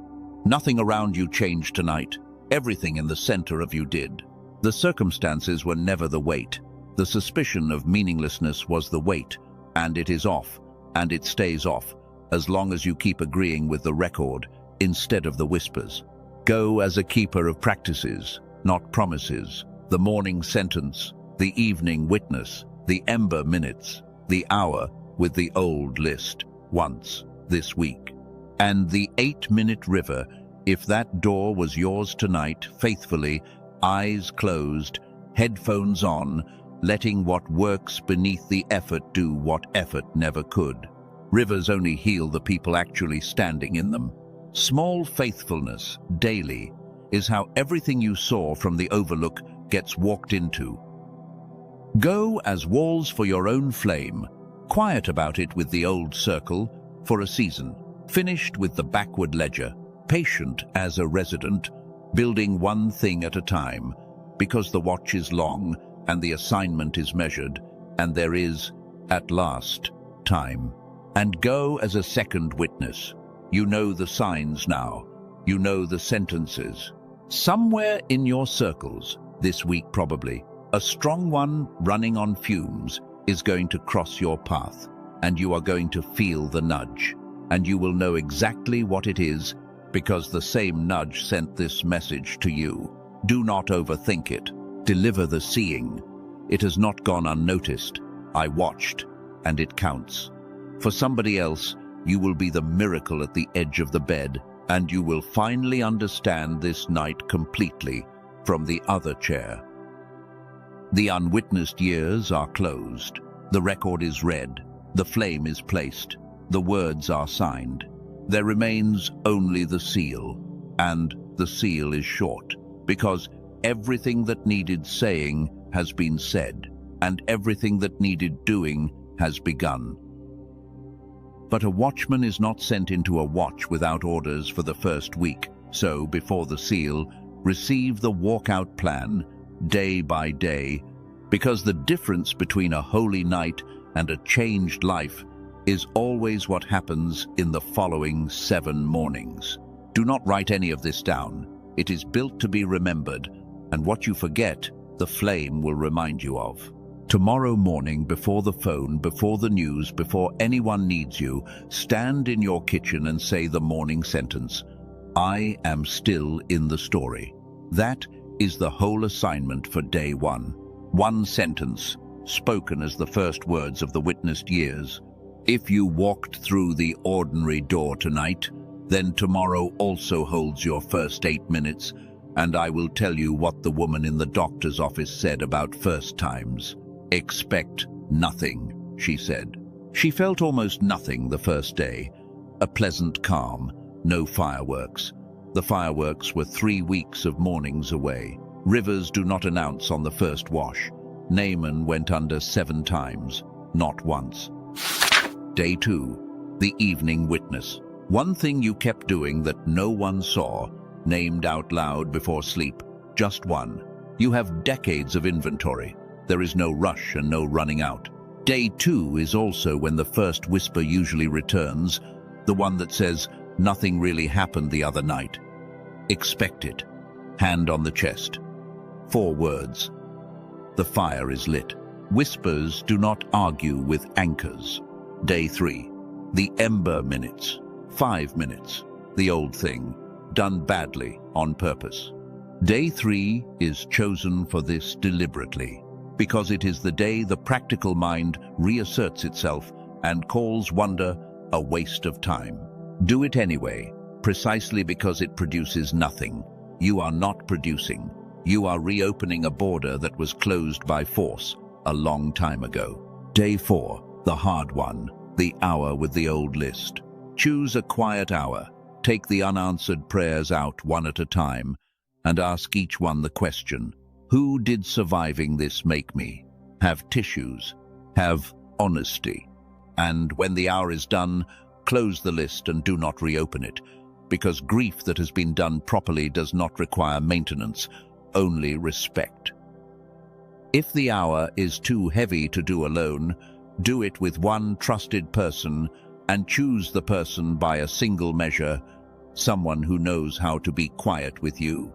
[SPEAKER 1] Nothing around you changed tonight. Everything in the center of you did. The circumstances were never the weight. The suspicion of meaninglessness was the weight, and it is off, and it stays off, as long as you keep agreeing with the record instead of the whispers. Go as a keeper of practices, not promises, the morning sentence, the evening witness, the ember minutes, the hour with the old list, once this week. And the 8-minute river, if that door was yours tonight, faithfully, eyes closed, headphones on, letting what works beneath the effort do what effort never could. Rivers only heal the people actually standing in them. Small faithfulness, daily, is how everything you saw from the overlook gets walked into. Go as walls for your own flame, quiet about it with the old circle, for a season, finished with the backward ledger, patient as a resident, building one thing at a time, because the watch is long and the assignment is measured, and there is, at last, time. And go as a second witness. You know the signs now. You know the sentences. Somewhere in your circles, this week probably, a strong one running on fumes is going to cross your path, and you are going to feel the nudge, and you will know exactly what it is because the same nudge sent this message to you. Do not overthink it. Deliver the seeing. It has not gone unnoticed. I watched, and it counts. For somebody else, you will be the miracle at the edge of the bed, and you will finally understand this night completely from the other chair. The unwitnessed years are closed. The record is read. The flame is placed. The words are signed. There remains only the seal, and the seal is short, because everything that needed saying has been said, and everything that needed doing has begun. But a watchman is not sent into a watch without orders for the first week, so before the seal, receive the walkout plan, day by day, because the difference between a holy night and a changed life is always what happens in the following 7 mornings. Do not write any of this down. It is built to be remembered, and what you forget, the flame will remind you of. Tomorrow morning, before the phone, before the news, before anyone needs you, stand in your kitchen and say the morning sentence, I am still in the story. That is the whole assignment for day 1. One sentence, spoken as the first words of the witnessed years. If you walked through the ordinary door tonight, then tomorrow also holds your first 8 minutes, and I will tell you what the woman in the doctor's office said about first times. Expect nothing, she said. She felt almost nothing the first day. A pleasant calm, no fireworks. The fireworks were 3 weeks of mornings away. Rivers do not announce on the first wash. Naaman went under 7 times, not once. Day 2, the evening witness. One thing you kept doing that no one saw, named out loud before sleep, just one. You have decades of inventory. There is no rush and no running out. Day 2 is also when the first whisper usually returns, the one that says, nothing really happened the other night. Expect it. Hand on the chest. 4 words. The fire is lit. Whispers do not argue with anchors. Day 3. The ember minutes. 5 minutes. The old thing. Done badly, on purpose. Day 3 is chosen for this deliberately, because it is the day the practical mind reasserts itself and calls wonder a waste of time. Do it anyway, precisely because it produces nothing. You are not producing. You are reopening a border that was closed by force a long time ago. Day 4, the hard one, the hour with the old list. Choose a quiet hour. Take the unanswered prayers out one at a time and ask each one the question, who did surviving this make me? Have tissues. Have honesty. And when the hour is done, close the list and do not reopen it, because grief that has been done properly does not require maintenance, only respect. If the hour is too heavy to do alone, do it with one trusted person and choose the person by a single measure, someone who knows how to be quiet with you.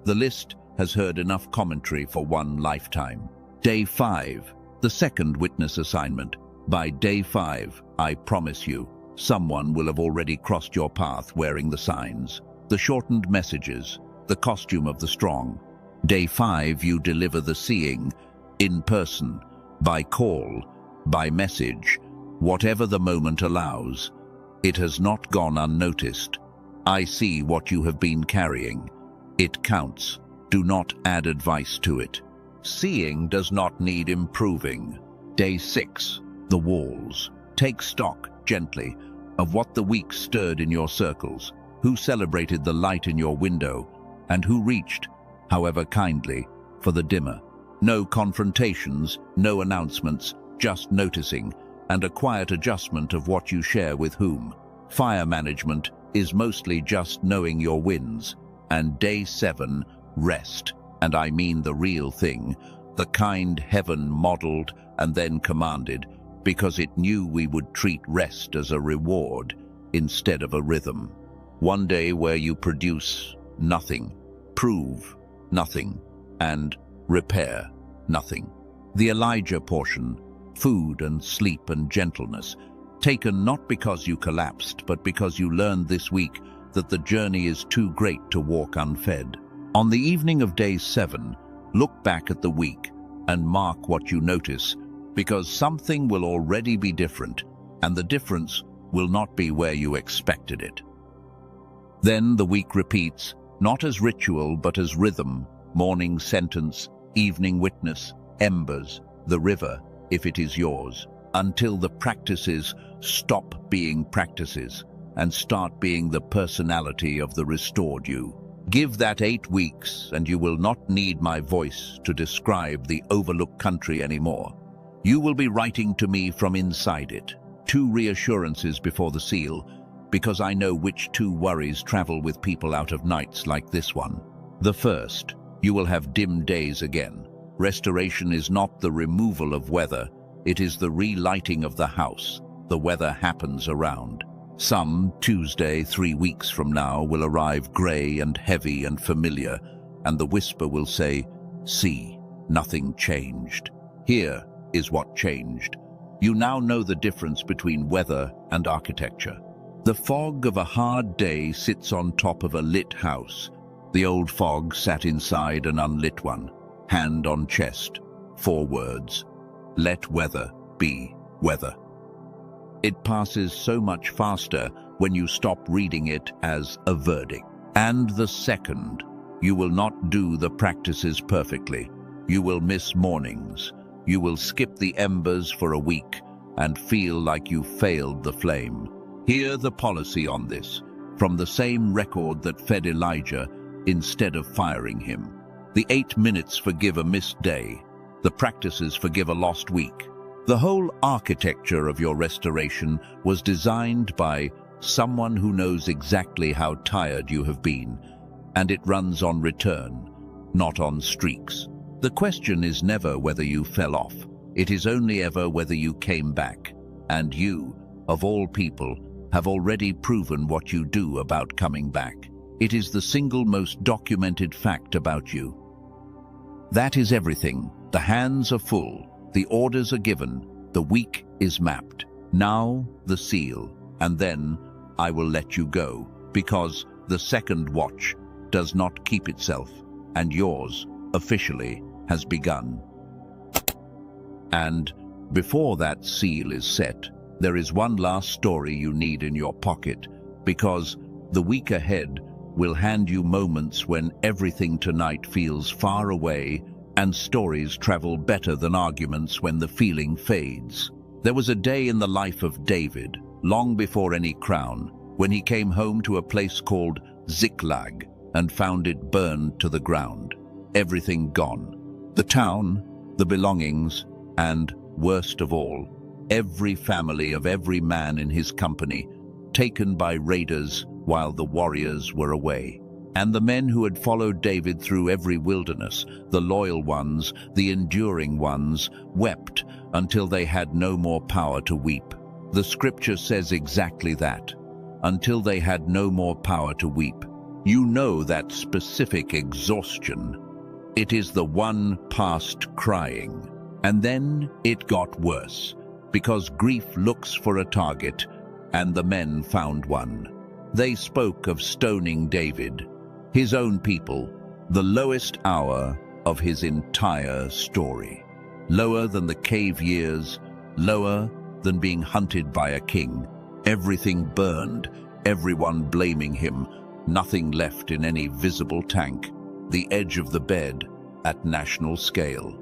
[SPEAKER 1] The list has heard enough commentary for one lifetime. Day 5, the second witness assignment. By day 5, I promise you, someone will have already crossed your path wearing the signs, the shortened messages, the costume of the strong. Day 5, you deliver the seeing, in person, by call, by message, whatever the moment allows. It has not gone unnoticed. I see what you have been carrying. It counts. Do not add advice to it. Seeing does not need improving. Day 6. The walls. Take stock, gently, of what the week stirred in your circles, who celebrated the light in your window, and who reached, however kindly, for the dimmer. No confrontations, no announcements, just noticing, and a quiet adjustment of what you share with whom. Fire management is mostly just knowing your wins. And day 7, rest. And I mean the real thing, the kind heaven modeled and then commanded, because it knew we would treat rest as a reward instead of a rhythm. One day where you produce nothing, prove nothing, and repair nothing. The Elijah portion, food and sleep and gentleness, taken not because you collapsed, but because you learned this week that the journey is too great to walk unfed. On the evening of day 7, look back at the week and mark what you notice, because something will already be different, and the difference will not be where you expected it. Then the week repeats, not as ritual but as rhythm, morning sentence, evening witness, embers, the river, if it is yours, until the practices stop being practices and start being the personality of the restored you. Give that 8 weeks and you will not need my voice to describe the overlooked country anymore. You will be writing to me from inside it. 2 reassurances before the seal, because I know which 2 worries travel with people out of nights like this one. The first, you will have dim days again. Restoration is not the removal of weather, it is the relighting of the house. The weather happens around. Some Tuesday 3 weeks from now will arrive grey and heavy and familiar, and the whisper will say, "See, nothing changed. Here is what changed." You now know the difference between weather and architecture. The fog of a hard day sits on top of a lit house. The old fog sat inside an unlit one. Hand on chest, 4 words. Let weather be weather. It passes so much faster when you stop reading it as a verdict. And the second, you will not do the practices perfectly. You will miss mornings. You will skip the embers for a week and feel like you failed the flame. Hear the policy on this, from the same record that fed Elijah instead of firing him. The 8 minutes forgive a missed day. The practices forgive a lost week. The whole architecture of your restoration was designed by someone who knows exactly how tired you have been, and it runs on return, not on streaks. The question is never whether you fell off. It is only ever whether you came back. And you, of all people, have already proven what you do about coming back. It is the single most documented fact about you. That is everything. The hands are full. The orders are given, the week is mapped. Now the seal, and then I will let you go, because the second watch does not keep itself, and yours, officially, has begun. And before that seal is set, there is one last story you need in your pocket, because the week ahead will hand you moments when everything tonight feels far away, and stories travel better than arguments when the feeling fades. There was a day in the life of David, long before any crown, when he came home to a place called Ziklag and found it burned to the ground. Everything gone. The town, the belongings, and, worst of all, every family of every man in his company, taken by raiders while the warriors were away. And the men who had followed David through every wilderness, the loyal ones, the enduring ones, wept until they had no more power to weep. The scripture says exactly that, until they had no more power to weep. You know that specific exhaustion. It is the one past crying. And then it got worse, because grief looks for a target, and the men found one. They spoke of stoning David, his own people, the lowest hour of his entire story. Lower than the cave years, lower than being hunted by a king. Everything burned, everyone blaming him, nothing left in any visible tank. The edge of the bed, at national scale.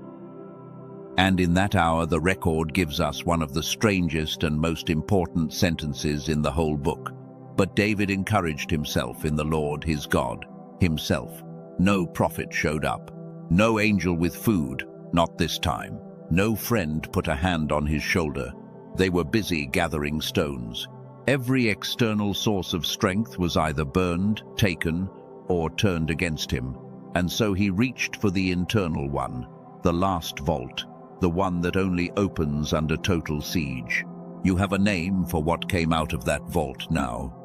[SPEAKER 1] And in that hour, the record gives us one of the strangest and most important sentences in the whole book. But David encouraged himself in the Lord his God, himself. No prophet showed up. No angel with food, not this time. No friend put a hand on his shoulder. They were busy gathering stones. Every external source of strength was either burned, taken, or turned against him. And so he reached for the internal one, the last vault, the one that only opens under total siege. You have a name for what came out of that vault now.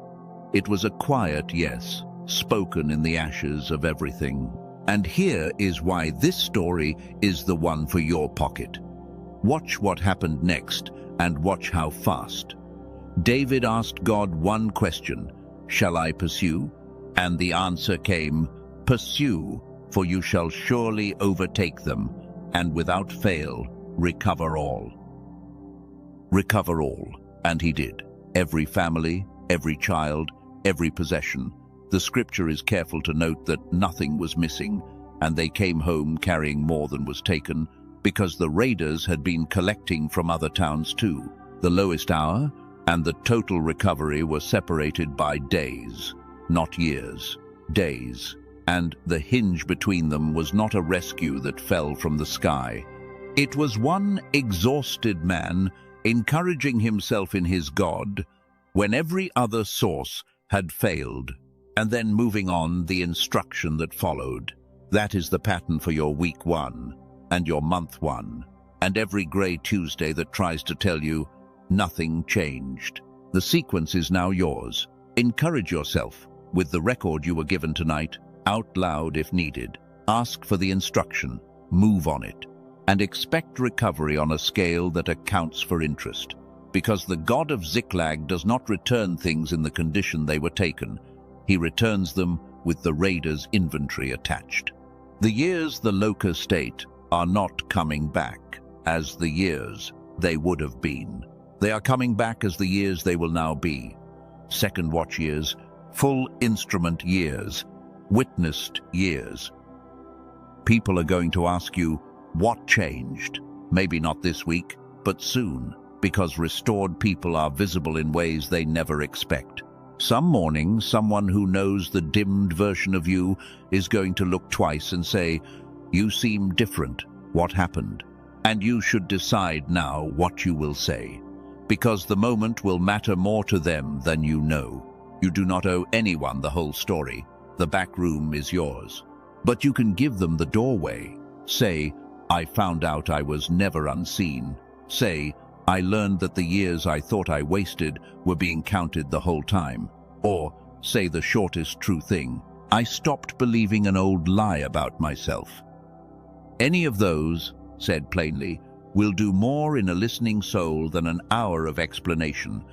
[SPEAKER 1] It was a quiet yes, spoken in the ashes of everything. And here is why this story is the one for your pocket. Watch what happened next, and watch how fast. David asked God one question, "Shall I pursue?" And the answer came, "Pursue, for you shall surely overtake them, and without fail, recover all." Recover all, and he did. Every family, every child, every possession. The scripture is careful to note that nothing was missing, and they came home carrying more than was taken, because the raiders had been collecting from other towns too. The lowest hour and the total recovery were separated by days, not years, days. And the hinge between them was not a rescue that fell from the sky. It was one exhausted man encouraging himself in his God when every other source had failed, and then moving on the instruction that followed. That is the pattern for your week 1 and your month 1, and every grey Tuesday that tries to tell you nothing changed. The sequence is now yours. Encourage yourself with the record you were given tonight, out loud if needed. Ask for the instruction, move on it, and expect recovery on a scale that accounts for interest. Because the God of Ziklag does not return things in the condition they were taken. He returns them with the raider's inventory attached. The years the locust ate are not coming back as the years they would have been. They are coming back as the years they will now be. Second watch years, full instrument years, witnessed years. People are going to ask you, what changed? Maybe not this week, but soon, because restored people are visible in ways they never expect. Some morning, someone who knows the dimmed version of you is going to look twice and say, "You seem different. What happened?" And you should decide now what you will say, because the moment will matter more to them than you know. You do not owe anyone the whole story. The back room is yours. But you can give them the doorway. Say, "I found out I was never unseen." Say, "I learned that the years I thought I wasted were being counted the whole time." Or say the shortest true thing, "I stopped believing an old lie about myself." Any of those, said plainly, will do more in a listening soul than an hour of explanation,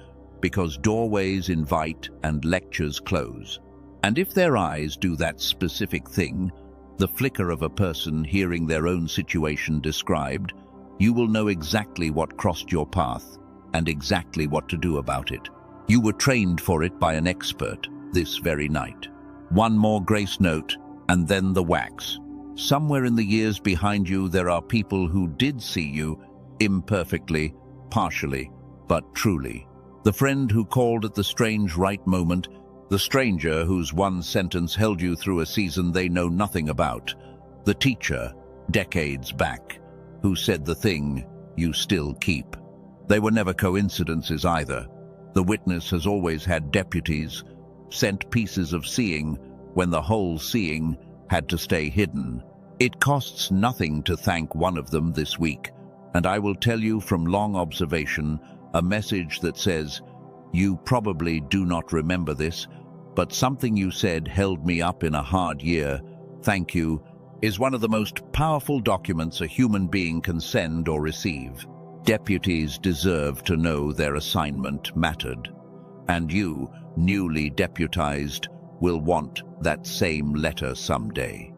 [SPEAKER 1] because doorways invite and lectures close. And if their eyes do that specific thing, the flicker of a person hearing their own situation described, you will know exactly what crossed your path and exactly what to do about it. You were trained for it by an expert this very night. One more grace note, and then the wax. Somewhere in the years behind you, there are people who did see you, imperfectly, partially, but truly. The friend who called at the strange right moment, the stranger whose one sentence held you through a season they know nothing about, the teacher, decades back, who said the thing you still keep. They were never coincidences either. The witness has always had deputies, sent pieces of seeing when the whole seeing had to stay hidden. It costs nothing to thank one of them this week, and I will tell you from long observation a message that says, "You probably do not remember this, but something you said held me up in a hard year. Thank you," is one of the most powerful documents a human being can send or receive. Deputies deserve to know their assignment mattered, and you, newly deputized, will want that same letter someday.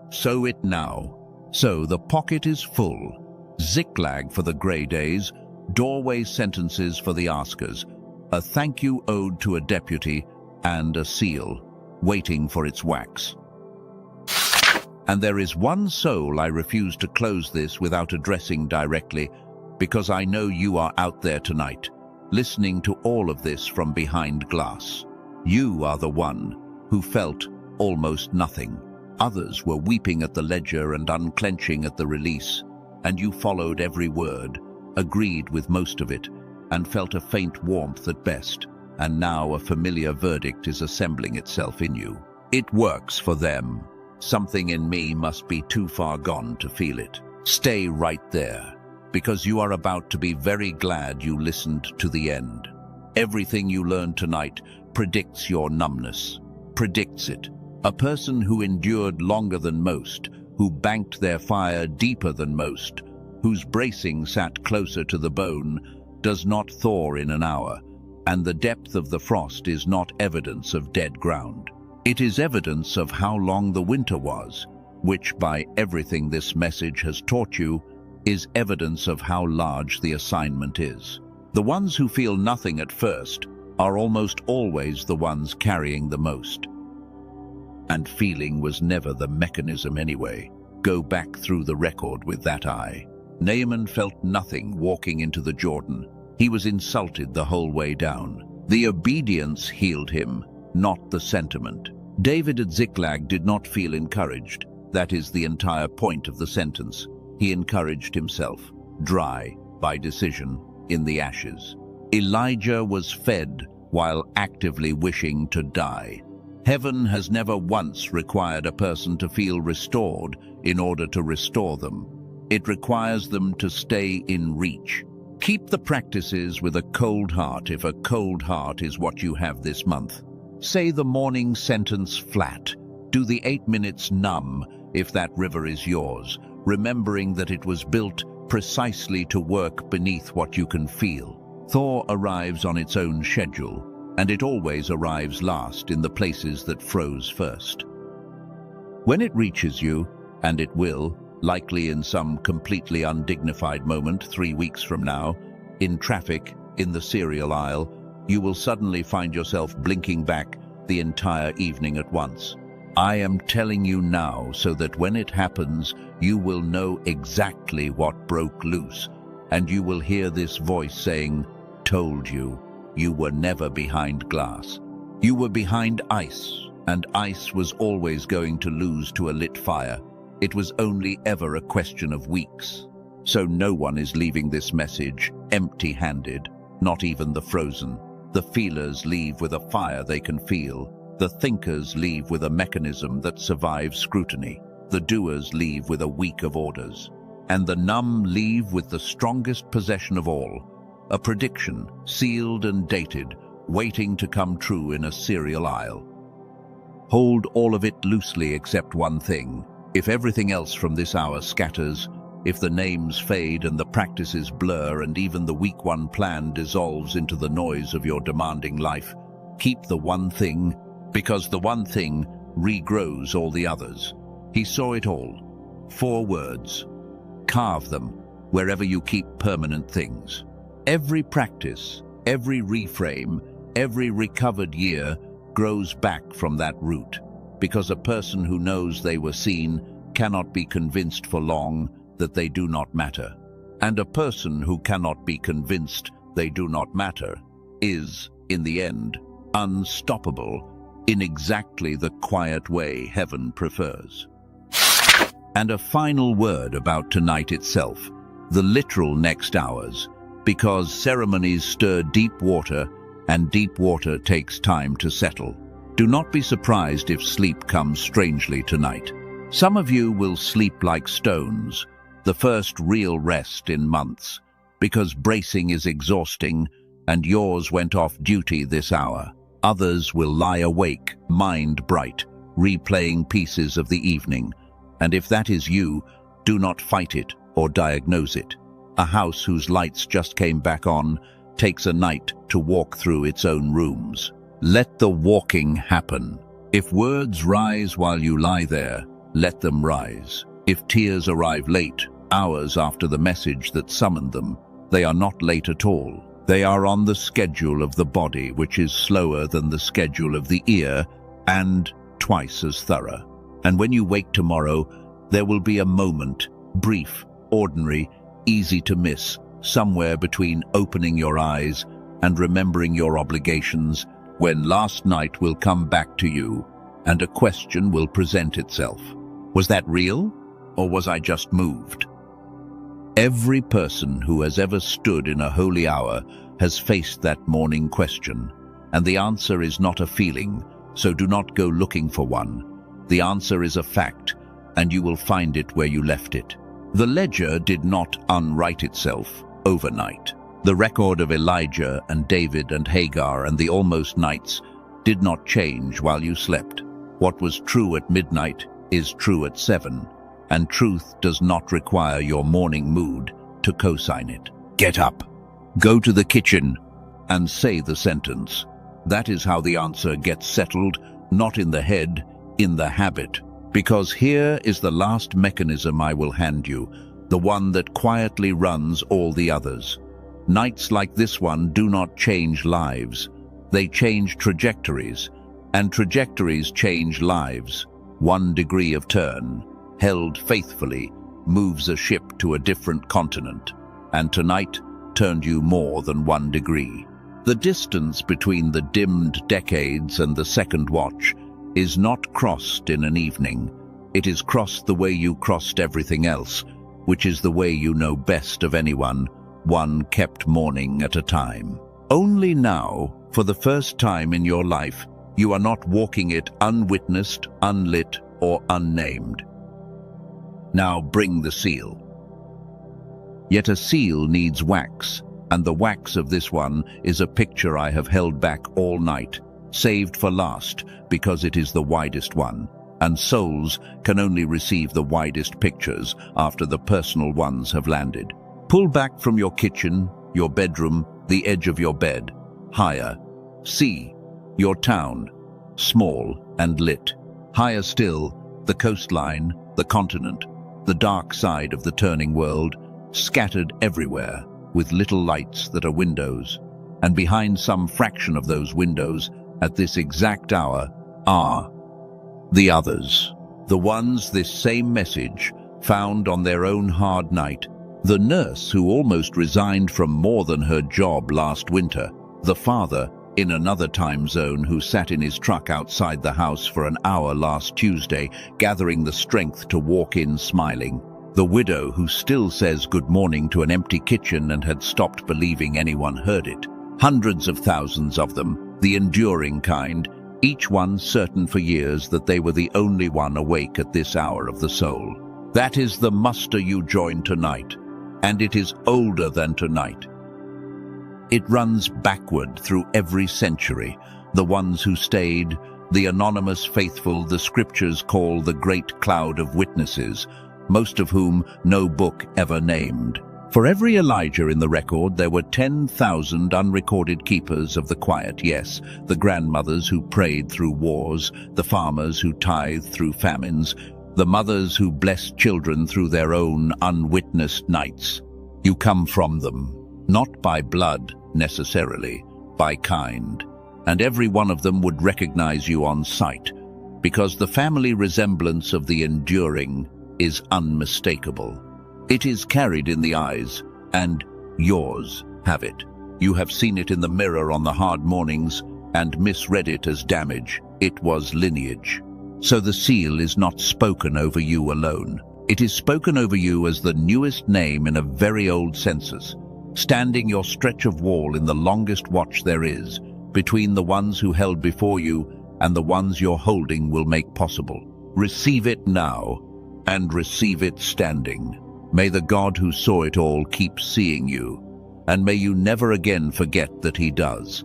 [SPEAKER 1] Sow it now. So the pocket is full. Ziklag for the grey days, doorway sentences for the askers, a thank you ode to a deputy, and a seal, waiting for its wax. And there is one soul I refuse to close this without addressing directly, because I know you are out there tonight, listening to all of this from behind glass. You are the one who felt almost nothing. Others were weeping at the ledger and unclenching at the release, and you followed every word, agreed with most of it, and felt a faint warmth at best, and now a familiar verdict is assembling itself in you. It works for them. Something in me must be too far gone to feel it. Stay right there, because you are about to be very glad you listened to the end. Everything you learned tonight predicts your numbness, predicts it. A person who endured longer than most, who banked their fire deeper than most, whose bracing sat closer to the bone, does not thaw in an hour, and the depth of the frost is not evidence of dead ground. It is evidence of how long the winter was, which, by everything this message has taught you, is evidence of how large the assignment is. The ones who feel nothing at first are almost always the ones carrying the most. And feeling was never the mechanism anyway. Go back through the record with that eye. Naaman felt nothing walking into the Jordan. He was insulted the whole way down. The obedience healed him, not the sentiment. David at Ziklag did not feel encouraged. That is the entire point of the sentence. He encouraged himself, dry, by decision, in the ashes. Elijah was fed while actively wishing to die. Heaven has never once required a person to feel restored in order to restore them. It requires them to stay in reach. Keep the practices with a cold heart if a cold heart is what you have this month. Say the morning sentence flat. Do the 8 minutes numb if that river is yours, remembering that it was built precisely to work beneath what you can feel. Thaw arrives on its own schedule, and it always arrives last in the places that froze first. When it reaches you, and it will, likely in some completely undignified moment 3 weeks from now, in traffic, in the cereal aisle, you will suddenly find yourself blinking back the entire evening at once. I am telling you now so that when it happens, you will know exactly what broke loose, and you will hear this voice saying, "Told you, you were never behind glass. You were behind ice, and ice was always going to lose to a lit fire. It was only ever a question of weeks." So no one is leaving this message empty-handed, not even the frozen. The feelers leave with a fire they can feel. The thinkers leave with a mechanism that survives scrutiny. The doers leave with a week of orders. And the numb leave with the strongest possession of all, a prediction, sealed and dated, waiting to come true in a cereal aisle. Hold all of it loosely except one thing. If everything else from this hour scatters, if the names fade and the practices blur and even the week one plan dissolves into the noise of your demanding life, keep the one thing, because the one thing regrows all the others. He saw it all. 4 words. Carve them wherever you keep permanent things. Every practice, every reframe, every recovered year grows back from that root, because a person who knows they were seen cannot be convinced for long that they do not matter. And a person who cannot be convinced they do not matter is, in the end, unstoppable in exactly the quiet way heaven prefers. And a final word about tonight itself, the literal next hours, because ceremonies stir deep water, and deep water takes time to settle. Do not be surprised if sleep comes strangely tonight. Some of you will sleep like stones, the first real rest in months, because bracing is exhausting, and yours went off duty this hour. Others will lie awake, mind bright, replaying pieces of the evening. And if that is you, do not fight it or diagnose it. A house whose lights just came back on takes a night to walk through its own rooms. Let the walking happen. If words rise while you lie there, let them rise. If tears arrive late, hours after the message that summoned them, they are not late at all. They are on the schedule of the body, which is slower than the schedule of the ear and twice as thorough. And when you wake tomorrow, there will be a moment, brief, ordinary, easy to miss, somewhere between opening your eyes and remembering your obligations, when last night will come back to you and a question will present itself. Was that real, or was I just moved? Every person who has ever stood in a holy hour has faced that morning question, and the answer is not a feeling, so do not go looking for one. The answer is a fact, and you will find it where you left it. The ledger did not unwrite itself overnight. The record of Elijah and David and Hagar and the almost nights did not change while you slept. What was true at midnight is true at 7, and truth does not require your morning mood to co-sign it. Get up, go to the kitchen, and say the sentence. That is how the answer gets settled, not in the head, in the habit. Because here is the last mechanism I will hand you, the one that quietly runs all the others. Nights like this one do not change lives. They change trajectories, and trajectories change lives. 1 degree of turn, held faithfully, moves a ship to a different continent, and tonight turned you more than 1 degree. The distance between the dimmed decades and the second watch is not crossed in an evening. It is crossed the way you crossed everything else, which is the way you know best of anyone, one kept morning at a time. Only now, for the first time in your life, you are not walking it unwitnessed, unlit, or unnamed. Now bring the seal. Yet a seal needs wax, and the wax of this one is a picture I have held back all night, saved for last because it is the widest one, and souls can only receive the widest pictures after the personal ones have landed. Pull back from your kitchen, your bedroom, the edge of your bed, higher. See your town, small and lit. Higher still, the coastline, the continent, the dark side of the turning world, scattered everywhere with little lights that are windows. And behind some fraction of those windows, at this exact hour, are the others. The ones this same message found on their own hard night. The nurse who almost resigned from more than her job last winter. The father in another time zone who sat in his truck outside the house for an hour last Tuesday, gathering the strength to walk in smiling. The widow who still says good morning to an empty kitchen and had stopped believing anyone heard it. Hundreds of thousands of them, the enduring kind, each one certain for years that they were the only one awake at this hour of the soul. That is the muster you join tonight, and it is older than tonight. It runs backward through every century, the ones who stayed, the anonymous faithful the scriptures call the great cloud of witnesses, most of whom no book ever named. For every Elijah in the record, there were 10,000 unrecorded keepers of the quiet, yes, the grandmothers who prayed through wars, the farmers who tithed through famines, the mothers who blessed children through their own unwitnessed nights. You come from them, not by blood, necessarily, by kind, and every one of them would recognize you on sight, because the family resemblance of the enduring is unmistakable. It is carried in the eyes, and yours have it. You have seen it in the mirror on the hard mornings and misread it as damage. It was lineage. So the seal is not spoken over you alone. It is spoken over you as the newest name in a very old census, standing your stretch of wall in the longest watch there is, between the ones who held before you and the ones you're holding will make possible. Receive it now, and receive it standing. May the God who saw it all keep seeing you, and may you never again forget that he does.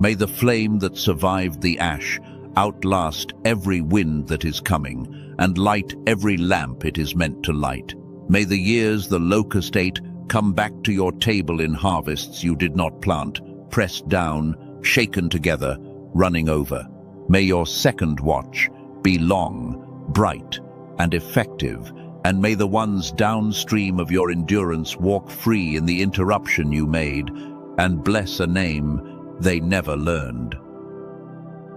[SPEAKER 1] May the flame that survived the ash outlast every wind that is coming, and light every lamp it is meant to light. May the years the locust ate come back to your table in harvests you did not plant, pressed down, shaken together, running over. May your second watch be long, bright, and effective, and may the ones downstream of your endurance walk free in the interruption you made, and bless a name they never learned.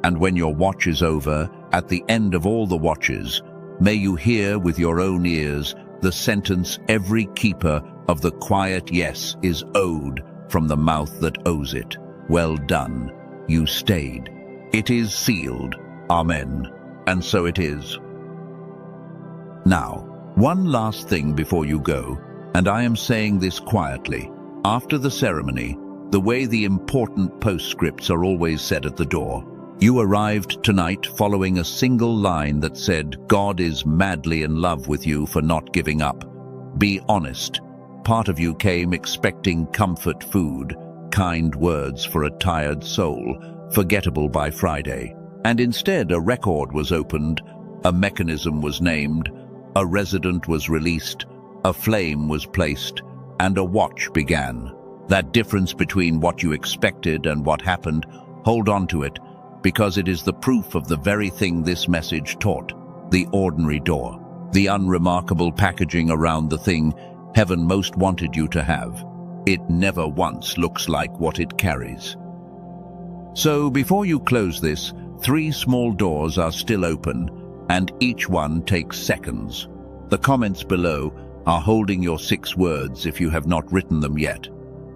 [SPEAKER 1] And when your watch is over, at the end of all the watches, May you hear with your own ears the sentence every keeper of the quiet yes is owed from the mouth that owes it. Well done, you stayed. It is sealed. Amen. And so it is. Now, one last thing before you go, and I am saying this quietly. After the ceremony, the way the important postscripts are always said at the door, you arrived tonight following a single line that said, God is madly in love with you for not giving up. Be honest. Part of you came expecting comfort food, kind words for a tired soul, forgettable by Friday. And instead a record was opened, a mechanism was named, a resident was released, a flame was placed, and a watch began. That difference between what you expected and what happened, hold on to it, because it is the proof of the very thing this message taught, the ordinary door, the unremarkable packaging around the thing heaven most wanted you to have. It never once looks like what it carries. So before you close this, 3 small doors are still open, and each one takes seconds. The comments below are holding your 6 words if you have not written them yet.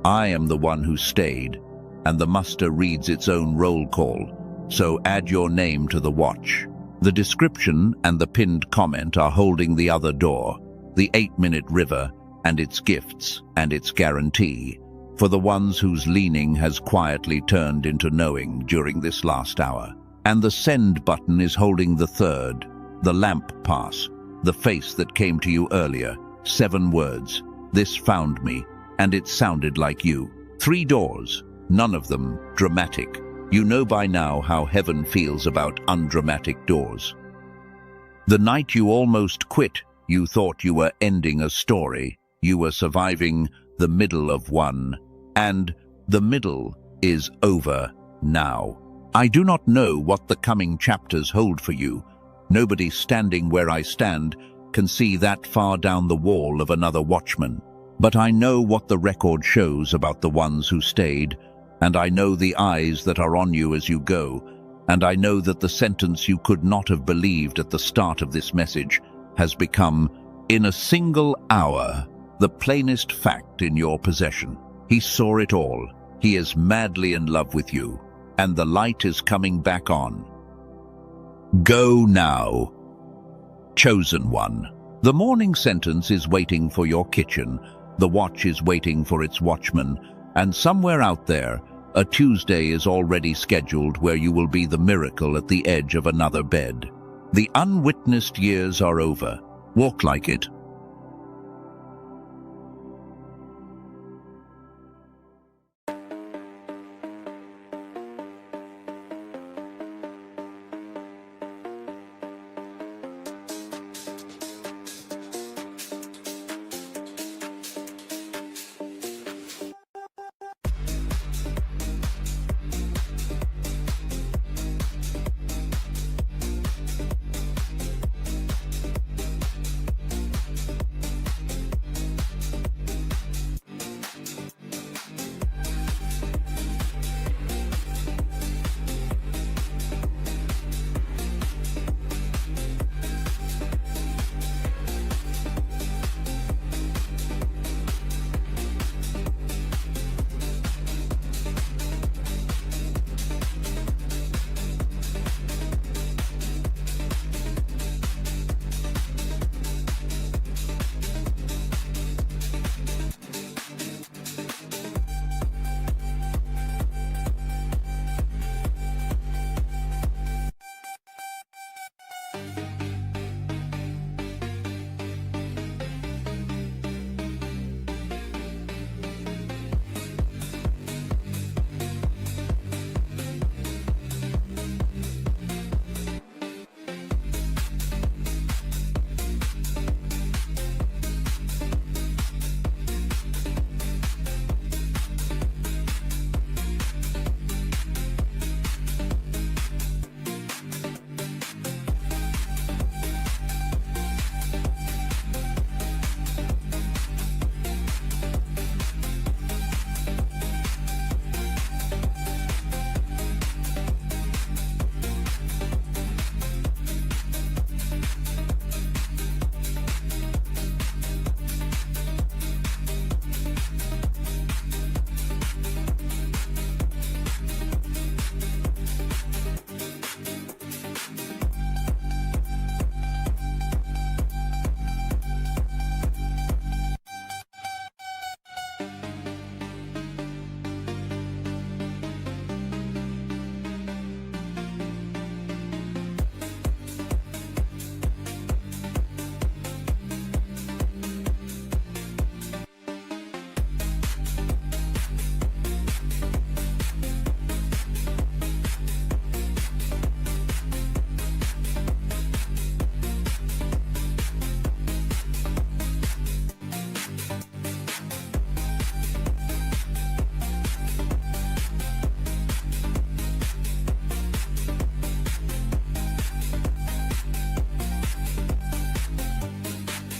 [SPEAKER 1] I am the one who stayed, and the muster reads its own roll call, so add your name to the watch. The description and the pinned comment are holding the other door, the 8-minute river, and its gifts and its guarantee, for the ones whose leaning has quietly turned into knowing during this last hour. And the send button is holding the 3rd, the lamp pass, the face that came to you earlier, 7 words. This found me, and it sounded like you. 3 doors, none of them dramatic. You know by now how heaven feels about undramatic doors. The night you almost quit, you thought you were ending a story. You were surviving the middle of one, and the middle is over now. I do not know what the coming chapters hold for you. Nobody standing where I stand can see that far down the wall of another watchman. But I know what the record shows about the ones who stayed, and I know the eyes that are on you as you go, and I know that the sentence you could not have believed at the start of this message has become, in a single hour, the plainest fact in your possession. He saw it all. He is madly in love with you, and the light is coming back on. Go now. Chosen one. The morning sentence is waiting for your kitchen. The watch is waiting for its watchman, and somewhere out there, a Tuesday is already scheduled where you will be the miracle at the edge of another bed. The unwitnessed years are over. Walk like it.